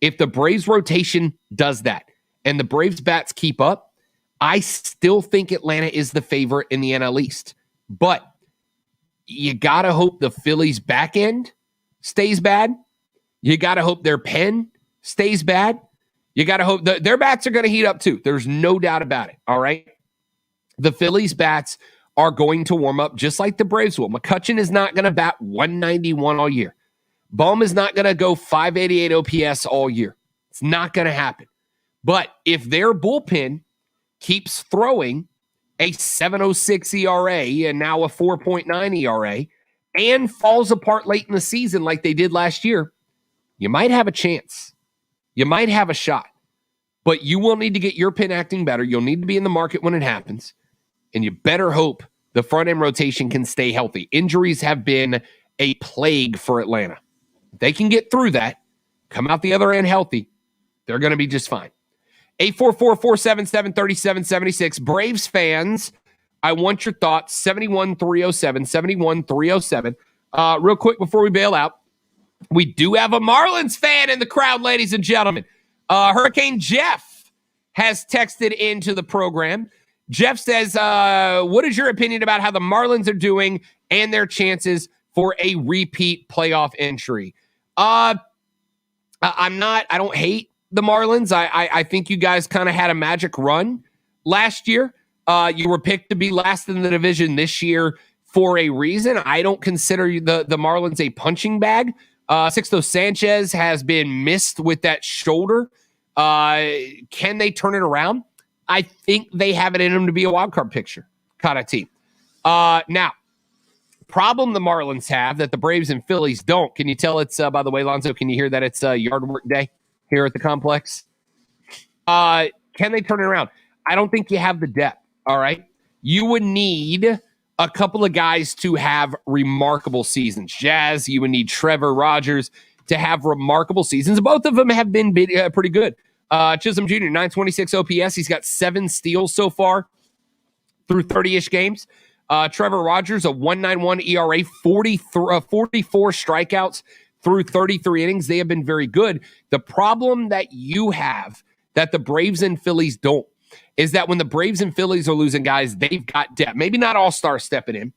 Speaker 4: If the Braves rotation does that and the Braves bats keep up, I still think Atlanta is the favorite in the NL East. But you got to hope the Phillies back end stays bad. You got to hope their pen stays bad. You got to hope their bats are going to heat up too. There's no doubt about it. All right. The Phillies bats are going to warm up just like the Braves will. McCutchen is not going to bat 191 all year. Bohm is not going to go 588 OPS all year. It's not going to happen. But if their bullpen keeps throwing a 7.06 ERA and now a 4.9 ERA and falls apart late in the season like they did last year, you might have a chance. You might have a shot. But you will need to get your pen acting better. You'll need to be in the market when it happens. And you better hope the front-end rotation can stay healthy. Injuries have been a plague for Atlanta. They can get through that, come out the other end healthy, they're going to be just fine. 844-477-3776. Braves fans, I want your thoughts. 71307, 71307. Real quick before we bail out, we do have a Marlins fan in the crowd, ladies and gentlemen. Hurricane Jeff has texted into the program. Jeff says, what is your opinion about how the Marlins are doing and their chances for a repeat playoff entry? I don't hate the Marlins. I think you guys kind of had a magic run last year. You were picked to be last in the division this year for a reason. I don't consider the Marlins a punching bag. Sixto Sanchez has been missed with that shoulder. Can they turn it around? I think they have it in them to be a wild card picture kind of team. Now, problem the Marlins have that the Braves and Phillies don't. Can you tell it's, by the way, Lonzo, can you hear that it's yard work day here at the complex? Can they turn it around? I don't think you have the depth, all right? You would need a couple of guys to have remarkable seasons. Jazz, you would need Trevor Rogers to have remarkable seasons. Both of them have been pretty good. Chisholm Jr., 926 OPS. He's got 7 steals so far through 30-ish games. Trevor Rogers, a 1.91 ERA, 44 strikeouts through 33 innings. They have been very good. The problem that you have that the Braves and Phillies don't is that when the Braves and Phillies are losing guys, they've got depth. Maybe not all-stars stepping in,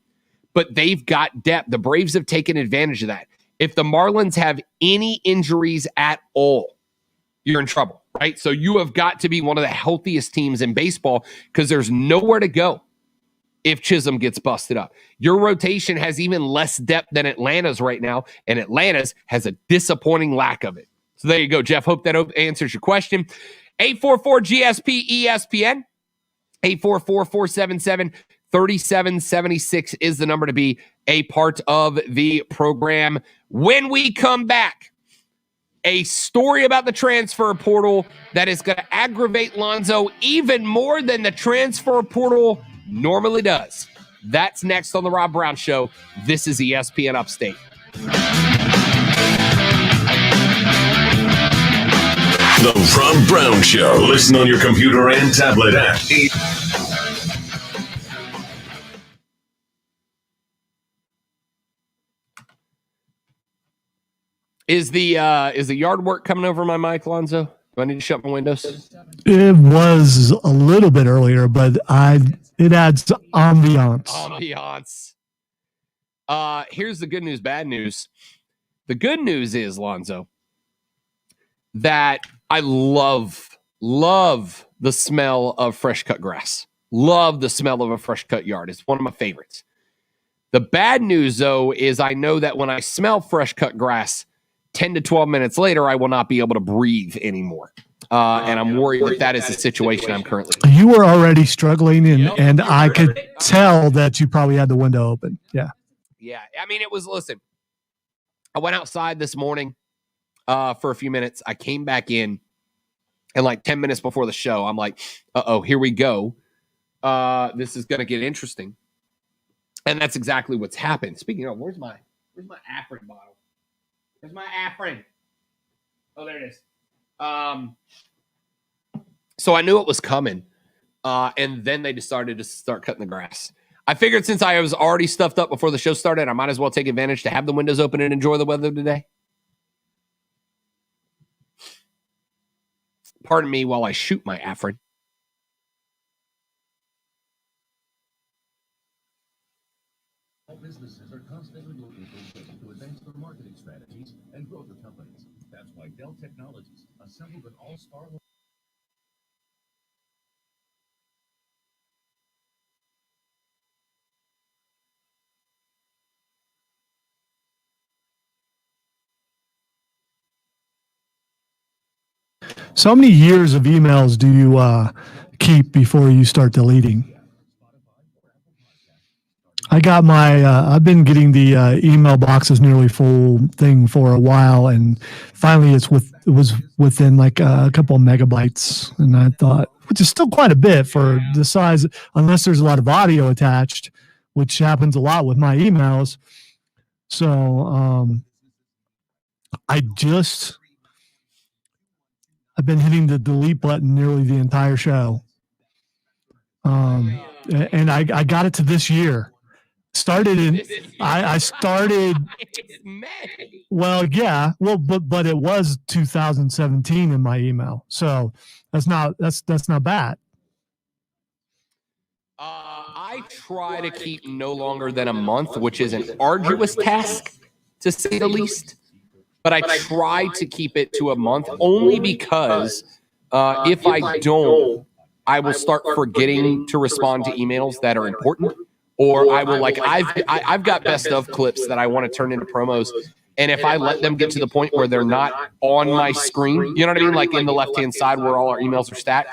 Speaker 4: but they've got depth. The Braves have taken advantage of that. If the Marlins have any injuries at all, you're in trouble, right? So you have got to be one of the healthiest teams in baseball because there's nowhere to go if Chisholm gets busted up. Your rotation has even less depth than Atlanta's right now, and Atlanta's has a disappointing lack of it. So there you go, Jeff. Hope that answers your question. 844-GSP-ESPN. 844-477-3776 is the number to be a part of the program. When we come back, a story about the transfer portal that is going to aggravate Lonzo even more than the transfer portal normally does. That's next on the Rob Brown Show. This is ESPN Upstate.
Speaker 8: The Rob Brown Show. Listen on your computer and tablet at
Speaker 4: Is the yard work coming over my mic, Lonzo? Do I need to shut my windows?
Speaker 1: It was a little bit earlier, but it adds ambiance.
Speaker 4: Here's the good news, bad news. The good news is, Lonzo, that I love the smell of fresh cut grass. Love the smell of a fresh cut yard. It's one of my favorites. The bad news, though, is I know that when I smell fresh cut grass, 10 to 12 minutes later, I will not be able to breathe anymore. And I'm worried that is the situation I'm currently in.
Speaker 1: You were already struggling, and I could tell that you probably had the window open. Yeah.
Speaker 4: Yeah. I mean, listen, I went outside this morning for a few minutes. I came back in, and like 10 minutes before the show, I'm like, uh-oh, here we go. This is going to get interesting. And that's exactly what's happened. Speaking of, where's my Afrin bottle? Where's my Afrin? Oh, there it is. So I knew it was coming. And then they decided to start cutting the grass. I figured since I was already stuffed up before the show started, I might as well take advantage to have the windows open and enjoy the weather today. Pardon me while I shoot my Afrin.
Speaker 2: Businesses are constantly looking for ways to advance their marketing strategies and grow their companies. That's why Dell Technologies assembled an all-star.
Speaker 1: So how many years of emails do you keep before you start deleting? I got I've been getting the email boxes nearly full thing for a while, and finally it was within like a couple of megabytes, and I thought, which is still quite a bit for the size, unless there's a lot of audio attached, which happens a lot with my emails. So I've been hitting the delete button nearly the entire show, and I got it to this year. I started. Well, yeah. Well, but it was 2017 in my email, so that's not bad.
Speaker 4: I try to keep no longer than a month, which is an arduous task to say the least. But I try to keep it to a month only because if I don't, I will start forgetting to respond to emails that are important. Or I will I've got best of clips that I want to turn into promos. And if I let them get to the point where they're not on my screen, you know what I mean? Like in the left-hand side where all our emails are stacked.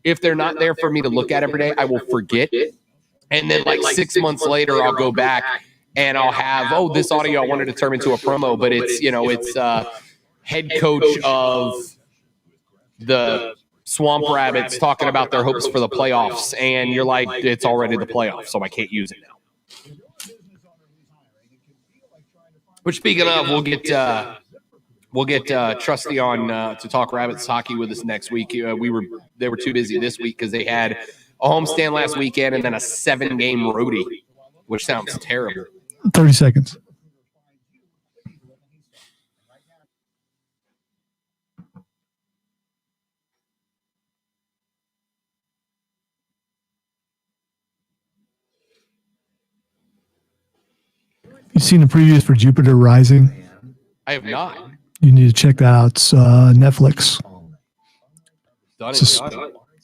Speaker 4: If they're not there for me to look at every day, I will forget. And then like 6 months later, I'll go back and I'll have, this audio I wanted to turn into a promo, but it's head coach of the Swamp Rabbits talking about their hopes for the playoffs, and you're like, it's already the playoffs, so I can't use it now. Which, speaking of, we'll get Trusty on to talk Rabbits hockey with us next week. They were too busy this week because they had a homestand last weekend and then a 7-game roadie, which sounds terrible.
Speaker 1: 30 seconds. You seen the previews for Jupiter Rising?
Speaker 4: I have not.
Speaker 1: You need to check that out. It's Netflix.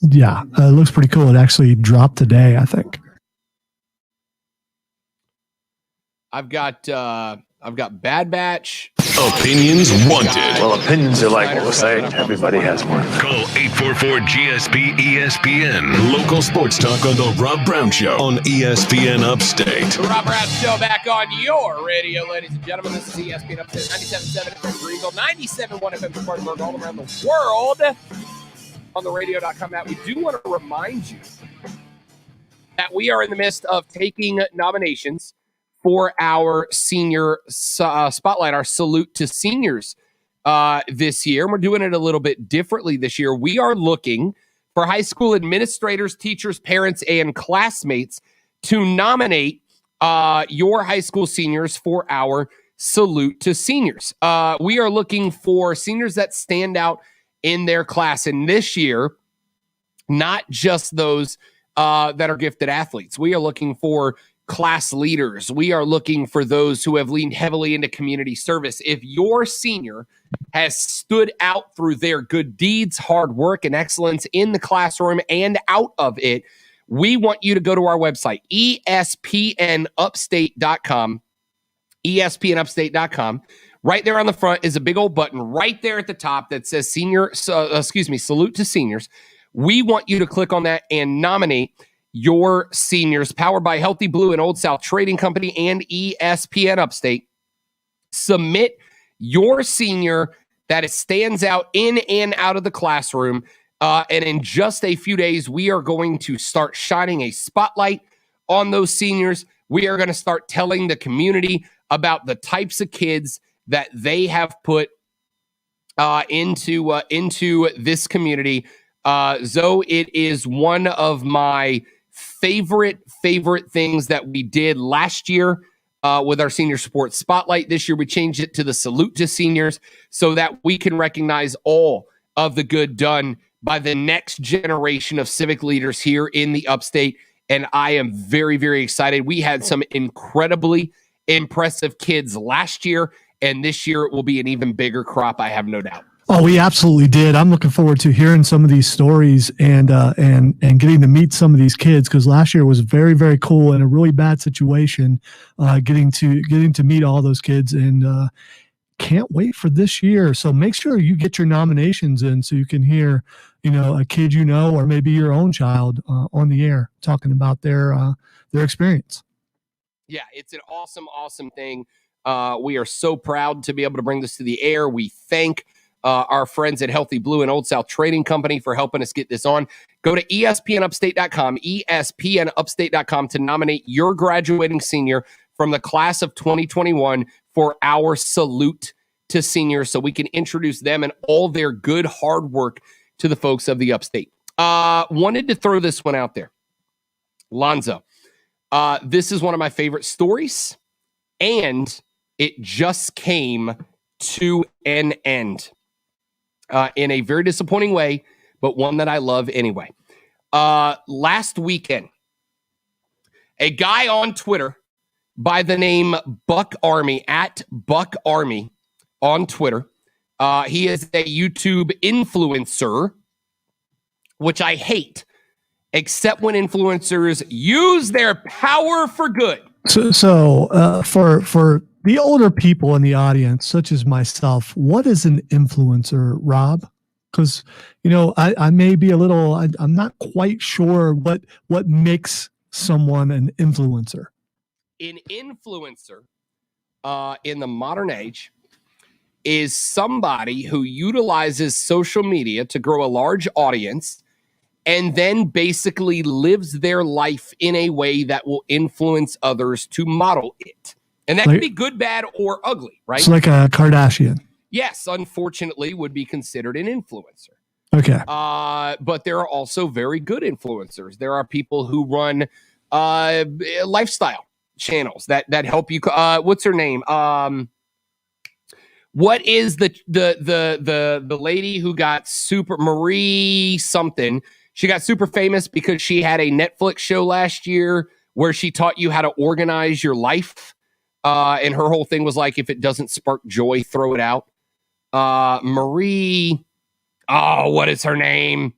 Speaker 1: Yeah, it looks pretty cool. It actually dropped today, I think.
Speaker 4: I've got Bad Batch.
Speaker 8: Opinions wanted.
Speaker 13: Well, opinions are like what we say. Everybody has one.
Speaker 8: Call 844-GSP-ESPN. Local sports talk on the Rob Brown Show on ESPN Upstate.
Speaker 4: The Rob Brown Show back on your radio, ladies and gentlemen. This is ESPN Upstate, 97.7 FM Greenville, 97.1 FM for Spartanburg, all around the world on the radio.com app. We do want to remind you that we are in the midst of taking nominations for our senior spotlight, our salute to seniors this year. And we're doing it a little bit differently this year. We are looking for high school administrators, teachers, parents, and classmates to nominate your high school seniors for our salute to seniors. We are looking for seniors that stand out in their class. And this year, not just those that are gifted athletes. We are looking for class leaders. We are looking for those who have leaned heavily into community service. If your senior has stood out through their good deeds, hard work, and excellence in the classroom and out of it, we want you to go to our website, espnupstate.com, espnupstate.com. Right there on the front is a big old button right there at the top that says salute to seniors. We want you to click on that and nominate your seniors, powered by Healthy Blue and Old South Trading Company and ESPN Upstate. Submit your senior that stands out in and out of the classroom. And in just a few days, we are going to start shining a spotlight on those seniors. We are going to start telling the community about the types of kids that they have put into this community. Zoe, it is one of my favorite things that we did last year with our senior sports spotlight. This year we changed it to the salute to seniors so that we can recognize all of the good done by the next generation of civic leaders here in the Upstate. And I am very, very excited. We had some incredibly impressive kids last year, and this year it will be an even bigger crop, I have no doubt.
Speaker 1: Oh, we absolutely did. I'm looking forward to hearing some of these stories and getting to meet some of these kids, because last year was very, very cool in a really bad situation. Getting to meet all those kids, and can't wait for this year. So make sure you get your nominations in so you can hear, a kid or maybe your own child on the air talking about their experience.
Speaker 4: Yeah, it's an awesome thing. We are so proud to be able to bring this to the air. We thank our friends at Healthy Blue and Old South Trading Company for helping us get this on. Go to espnupstate.com, espnupstate.com to nominate your graduating senior from the class of 2021 for our salute to seniors, so we can introduce them and all their good hard work to the folks of the Upstate. Wanted to throw this one out there. Lonzo. This is one of my favorite stories, and it just came to an end. In a very disappointing way, but one that I love anyway. Last weekend, a guy on Twitter by the name Buck Army, at Buck Army on Twitter. He is a YouTube influencer, which I hate, except when influencers use their power for good.
Speaker 1: So for the older people in the audience, such as myself, what is an influencer, Rob? Because, I may be I'm not quite sure what makes someone an influencer.
Speaker 4: An influencer in the modern age is somebody who utilizes social media to grow a large audience and then basically lives their life in a way that will influence others to model it. And that can be good, bad, or ugly, right?
Speaker 1: It's like a Kardashian.
Speaker 4: Yes, unfortunately, would be considered an influencer.
Speaker 1: Okay.
Speaker 4: But there are also very good influencers. There are people who run lifestyle channels that help you. What's her name? What is the lady who got super Marie something? She got super famous because she had a Netflix show last year where she taught you how to organize your life. And her whole thing was like, if it doesn't spark joy, throw it out. Marie. Oh, what is her name?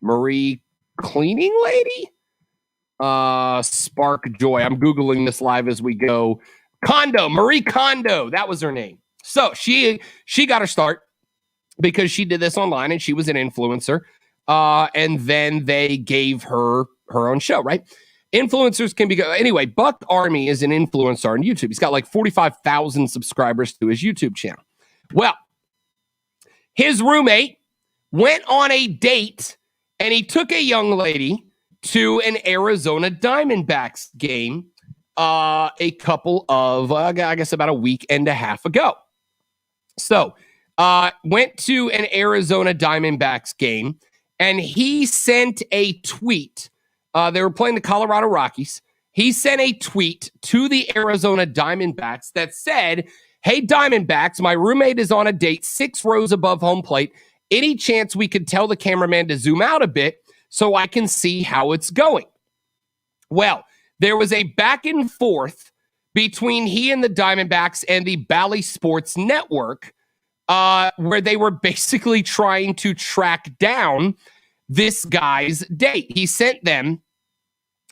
Speaker 4: Marie Cleaning Lady? Spark Joy. I'm Googling this live as we go. Marie Kondo. That was her name. So she got her start because she did this online and she was an influencer. And then they gave her own show, right? Influencers can be good. Anyway, Buck Army is an influencer on YouTube. He's got like 45,000 subscribers to his YouTube channel. Well, his roommate went on a date and he took a young lady to an Arizona Diamondbacks game a couple of, I guess about a week and a half ago. So, went to an Arizona Diamondbacks game and he sent a tweet. They were playing the Colorado Rockies. He sent a tweet to the Arizona Diamondbacks that said, "Hey, Diamondbacks, my roommate is on a date 6 rows above home plate. Any chance we could tell the cameraman to zoom out a bit so I can see how it's going?" Well, there was a back and forth between he and the Diamondbacks and the Bally Sports Network where they were basically trying to track down this guy's date. He sent them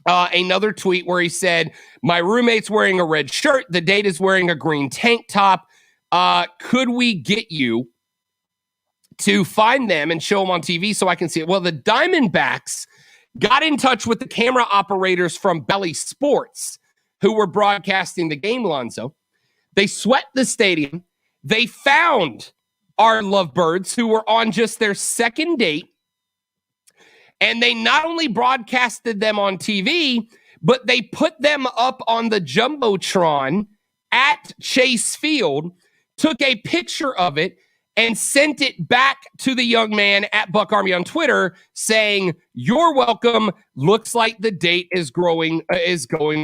Speaker 4: another tweet where he said, "My roommate's wearing a red shirt. The date is wearing a green tank top. Could we get you to find them and show them on TV so I can see it?" Well, the Diamondbacks got in touch with the camera operators from Bally Sports who were broadcasting the game, Lonzo. They swept the stadium. They found our lovebirds who were on just their second date. And they not only broadcasted them on TV, but they put them up on the Jumbotron at Chase Field, took a picture of it, and sent it back to the young man at Buck Army on Twitter saying, "You're welcome. Looks like the date is going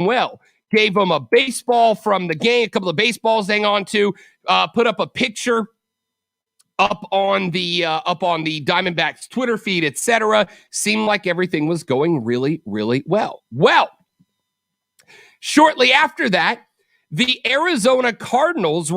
Speaker 4: well." Gave him a baseball from the game, a couple of baseballs to hang on to, put up a picture up on the Diamondbacks Twitter feed, etc. Seemed like everything was going really, really well. Well, shortly after that, the Arizona Coyotes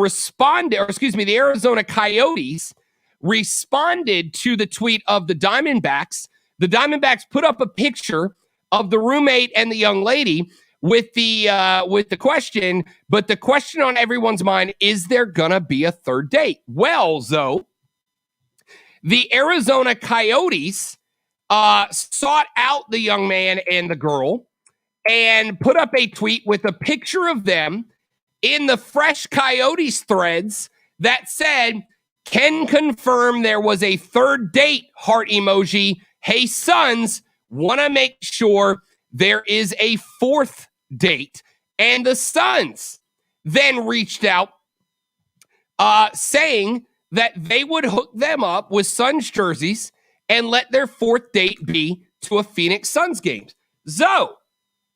Speaker 4: responded to the tweet of the Diamondbacks. The Diamondbacks put up a picture of the roommate and the young lady with the question, but the question on everyone's mind, is there gonna be a third date? Well, Zoe, the Arizona Coyotes sought out the young man and the girl and put up a tweet with a picture of them in the Fresh Coyotes threads that said, "Can confirm there was a third date, heart emoji. Hey, Suns, want to make sure there is a fourth date." And the Suns then reached out saying that they would hook them up with Suns jerseys and let their fourth date be to a Phoenix Suns game. So,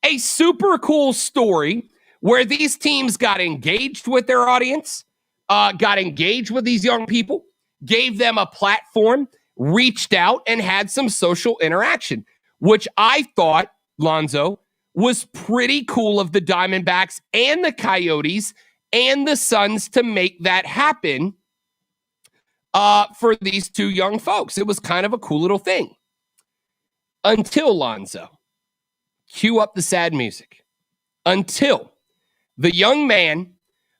Speaker 4: a super cool story where these teams got engaged with their audience, got engaged with these young people, gave them a platform, reached out, and had some social interaction, which I thought, Lonzo, was pretty cool of the Diamondbacks and the Coyotes and the Suns to make that happen for these two young folks. It was kind of a cool little thing. Until, Lonzo, cue up the sad music. Until the young man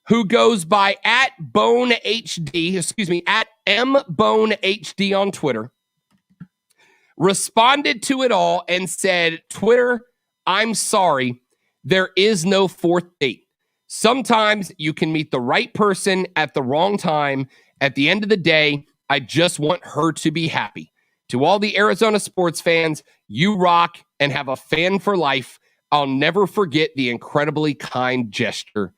Speaker 4: who goes by at MBoneHD on Twitter, responded to it all and said, "Twitter, I'm sorry, there is no fourth date. Sometimes you can meet the right person at the wrong time. At the end of the day, I just want her to be happy. To all the Arizona sports fans, you rock and have a fan for life. I'll never forget the incredibly kind gesture.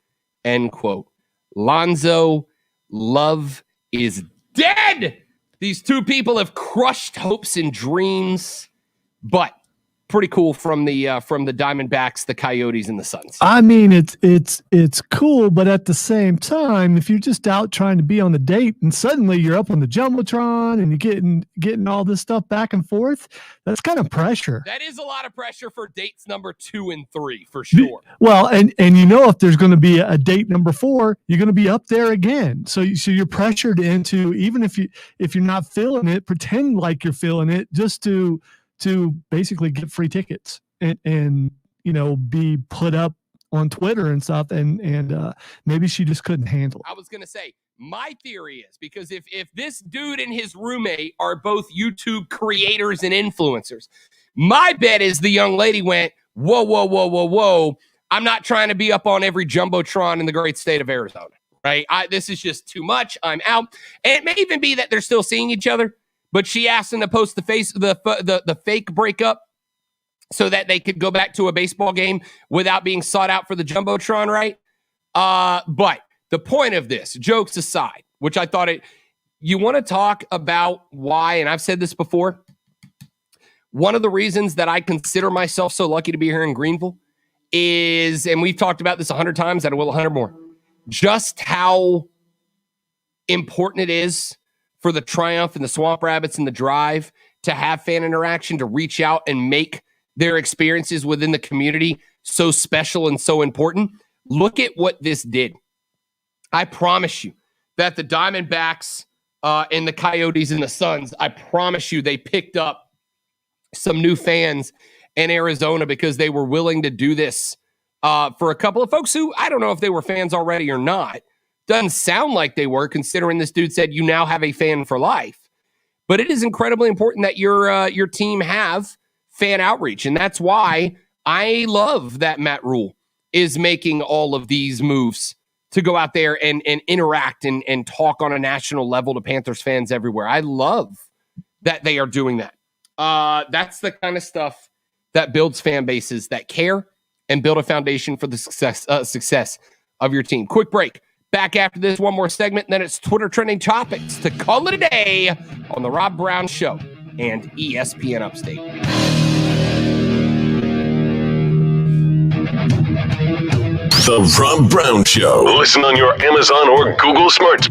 Speaker 4: End quote. Lonzo, love is dead. These two people have crushed hopes and dreams, but pretty cool from the Diamondbacks, the Coyotes, and the Suns.
Speaker 1: I mean, it's cool, but at the same time, if you're just out trying to be on the date and suddenly you're up on the jumbotron and you're getting all this stuff back and forth, that's kind of pressure.
Speaker 4: That is a lot of pressure for dates number 2 and 3 for sure.
Speaker 1: Well, and if there's going to be a date number 4, you're going to be up there again. So you're pressured into, even if you're not feeling it, pretend like you're feeling it just to basically get free tickets and be put up on Twitter and stuff. And maybe she just couldn't handle it.
Speaker 4: I was going to say, my theory is because if this dude and his roommate are both YouTube creators and influencers, my bet is the young lady went, whoa. I'm not trying to be up on every jumbotron in the great state of Arizona, right? This is just too much. I'm out. And it may even be that they're still seeing each other, but she asked them to post the fake breakup so that they could go back to a baseball game without being sought out for the jumbotron, right? But the point of this, jokes aside, which I thought you want to talk about why, and I've said this before, one of the reasons that I consider myself so lucky to be here in Greenville is, and we've talked about this 100 times, and I will 100 more, just how important it is for the Triumph and the Swamp Rabbits and the Drive to have fan interaction, to reach out and make their experiences within the community so special and so important. Look at what this did. I promise you that the Diamondbacks and the Coyotes and the Suns, I promise you they picked up some new fans in Arizona because they were willing to do this for a couple of folks who, I don't know if they were fans already or not. Doesn't sound like they were, considering this dude said you now have a fan for life. But it is incredibly important that your team have fan outreach. And that's why I love that Matt Rhule is making all of these moves to go out there and interact and talk on a national level to Panthers fans everywhere. I love that they are doing that. That's the kind of stuff that builds fan bases that care and build a foundation for the success of your team. Quick break. Back after this, one more segment, and then it's Twitter trending topics to call it a day on the Rob Brown Show and ESPN Upstate.
Speaker 8: The Rob Brown Show. Listen on your Amazon or Google Smart.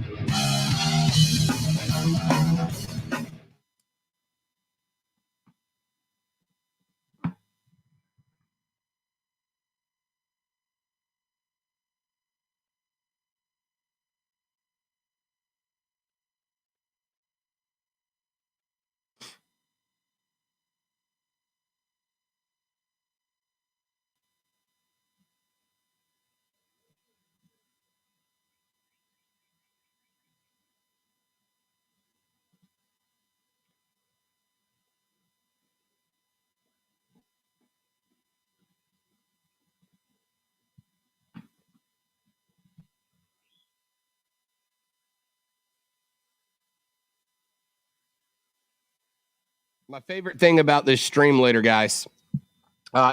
Speaker 4: My favorite thing about this stream later, guys,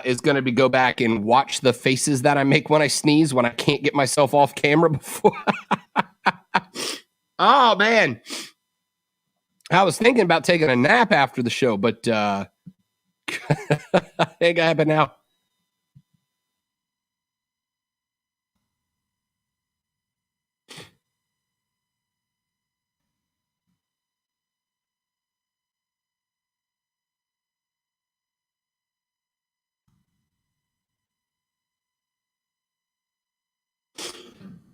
Speaker 4: is going to be go back and watch the faces that I make when I sneeze, when I can't get myself off camera before. Oh, man. I was thinking about taking a nap after the show, but ain't going to happen now.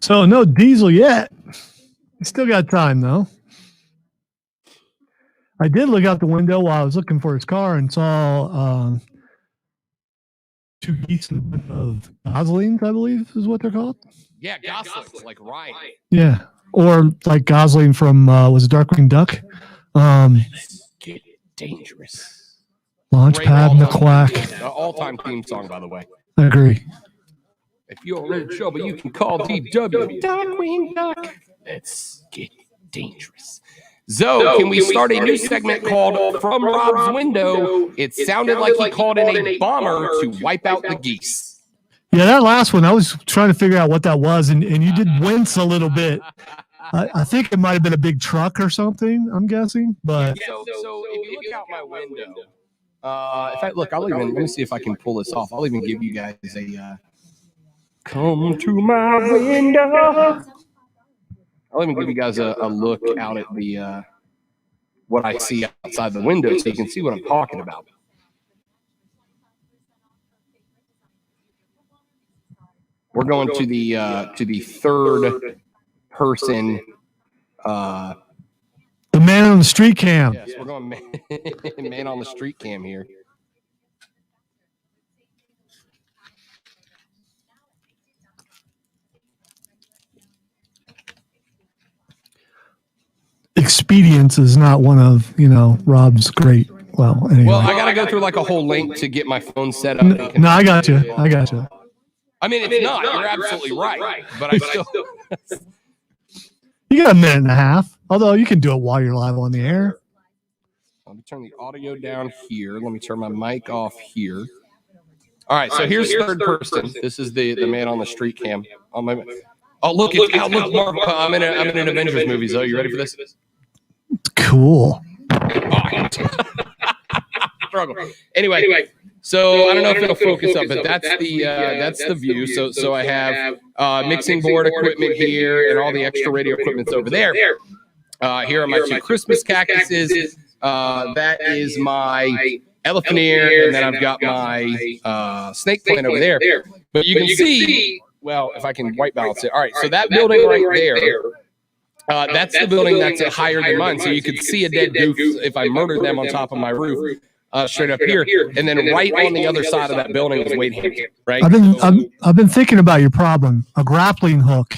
Speaker 1: So no Diesel yet. You still got time though. I did look out the window while I was looking for his car and saw two geese of Goslings, I believe is what they're called.
Speaker 4: Yeah, Goslings, like Ryan.
Speaker 1: Yeah, or like Gosling from was it Darkwing Duck?
Speaker 4: Get dangerous.
Speaker 1: Launchpad and the Quack.
Speaker 4: All-time theme song, by the way.
Speaker 1: I agree.
Speaker 4: If you're in trouble, you can call DW. Darkwing Duck. Let's get dangerous. Zoe, can we start a new segment called From Rob's Window? It sounded like he called in a bomber to wipe out the geese.
Speaker 1: Yeah, that last one, I was trying to figure out what that was, and you did wince a little bit. I think it might have been a big truck or something, I'm guessing. But
Speaker 4: So if you look out my window, let me see if I can pull this off. I'll even give you guys a come to my window. I'll even give you guys a look out at the what I see outside the window so you can see what I'm talking about. We're going to the third person.
Speaker 1: The man on the street cam.
Speaker 4: Yes, we're going man on the street cam here.
Speaker 1: Expedience is not one of, Rob's great. Well, anyway.
Speaker 4: Well, I got to go through like a whole link to get my phone set up.
Speaker 1: No, I got you.
Speaker 4: I mean, it's not. You're absolutely right. But I still.
Speaker 1: You got a minute and a half. Although you can do it while you're live on the air.
Speaker 4: Let me turn the audio down here. Let me turn my mic off here. All right. So here's third person. This is the man on the street cam. Oh, look! Look, Mark. I'm in an Avengers movie. Zoe, you ready for this?
Speaker 1: Cool.
Speaker 4: Struggle. Anyway. So I don't know if it'll focus up, but that's the view. So I have mixing board equipment here and all the extra radio equipment's over there. Here are my two Christmas cactuses. That is my elephant ear, and then I've got my snake plant over there. But you can see, well, if I can white balance it. All right, so that building right there, that's the building that's higher than mine. So you could see a dead goof if I murdered them on top of my roof. Straight up here, and then right on the other side of that building is Wade Hampton. Right.
Speaker 1: I've been thinking about your problem. A grappling hook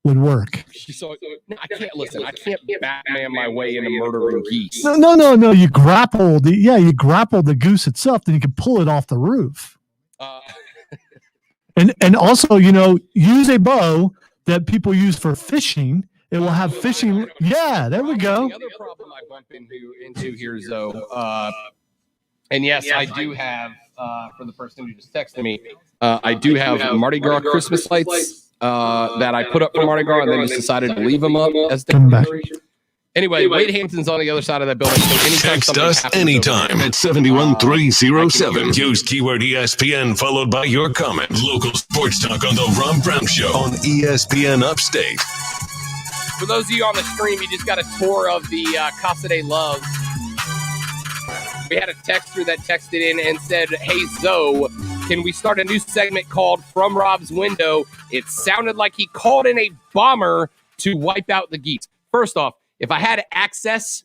Speaker 1: would work.
Speaker 4: So I can't listen. I can't Batman my way into murdering geese.
Speaker 1: No. You grapple the goose itself, then you can pull it off the roof. And also, use a bow that people use for fishing. It will have fishing. Yeah, there we go.
Speaker 4: The other problem I bump into here, Zoe. And yes, I do have, for the person who just texted me, I do have Mardi Gras Christmas lights that I put up for Mardi Gras and then just decided to leave them up as decoration. Anyway, Wade Hampton's on the other side of that building. So
Speaker 8: text us anytime at 71307. Use keyword ESPN followed by your comment. Local sports talk on the Rob Brown Show on ESPN Upstate.
Speaker 4: For those of you on the stream, you just got a tour of the Casa de Love. We had a texter that texted in and said, "Hey, Zoe, can we start a new segment called From Rob's Window?" It sounded like he called in a bomber to wipe out the geese. First off, if I had access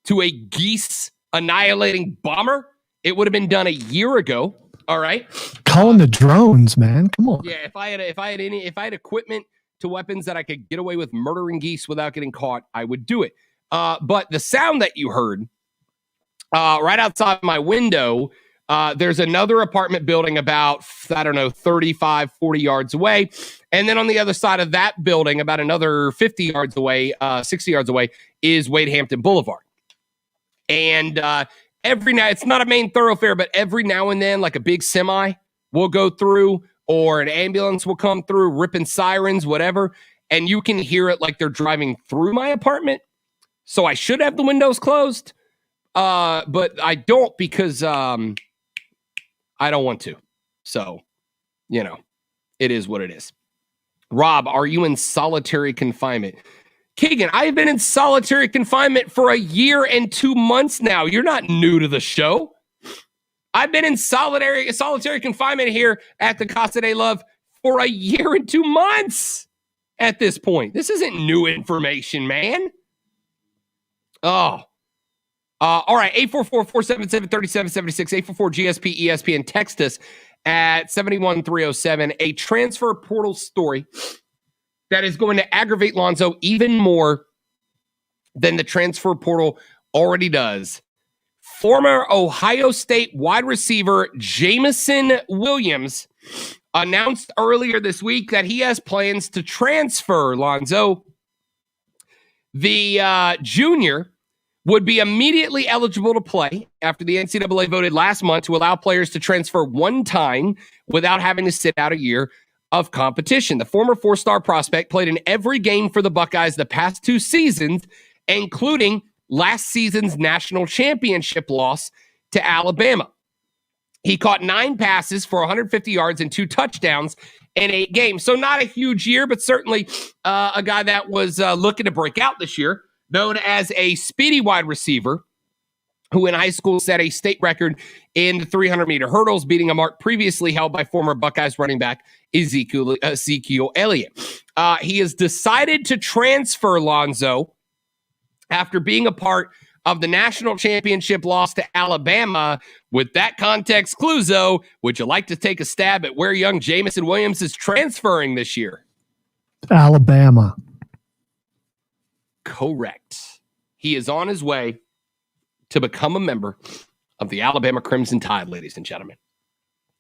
Speaker 4: to a geese annihilating bomber, it would have been done a year ago. All right.
Speaker 1: Calling the drones, man. Come on.
Speaker 4: Yeah. If I had equipment to weapons that I could get away with murdering geese without getting caught, I would do it. But the sound that you heard right outside my window, there's another apartment building about, 35, 40 yards away. And then on the other side of that building, about another 50 yards away, 60 yards away, is Wade Hampton Boulevard. And every now, it's not a main thoroughfare, but every now and then, like a big semi will go through or an ambulance will come through, ripping sirens, whatever. And you can hear it like they're driving through my apartment. So I should have the windows closed. But I don't because I don't want to. So, it is what it is. Rob, are you in solitary confinement? Keegan, I've been in solitary confinement for a year and 2 months now. You're not new to the show. I've been in solitary confinement here at the Casa de Love for a year and 2 months at this point. This isn't new information, man. Oh. All right, 844-477-3776, 844-GSP-ESPN. Text us at 71307. A transfer portal story that is going to aggravate Lonzo even more than the transfer portal already does. Former Ohio State wide receiver Jameson Williams announced earlier this week that he has plans to transfer, Lonzo. The junior would be immediately eligible to play after the NCAA voted last month to allow players to transfer one time without having to sit out a year of competition. The former four-star prospect played in every game for the Buckeyes the past 2 seasons, including last season's national championship loss to Alabama. He caught 9 passes for 150 yards and 2 touchdowns in 8 games. So not a huge year, but certainly a guy that was looking to break out this year, known as a speedy wide receiver who in high school set a state record in the 300-meter hurdles, beating a mark previously held by former Buckeyes running back Ezekiel Elliott. He has decided to transfer, Lonzo, after being a part of the national championship loss to Alabama. With that context, Cluzo, would you like to take a stab at where young Jamison Williams is transferring this year?
Speaker 1: Alabama.
Speaker 4: Correct. He is on his way to become a member of the Alabama Crimson Tide, ladies and gentlemen.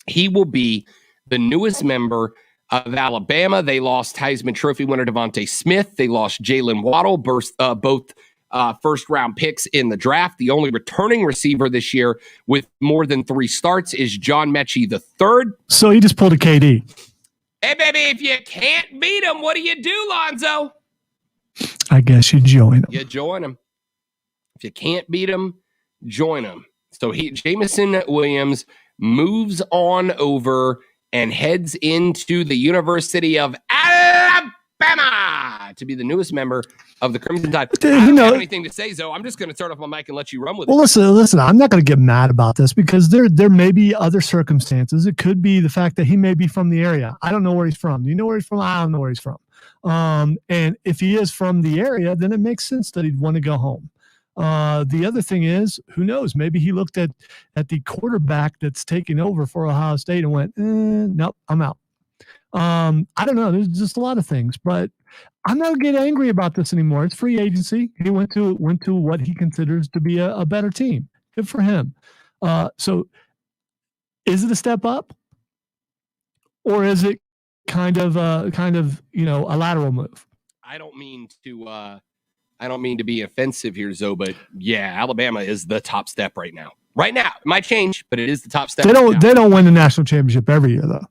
Speaker 4: He will be the newest member of Alabama. They lost Heisman Trophy winner Devontae Smith. They lost Jalen Waddle, both first-round picks in the draft. The only returning receiver this year with more than 3 starts is John Mechie III.
Speaker 1: So he just pulled a KD.
Speaker 4: Hey, baby, if you can't beat him, what do you do, Lonzo?
Speaker 1: I guess you join him.
Speaker 4: You join him. If you can't beat him, join him. So Jamison Williams moves on over and heads into the University of Alabama to be the newest member of the Crimson Tide. I don't have anything to say, Zoe. I'm just going to turn off my mic and let you run with it.
Speaker 1: Well, listen. I'm not going to get mad about this because there may be other circumstances. It could be the fact that he may be from the area. I don't know where he's from. Do you know where he's from? I don't know where he's from. And if he is from the area, then it makes sense that he'd want to go home. The other thing is, who knows? Maybe he looked at the quarterback that's taking over for Ohio State and went, nope, I'm out. I don't know. There's just a lot of things, but I'm not going to get angry about this anymore. It's free agency. He went to what he considers to be a better team. Good for him. So is it a step up, or is it kind of a lateral move?
Speaker 4: I don't mean to be offensive here, Zoe, but yeah, Alabama is the top step right now. Right now, it might change, but it is the top step.
Speaker 1: They don't win the national championship every year though.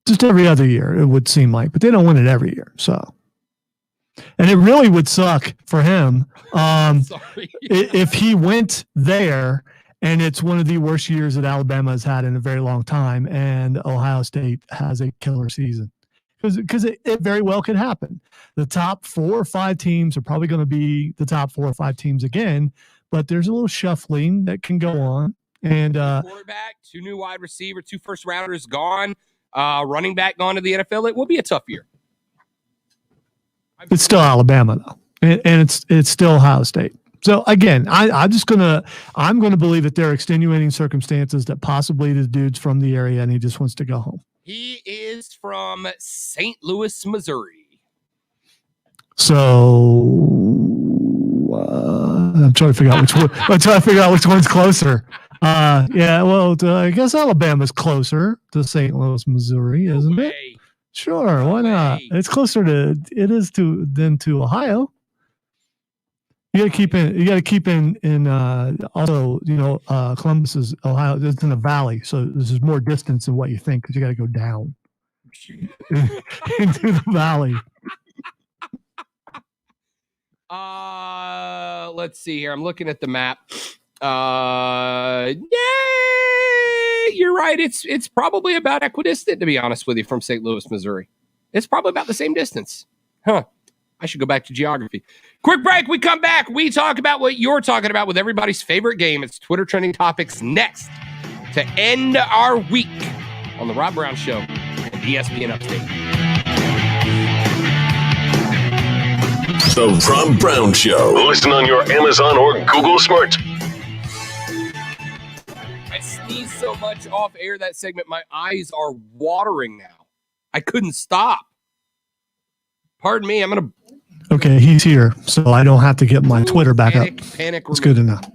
Speaker 1: Just every other year, it would seem like, but they don't win it every year. So, and it really would suck for him if he went there and it's one of the worst years that Alabama has had in a very long time, and Ohio State has a killer season. Because it very well could happen. The top 4 or 5 teams are probably going to be the top 4 or 5 teams again, but there's a little shuffling that can go on. And
Speaker 4: quarterback, 2 new wide receiver, 2 first rounders gone, running back gone to the NFL. It will be a tough year.
Speaker 1: It's still Alabama though, and it's still Ohio State. So again, I'm gonna believe that there are extenuating circumstances that possibly the dude's from the area and he just wants to go home.
Speaker 4: He is from St. Louis, Missouri.
Speaker 1: So I'm trying to figure out which one. I'm trying to figure out which one's closer. Yeah, well, I guess Alabama's closer to St. Louis, Missouri, isn't it? Sure, why not? It's closer than to Ohio. You got to keep in also, Columbus is Ohio. It's in a valley, so there's more distance than what you think because you got to go down into the valley.
Speaker 4: Let's see here. I'm looking at the map. Yeah, you're right. It's probably about equidistant, to be honest with you, from St. Louis, Missouri. It's probably about the same distance. Huh. I should go back to geography. Quick break. We come back. We talk about what you're talking about with everybody's favorite game. It's Twitter Trending Topics next to end our week on The Rob Brown Show and ESPN Upstate.
Speaker 8: The Rob Brown Show. Listen on your Amazon or Google Smart.
Speaker 4: I sneezed so much off air that segment, my eyes are watering now. I couldn't stop. Pardon me, I'm going to...
Speaker 1: Okay, he's here, so I don't have to get my Twitter back up.
Speaker 4: Panic.
Speaker 1: It's good enough.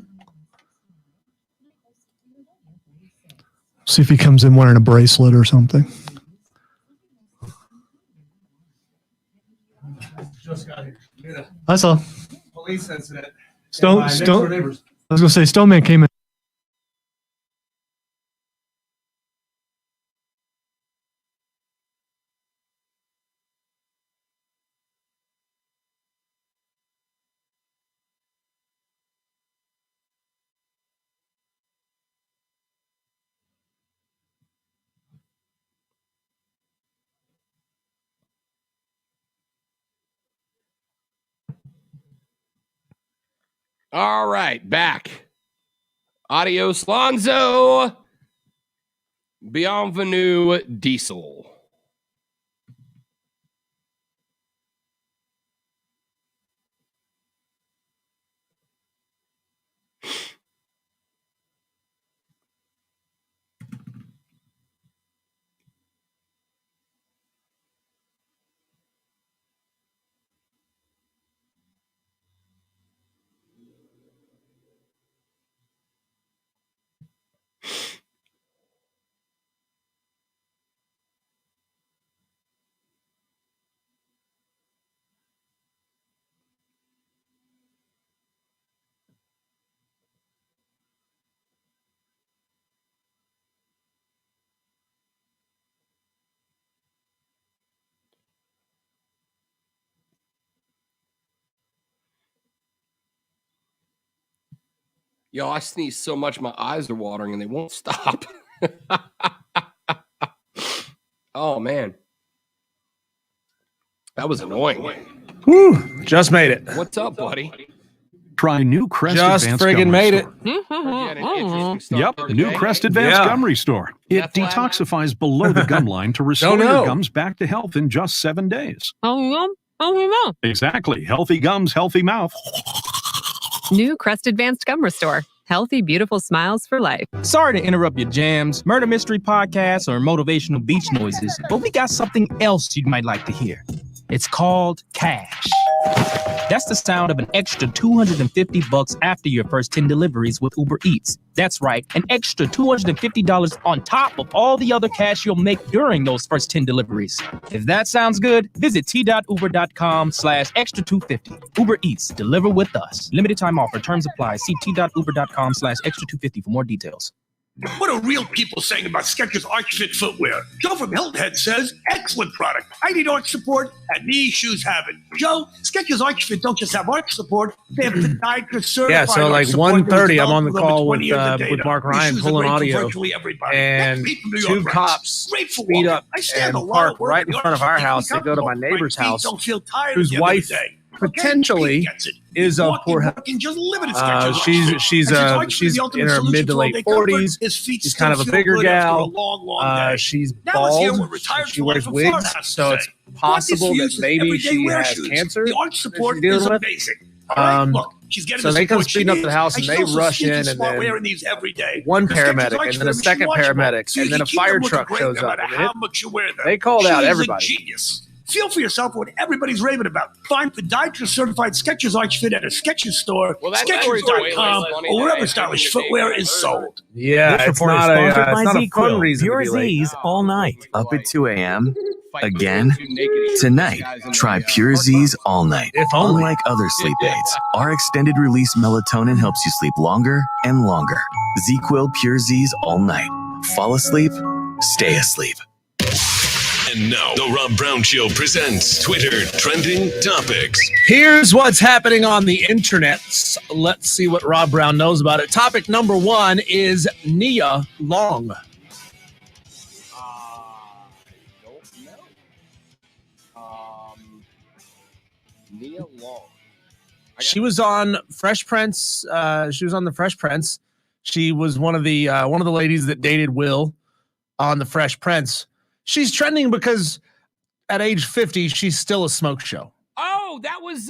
Speaker 1: See if he comes in wearing a bracelet or something. I saw.
Speaker 14: Police incident.
Speaker 1: Stone. I was gonna say Stoneman came in.
Speaker 4: All right, back. Adios, Lonzo. Bienvenue, Diesel. Yo, I sneeze so much my eyes are watering and they won't stop. Oh, man. That was annoying.
Speaker 14: Whew, just made it.
Speaker 4: What's up, buddy?
Speaker 15: Try new Crest
Speaker 14: Just
Speaker 15: Advanced
Speaker 14: friggin'
Speaker 15: Gum
Speaker 14: made it.
Speaker 15: Restore. Yep, new Crest Advanced Gum Restore. It detoxifies below the gum line to restore your gums back to health in just 7 days. Exactly. Healthy gums, healthy mouth.
Speaker 16: New Crest Advanced Gum Restore. Healthy, beautiful smiles for life.
Speaker 17: Sorry to interrupt your jams, murder mystery podcasts, or motivational beach noises, but we got something else you might like to hear. It's called cash. That's the sound of an extra $250 after your first 10 deliveries with Uber Eats. That's right, an extra $250 on top of all the other cash you'll make during those first 10 deliveries. If that sounds good, visit t.uber.com/extra 250. Uber Eats, deliver with us. Limited time offer, terms apply. See t.uber.com/extra 250 for more details.
Speaker 18: What are real people saying about Skechers Arch Fit footwear? Joe from Hilton Head says, excellent product. I need arch support, and these shoes have it. Joe, Skechers Arch Fit don't just have arch support, they have podiatrist certified.
Speaker 14: Yeah, so like 1:30, I'm on the call with Mark Ryan pulling audio, and two cops speed up and park right in front of our house. They go to my neighbor's house, whose wife potentially is of poor health. She's in her mid to late 40s. She's kind of a bigger gal. She's bald. She wears wigs, so it's possible that maybe she has cancer. The arch support is amazing. So they come speeding up to the house and they rush in, and then one paramedic, and then a second paramedic, and then a fire truck shows up. They called out everybody.
Speaker 18: Feel for yourself what everybody's raving about. Find podiatrist certified Skechers Arch Fit at a Skechers store, Skechers.com, or wherever stylish footwear is sold.
Speaker 14: Yeah, it's not a fun reason to be late.
Speaker 19: all night. Up at 2 a.m. Again? Tonight, try Pure Z's all night. Unlike other sleep aids, our extended release melatonin helps you sleep longer and longer. ZQuil Pure Z's all night. Fall asleep, stay asleep.
Speaker 8: And now, The Rob Brown Show presents Twitter Trending Topics.
Speaker 14: Here's what's happening on the internet. Let's see what Rob Brown knows about it. Topic number 1 is Nia Long.
Speaker 4: Nia Long.
Speaker 14: She was on Fresh Prince. She was on the Fresh Prince. She was one of the ladies that dated Will on the Fresh Prince. She's trending because at age 50, she's still a smoke show.
Speaker 4: Oh, that was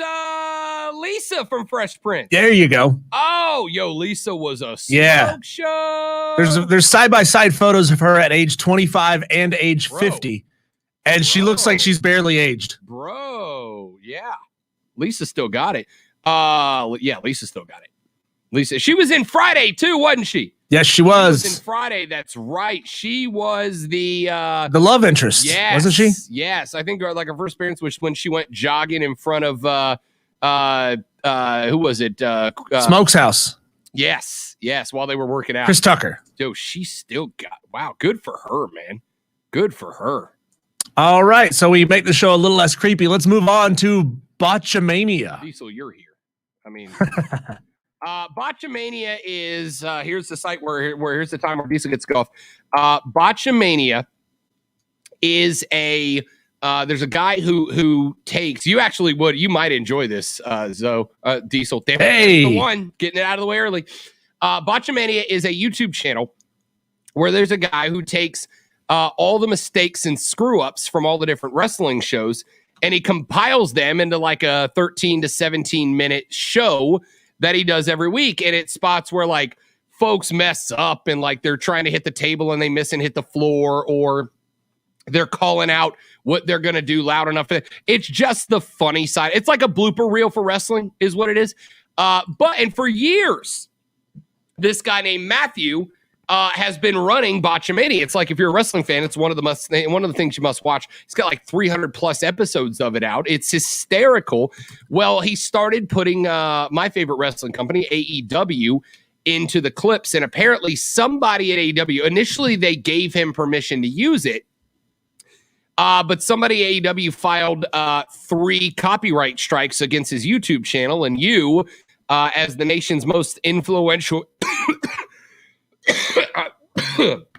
Speaker 4: Lisa from Fresh Prince.
Speaker 14: There you go.
Speaker 4: Oh, Lisa was a smoke show.
Speaker 14: There's side-by-side photos of her at age 25 and age 50, and she looks like she's barely aged.
Speaker 4: Bro, yeah. Lisa still got it. Lisa still got it. Lisa, she was in Friday too, wasn't she?
Speaker 14: Yes, she
Speaker 4: She
Speaker 14: was.
Speaker 4: was in Friday. That's right. She was the
Speaker 14: love interest,
Speaker 4: yes,
Speaker 14: wasn't she?
Speaker 4: Yes, I think like her first appearance was when she went jogging in front of who was it?
Speaker 14: Smoke's house.
Speaker 4: Yes, while they were working out.
Speaker 14: Chris Tucker.
Speaker 4: Dude, she still got good for her, man. Good for her.
Speaker 14: All right, so we make the show a little less creepy. Let's move on to Botchamania.
Speaker 4: Diesel, you're here. I mean, Botchamania is here's the site where here's the time where Diesel gets to go off. Botchamania is a there's a guy who takes you might enjoy this Diesel.
Speaker 14: Hey,
Speaker 4: the one getting it out of the way early. Botchamania is a YouTube channel where there's a guy who takes all the mistakes and screw ups from all the different wrestling shows, and he compiles them into like a 13 to 17 minute show that he does every week. And it spots where like folks mess up and like they're trying to hit the table and they miss and hit the floor, or they're calling out what they're going to do loud enough. It's just the funny side. It's like a blooper reel for wrestling is what it is. And for years, this guy named Matthew has been running Botchamania. It's like if you're a wrestling fan, it's one of the things you must watch. He's got like 300 plus episodes of it out. It's hysterical. Well, he started putting my favorite wrestling company, AEW, into the clips, and apparently somebody at AEW, initially they gave him permission to use it, but somebody at AEW filed 3 copyright strikes against his YouTube channel, and you, as the nation's most influential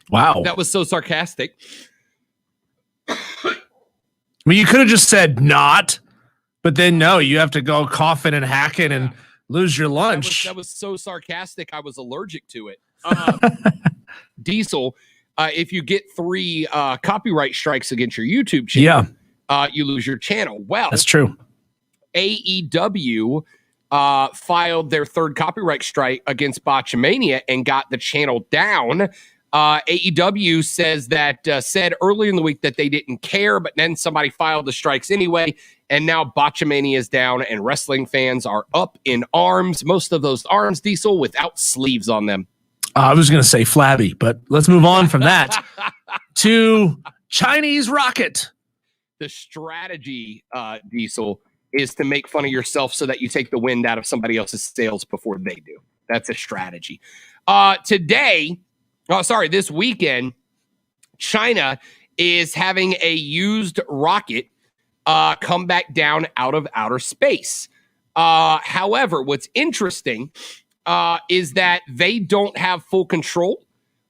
Speaker 14: wow,
Speaker 4: that was so sarcastic.
Speaker 14: I mean, you could have just said not, but then no, you have to go coughing and hacking and lose your lunch.
Speaker 4: That was so sarcastic, I was allergic to it. Diesel, if you get 3 copyright strikes against your YouTube channel, you lose your channel. Well,
Speaker 14: that's true.
Speaker 4: AEW filed their 3rd copyright strike against Botchamania and got the channel down. AEW said earlier in the week that they didn't care, but then somebody filed the strikes anyway, and now Botchamania is down and wrestling fans are up in arms. Most of those arms, Diesel, without sleeves on them.
Speaker 14: I was going to say flabby, but let's move on from that to Chinese Rocket.
Speaker 4: The strategy, Diesel, is to make fun of yourself so that you take the wind out of somebody else's sails before they do. That's a strategy. This weekend, China is having a used rocket come back down out of outer space. However, what's interesting is that they don't have full control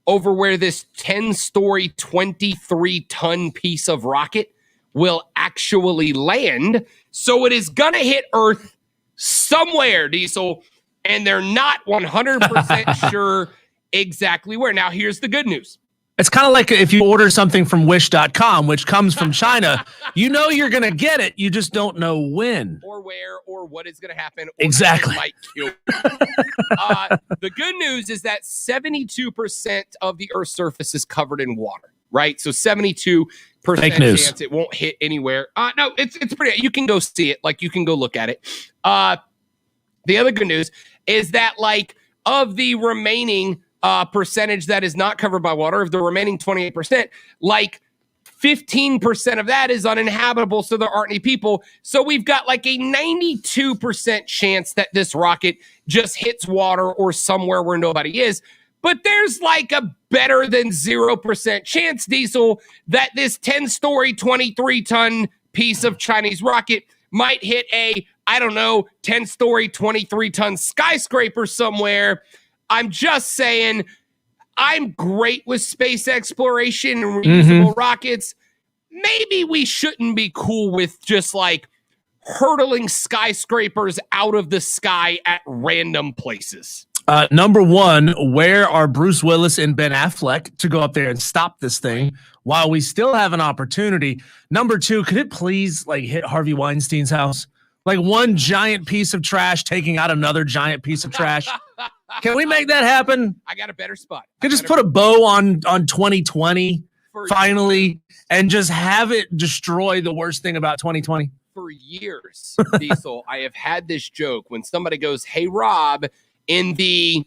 Speaker 4: over where this 10-story, 23-ton piece of rocket will actually land. So it is going to hit Earth somewhere, Diesel, and they're not 100% sure exactly where. Now, here's the good news.
Speaker 14: It's kind of like if you order something from wish.com, which comes from China, you know you're going to get it. You just don't know when.
Speaker 4: Or where, or what is going to happen. Or
Speaker 14: exactly.
Speaker 4: Might kill the good news is that 72% of the Earth's surface is covered in water, right? So 72% chance it won't hit anywhere. No, it's pretty. You can go see it. Like, you can go look at it. The other good news is that, like, of the remaining percentage that is not covered by water, of the remaining 28%, like 15% of that is uninhabitable, so there aren't any people. So we've got like a 92% chance that this rocket just hits water or somewhere where nobody is. But there's like a better than 0% chance, Diesel, that this 10-story, 23-ton piece of Chinese rocket might hit a, I don't know, 10-story, 23-ton skyscraper somewhere. I'm just saying, I'm great with space exploration and reusable rockets. Maybe we shouldn't be cool with just like hurtling skyscrapers out of the sky at random places.
Speaker 14: Number one, where are Bruce Willis and Ben Affleck to go up there and stop this thing while we still have an opportunity? Number two, could it please like hit Harvey Weinstein's house? Like one giant piece of trash taking out another giant piece of trash. Can we make that happen?
Speaker 4: I got a better spot.
Speaker 14: Can just put a bow on 2020 finally and just have it destroy the worst thing about 2020?
Speaker 4: For years, Diesel, I have had this joke when somebody goes, "Hey, Rob, in the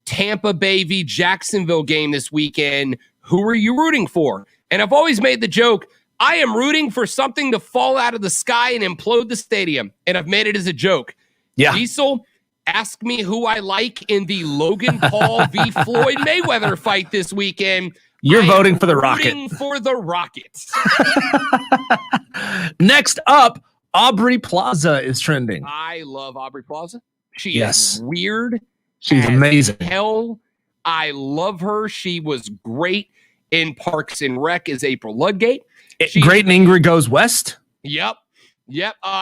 Speaker 4: Tampa Bay v. Jacksonville game this weekend, who are you rooting for? And I've always made the joke, I am rooting for something to fall out of the sky and implode the stadium. And I've made it as a joke.
Speaker 14: Yeah.
Speaker 4: Diesel, ask me who I like in the Logan Paul v. Floyd Mayweather fight this weekend.
Speaker 14: You're voting for the
Speaker 4: rooting
Speaker 14: Rocket.
Speaker 4: for the Rockets.
Speaker 14: Next up, Aubrey Plaza is trending.
Speaker 4: I love Aubrey Plaza. She
Speaker 14: Yes.
Speaker 4: is weird.
Speaker 14: She's
Speaker 4: as
Speaker 14: amazing.
Speaker 4: Hell, I love her. She was great in Parks and Rec as April Ludgate.
Speaker 14: Great in Ingrid Goes West.
Speaker 4: Yep.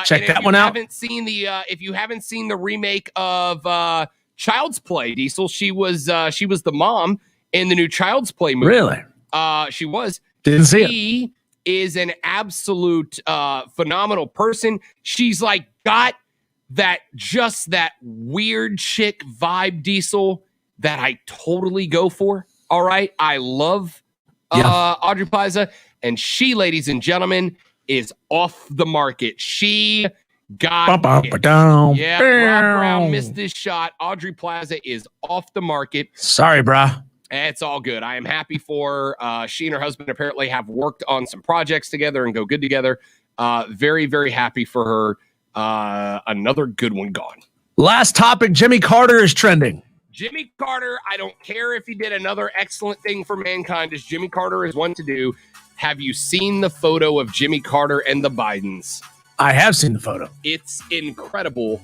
Speaker 14: Check
Speaker 4: and
Speaker 14: that one out.
Speaker 4: If you haven't seen the remake of Child's Play, Diesel, she was the mom in the new Child's Play movie.
Speaker 14: Really?
Speaker 4: She was.
Speaker 14: Didn't see it.
Speaker 4: She is an absolute phenomenal person. She's like got that weird chick vibe, Diesel, that I totally go for. All right. I love Audrey Plaza, and she, ladies and gentlemen, is off the market. She got Rob Brown missed this shot. Audrey Plaza is off the market.
Speaker 14: Sorry, brah.
Speaker 4: It's all good. I am happy for her. She and her husband apparently have worked on some projects together and go good together. Very, very happy for her. Another good one gone.
Speaker 14: Last topic, Jimmy Carter is trending.
Speaker 4: Jimmy Carter, I don't care if he did another excellent thing for mankind, as Jimmy Carter is one to do. Have you seen the photo of Jimmy Carter and the Bidens?
Speaker 14: I have seen the photo.
Speaker 4: It's incredible.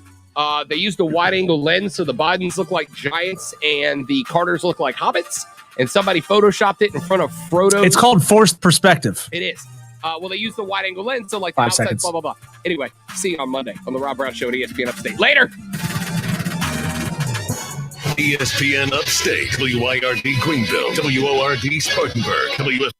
Speaker 4: They used a wide-angle lens, so the Bidens look like giants and the Carters look like hobbits, and somebody photoshopped it in front of Frodo.
Speaker 14: It's called forced perspective.
Speaker 4: It is. Well, they used the wide-angle lens, so like the
Speaker 14: 5
Speaker 4: outside,
Speaker 14: seconds.
Speaker 4: blah, blah, blah. Anyway, see you on Monday on the Rob Brown Show at ESPN Upstate. Later!
Speaker 8: ESPN Upstate, WYRD Greenville, WORD Spartanburg, WF.